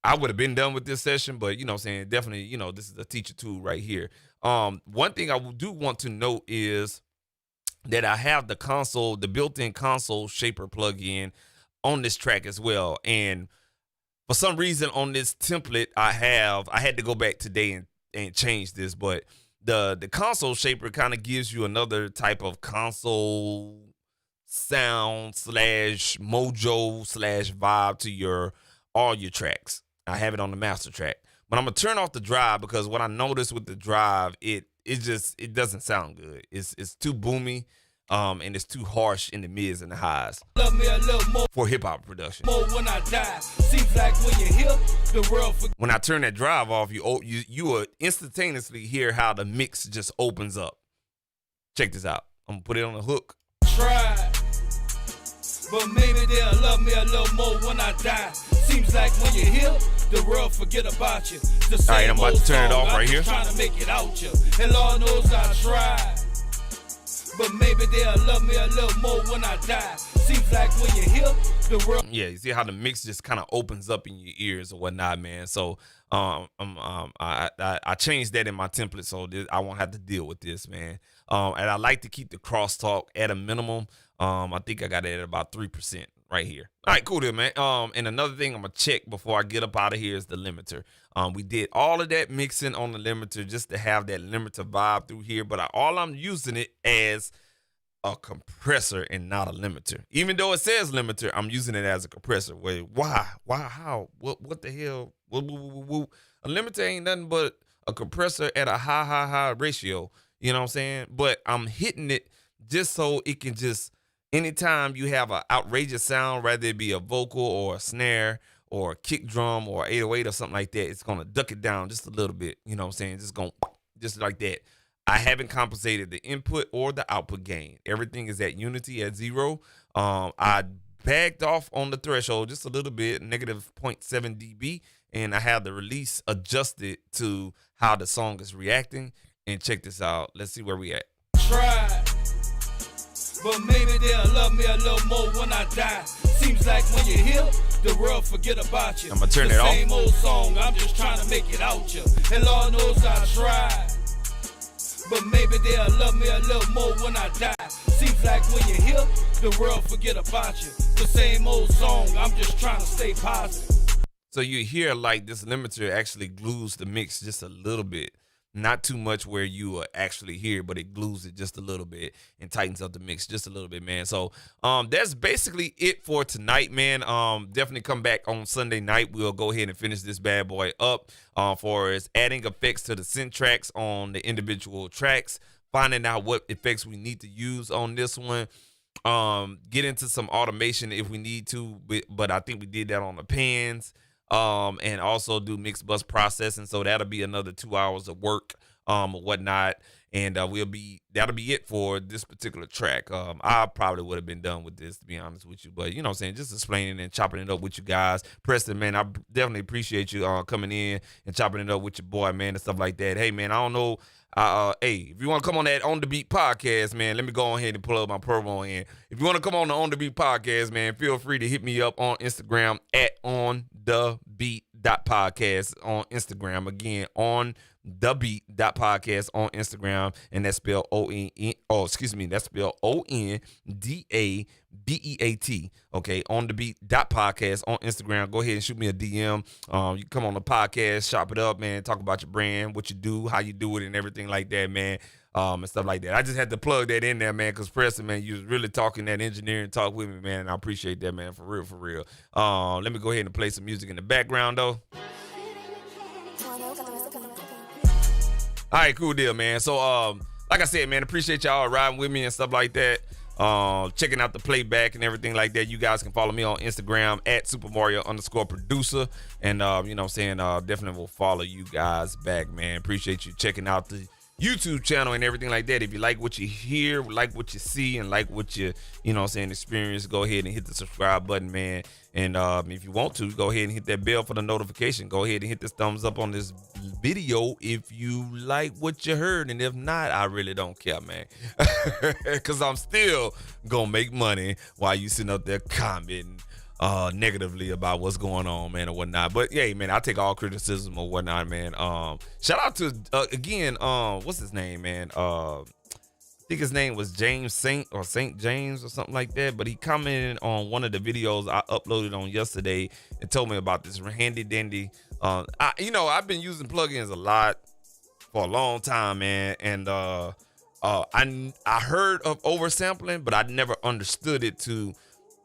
A: I would have been done with this session, but definitely, this is a teacher tool right here. One thing I do want to note is that I have the built-in console shaper plugin on this track as well. And for some reason on this template I had to go back today and change this, but the console shaper kind of gives you another type of console sound / mojo / vibe to all your tracks. I have it on the master track, but I'm gonna turn off the drive because what I noticed with the drive, it doesn't sound good. It's too boomy. And it's too harsh in the mids and the highs for hip hop production. When I turn that drive off, you will instantaneously hear how the mix just opens up. Check this out. I'm gonna put it on the hook. Try, but maybe they'll love me a little more when I die. Seems like when you're here, the world forget about you. All right, I'm about to turn it off right here. Trying to make it out you, and Lord knows I tried. But maybe they'll love me a little more when I die. Seems like when you're here, the world. Yeah, you see how the mix just kind of opens up in your ears or whatnot, man. So I changed that in my template so I won't have to deal with this, man. And I like to keep the crosstalk at a minimum. I think I got it at about 3% right here. All right, cool, man. And another thing I'm gonna check before I get up out of here is the limiter. We did all of that mixing on the limiter just to have that limiter vibe through here, but all I'm using it as a compressor and not a limiter. Even though it says limiter, I'm using it as a compressor. Wait, why? How? What the hell? A limiter ain't nothing but a compressor at a high ratio. You know what I'm saying? But I'm hitting it just so it can just, anytime you have an outrageous sound, whether it be a vocal or a snare or a kick drum or 808 or something like that, it's going to duck it down just a little bit. You know what I'm saying? Just like that. I haven't compensated the input or the output gain. Everything is at unity at 0. I backed off on the threshold just a little bit, negative 0.7 dB, and I have the release adjusted to how the song is reacting. And check this out. Let's see where we at. Try, but maybe they'll love me a little more when I die. Seems like when you're here, the world forget about you. I'm gonna turn it off. Same old song, I'm just trying to make it out you. And Lord knows I tried. But maybe they'll love me a little more when I die. Seems like when you're here, the world forget about you. The same old song, I'm just trying to stay positive. So you hear like this limiter actually glues the mix just a little bit. Not too much where you actually hear, but it glues it just a little bit and tightens up the mix just a little bit, man. So that's basically it for tonight, man. Definitely come back on Sunday night. We'll go ahead and finish this bad boy up for us adding effects to the synth tracks on the individual tracks, finding out what effects we need to use on this one. Get into some automation if we need to, but I think we did that on the pans. And also do mix bus processing, so that'll be another 2 hours of work, or whatnot, and that'll be it for this particular track. I probably would have been done with this, to be honest with you, but you know what I'm saying, just explaining and chopping it up with you guys. Preston, man, I definitely appreciate you coming in and chopping it up with your boy, man, and stuff like that. Hey, man, I don't know. Hey, if you want to come on that On The Beat podcast, man, let me go ahead and pull up my promo in. If you want to come on the On The Beat podcast, man, feel free to hit me up on Instagram at onthebeat.podcast on Instagram. Again, onthebeat.podcast on Instagram, and that's spelled that's spelled ONDABEAT. Okay, onthebeat.podcast on Instagram. Go ahead and shoot me a DM. You come on the podcast, chop it up, man, talk about your brand, what you do, how you do it, and everything like that, man. And stuff like that. I just had to plug that in there, man, because Preston, man, you was really talking that engineering talk with me, man, and I appreciate that, man, for real. Let me go ahead and play some music in the background, though. All right, cool deal, man. So, like I said, man, appreciate y'all riding with me and stuff like that. checking out the playback and everything like that, you guys can follow me on Instagram at @SuperMario_producer. And, you know what I'm saying, definitely will follow you guys back, man. Appreciate you checking out the YouTube channel and everything like that. If you like what you hear, like what you see, and like what you know what I'm saying, experience, go ahead and hit the subscribe button, man. And if you want to, go ahead and hit that bell for the notification. Go ahead and hit this thumbs up on this video if you like what you heard. And if not, I really don't care, man. Because I'm still going to make money while you sitting up there commenting negatively about what's going on, man, or whatnot. But yeah, man, I take all criticism or whatnot, man. Shout out to again, what's his name, man? I think his name was James Saint or Saint James or something like that. But he commented on one of the videos I uploaded on yesterday and told me about this handy dandy. I've been using plugins a lot for a long time, man, and I heard of oversampling, but I never understood it to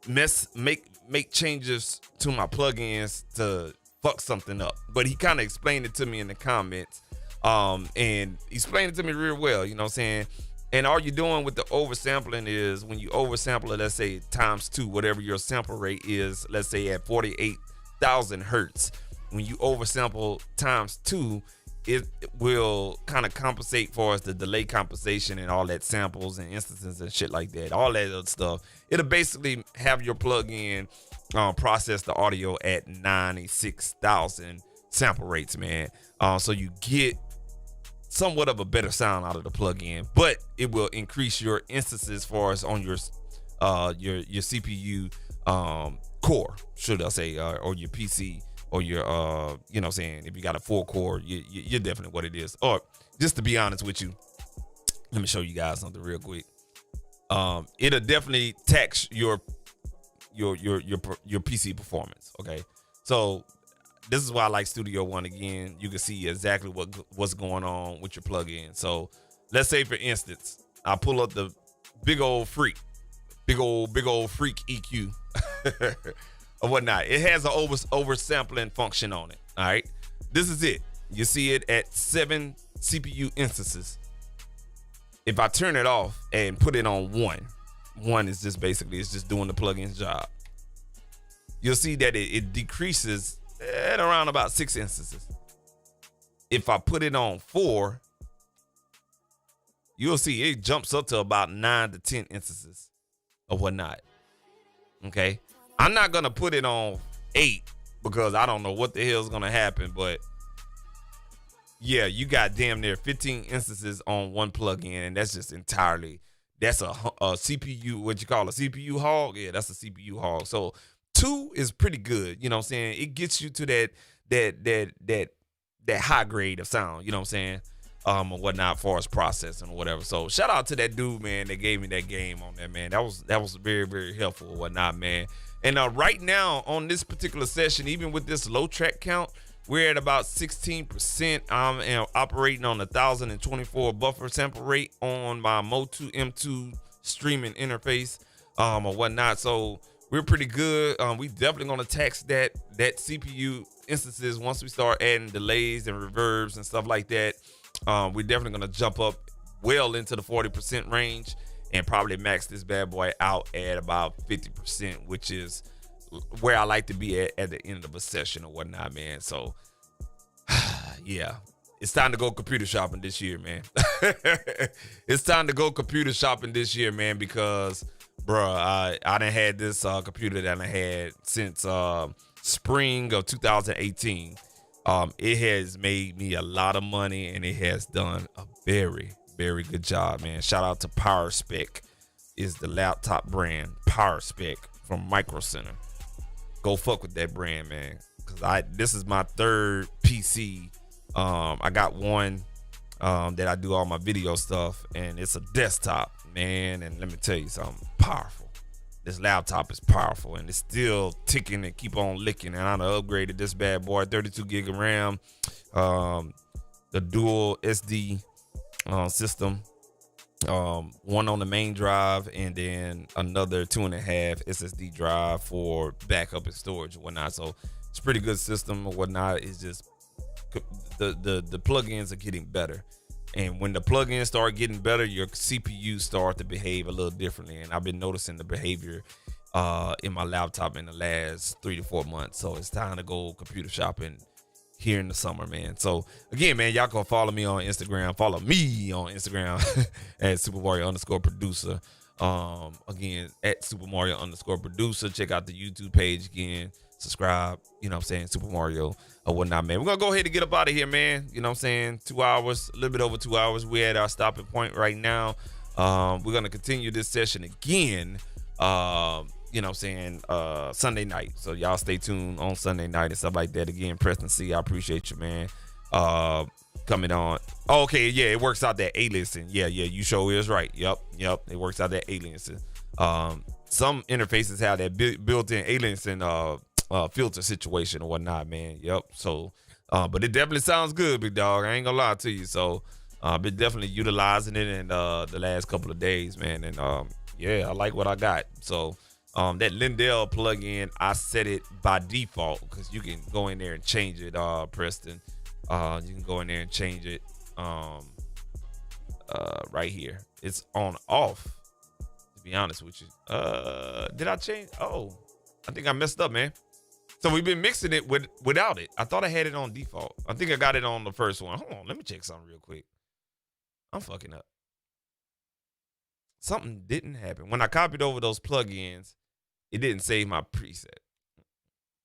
A: make changes to my plugins to fuck something up. But he kind of explained it to me in the comments, and he explained it to me real well, you know what I'm saying? And all you're doing with the oversampling is when you oversample it, let's say ×2, whatever your sample rate is, let's say at 48,000 hertz. When you oversample ×2, it will kind of compensate for us the delay compensation and all that samples and instances and shit like that, all that other stuff. It'll basically have your plugin process the audio at 96,000 sample rates, man. So you get somewhat of a better sound out of the plugin, but it will increase your instances for us on your CPU core, should I say, or your PC. Or your, you know what I'm saying, if you got a 4-core, you're definitely what it is. Or just to be honest with you, let me show you guys something real quick. It'll definitely tax your PC performance. Okay, so this is why I like Studio One. Again, you can see exactly what's going on with your plugin. So let's say, for instance, I pull up the big old freak EQ. Or whatnot. It has an oversampling function on it. All right, this is it. You see it at 7 CPU instances. If I turn it off and put it on 1 is just basically, it's just doing the plugin's job. You'll see that it decreases at around about 6 instances. If I put it on 4, you'll see it jumps up to about 9 to 10 instances or whatnot. Okay. I'm not going to put it on 8 because I don't know what the hell is going to happen. But yeah, you got damn near 15 instances on one plugin. And that's just entirely, that's a CPU, what you call a CPU hog? Yeah, that's a CPU hog. So 2 is pretty good. You know what I'm saying? It gets you to that high grade of sound. You know what I'm saying? Or whatnot, for as processing or whatever. So shout out to that dude, man, that gave me that game on that, man. That was very, very helpful or whatnot, man. And right now on this particular session, even with this low track count, we're at about 16%. I'm operating on 1,024 buffer sample rate on my Mo2 M2 streaming interface or whatnot. So we're pretty good. We definitely gonna tax that CPU instances once we start adding delays and reverbs and stuff like that. We're definitely gonna jump up well into the 40% range and probably max this bad boy out at about 50%, which is where I like to be at the end of a session or whatnot, man. So yeah, it's time to go computer shopping this year, man. It's time to go computer shopping this year, man, because bruh, I done had this computer that I had since spring of 2018. It has made me a lot of money, and it has done a very, very good job, man. Shout out to PowerSpec, is the laptop brand. PowerSpec from Micro Center. Go fuck with that brand, man. Cause this is my third PC. I got one that I do all my video stuff, and it's a desktop, man. And let me tell you something, powerful. This laptop is powerful, and it's still ticking and keep on licking. And I done upgraded this bad boy, 32 gig of RAM, the dual SD system, one on the main drive, and then another 2.5 SSD drive for backup and storage and whatnot. So it's a pretty good system or whatnot. It's just the plugins are getting better. And when the plugins start getting better, your CPU start to behave a little differently. And I've been noticing the behavior in my laptop in the last 3 to 4 months. So it's time to go computer shopping here in the summer, man. So again, man, y'all can follow me on Instagram. Follow me on Instagram at Super Mario _producer. Again, at Super Mario _producer. Check out the YouTube page again. Subscribe, you know what I'm saying, Super Mario or whatnot, man. We're gonna go ahead and get up out of here, man. You know what I'm saying? 2 hours, a little bit over 2 hours. We're at our stopping point right now. We're gonna continue this session again. You know what I'm saying, Sunday night. So y'all stay tuned on Sunday night and stuff like that. Again, Preston C, I appreciate you, man. Coming on. Oh, okay, yeah, it works out that A-listing. Yeah, you sure is right. Yep. It works out that A-listing. Some interfaces have that built-in A-listing filter situation or whatnot, man. Yep. So, but it definitely sounds good, big dog. I ain't gonna lie to you. So, been definitely utilizing it in the last couple of days, man. And yeah, I like what I got. So, that Lindell plugin, I set it by default because you can go in there and change it, Preston. You can go in there and change it right here. It's on off, to be honest with you. Did I change? Oh, I think I messed up, man. So we've been mixing it without it. I thought I had it on default. I think I got it on the first one. Hold on, let me check something real quick. I'm fucking up. Something didn't happen. When I copied over those plugins, it didn't save my preset.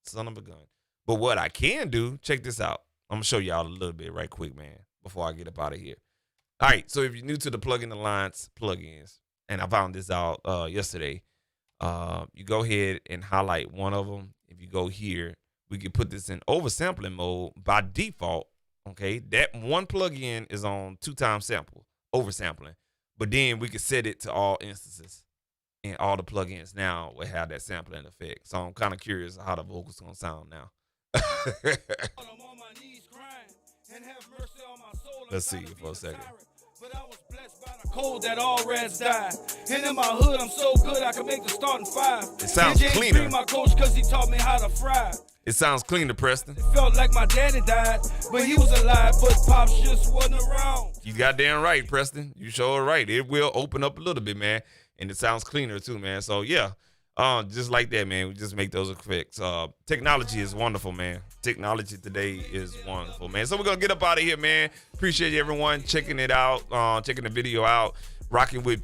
A: Son of a gun. But what I can do, check this out. I'm going to show y'all a little bit right quick, man, before I get up out of here. All right, so if you're new to the Plugin Alliance plugins, and I found this out yesterday, you go ahead and highlight one of them. If you go here, we can put this in oversampling mode by default, okay? That one plugin is on 2x sample, oversampling. But then we can set it to all instances, and all the plugins now will have that sampling effect. So I'm kind of curious how the vocals going to sound now. Let's see for a second.
B: But I was blessed by the cold that all rats died. And in my hood, I'm so good I can make the starting five.
A: It sounds cleaner.
B: My coach because he taught me how to fry.
A: It sounds cleaner, Preston.
B: It felt like my daddy died, but he was alive, but Pops just wasn't around.
A: You goddamn right, Preston. You sure right. It will open up a little bit, man. And it sounds cleaner too, man. So yeah. Just like that, man. We just make those effects. Technology is wonderful, man. Technology today is wonderful, man. So we're gonna get up out of here, man. Appreciate everyone checking it out, checking the video out, rocking with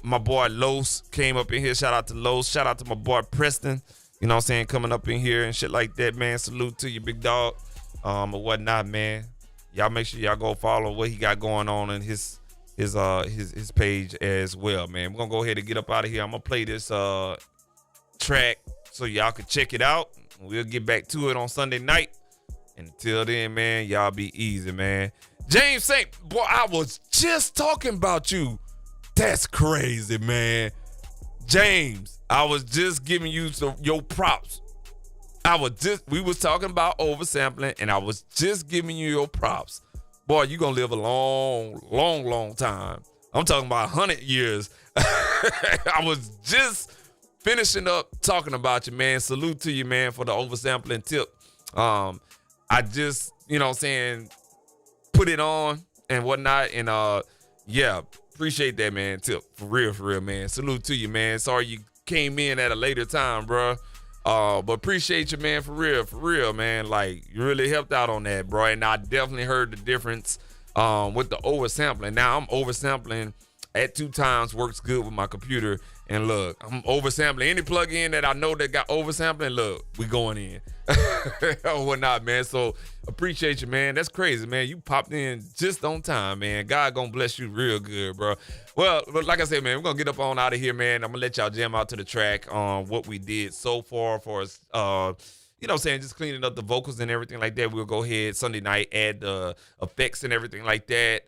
A: my boy Los. Came up in here. Shout out to Los. Shout out to my boy Preston. You know what I'm saying? Coming up in here and shit like that, man. Salute to you, big dog. Or whatnot, man. Y'all make sure y'all go follow what he got going on in his page as well, man. We're gonna go ahead and get up out of here. I'm gonna play this track so y'all can check it out. We'll get back to it on Sunday night. And until then, man, y'all be easy, man. James Saint, boy, I was just talking about you. That's crazy, man. James, I was just giving you your props. We was talking about oversampling, and I was just giving you your props. Boy, you gonna live a long time. I'm talking about 100 years. I was just finishing up talking about you, man. Salute to you, man, for the oversampling tip. I just, you know what I'm saying, put it on and whatnot. And yeah, appreciate that, man. Tip. For real, man. Salute to you, man. Sorry you came in at a later time, bro. But appreciate you, man, for real, man. Like, you really helped out on that, bro. And I definitely heard the difference with the oversampling. Now I'm oversampling at 2x, works good with my computer. And look, I'm oversampling any plugin that I know that got oversampling. Look, we going in or whatnot, man. So appreciate you, man. That's crazy, man. You popped in just on time, man. God gonna bless you real good, bro. Well, like I said, man, we're gonna get up on out of here, man. I'm gonna let y'all jam out to the track on what we did so far for us. You know what I'm saying, just cleaning up the vocals and everything like that. We'll go ahead Sunday night, add the effects and everything like that.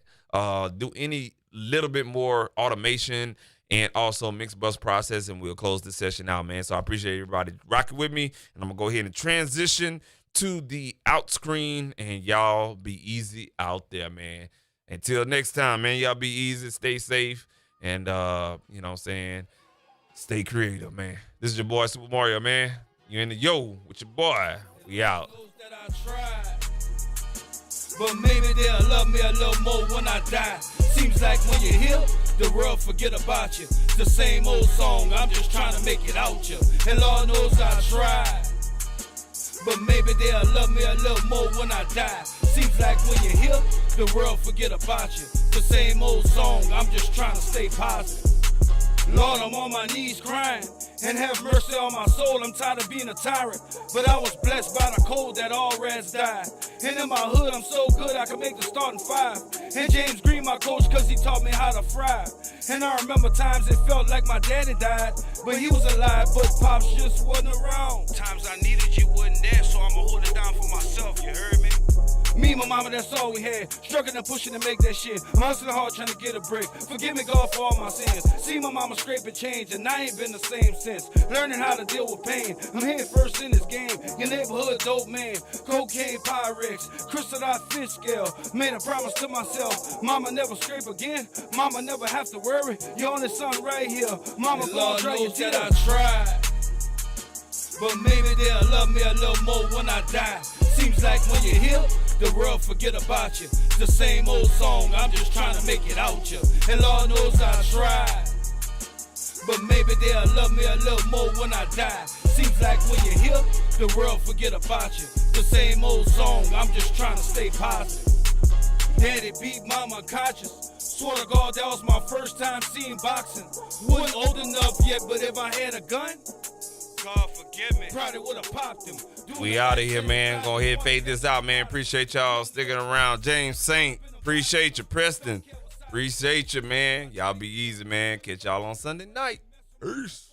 A: Do any little bit more automation and also mix bus process, and we'll close this session out, man. So I appreciate everybody rocking with me, and I'm gonna go ahead and transition to the out screen, and y'all be easy out there, man. Until next time, man, y'all be easy, stay safe, and you know what I'm saying, stay creative, man. This is your boy Super Mario, man. You in the yo with your boy. We out.
B: But maybe they'll love me a little more when I die. Seems like when you're here, the world forget about you. It's the same old song, I'm just trying to make it out you. And Lord knows I tried. But maybe they'll love me a little more when I die. Seems like when you're here, the world forget about you. It's the same old song, I'm just trying to stay positive. Lord, I'm on my knees crying, and have mercy on my soul. I'm tired of being a tyrant, but I was blessed by the cold that all rats died. And in my hood, I'm so good I can make the starting five. And James Green, my coach, cause he taught me how to fry. And I remember times it felt like my daddy died, but he was alive, but Pops just wasn't around. Times I needed you wasn't there, so I'ma hold it down for myself, you heard me? Me and my mama, that's all we had. Struggling and pushing to make that shit. I'm hustling hard trying to get a break. Forgive me, God, for all my sins. See my mama scraping change, and I ain't been the same since. Learning how to deal with pain. I'm head first in this game. Your neighborhood dope man. Cocaine, Pyrex, crystallized fish scale. Made a promise to myself. Mama never scrape again. Mama never have to worry. Your only son right here. Mama gonna try your teeth. I tried. But maybe they'll love me a little more when I die. Seems like when you're here, the world forget about you. It's the same old song, I'm just trying to make it out you. And Lord knows I tried. But maybe they'll love me a little more when I die. Seems like when you're here, the world forget about you. It's the same old song, I'm just trying to stay positive. Daddy beat mama conscious. Swear to God, that was my first time seeing boxing. Wasn't old enough yet, but if I had a gun, God forgive me, probably would have popped him.
A: We out of here, man. Go ahead and fade this out, man. Appreciate y'all sticking around. James Saint, appreciate you. Preston, appreciate you, man. Y'all be easy, man. Catch y'all on Sunday night. Peace.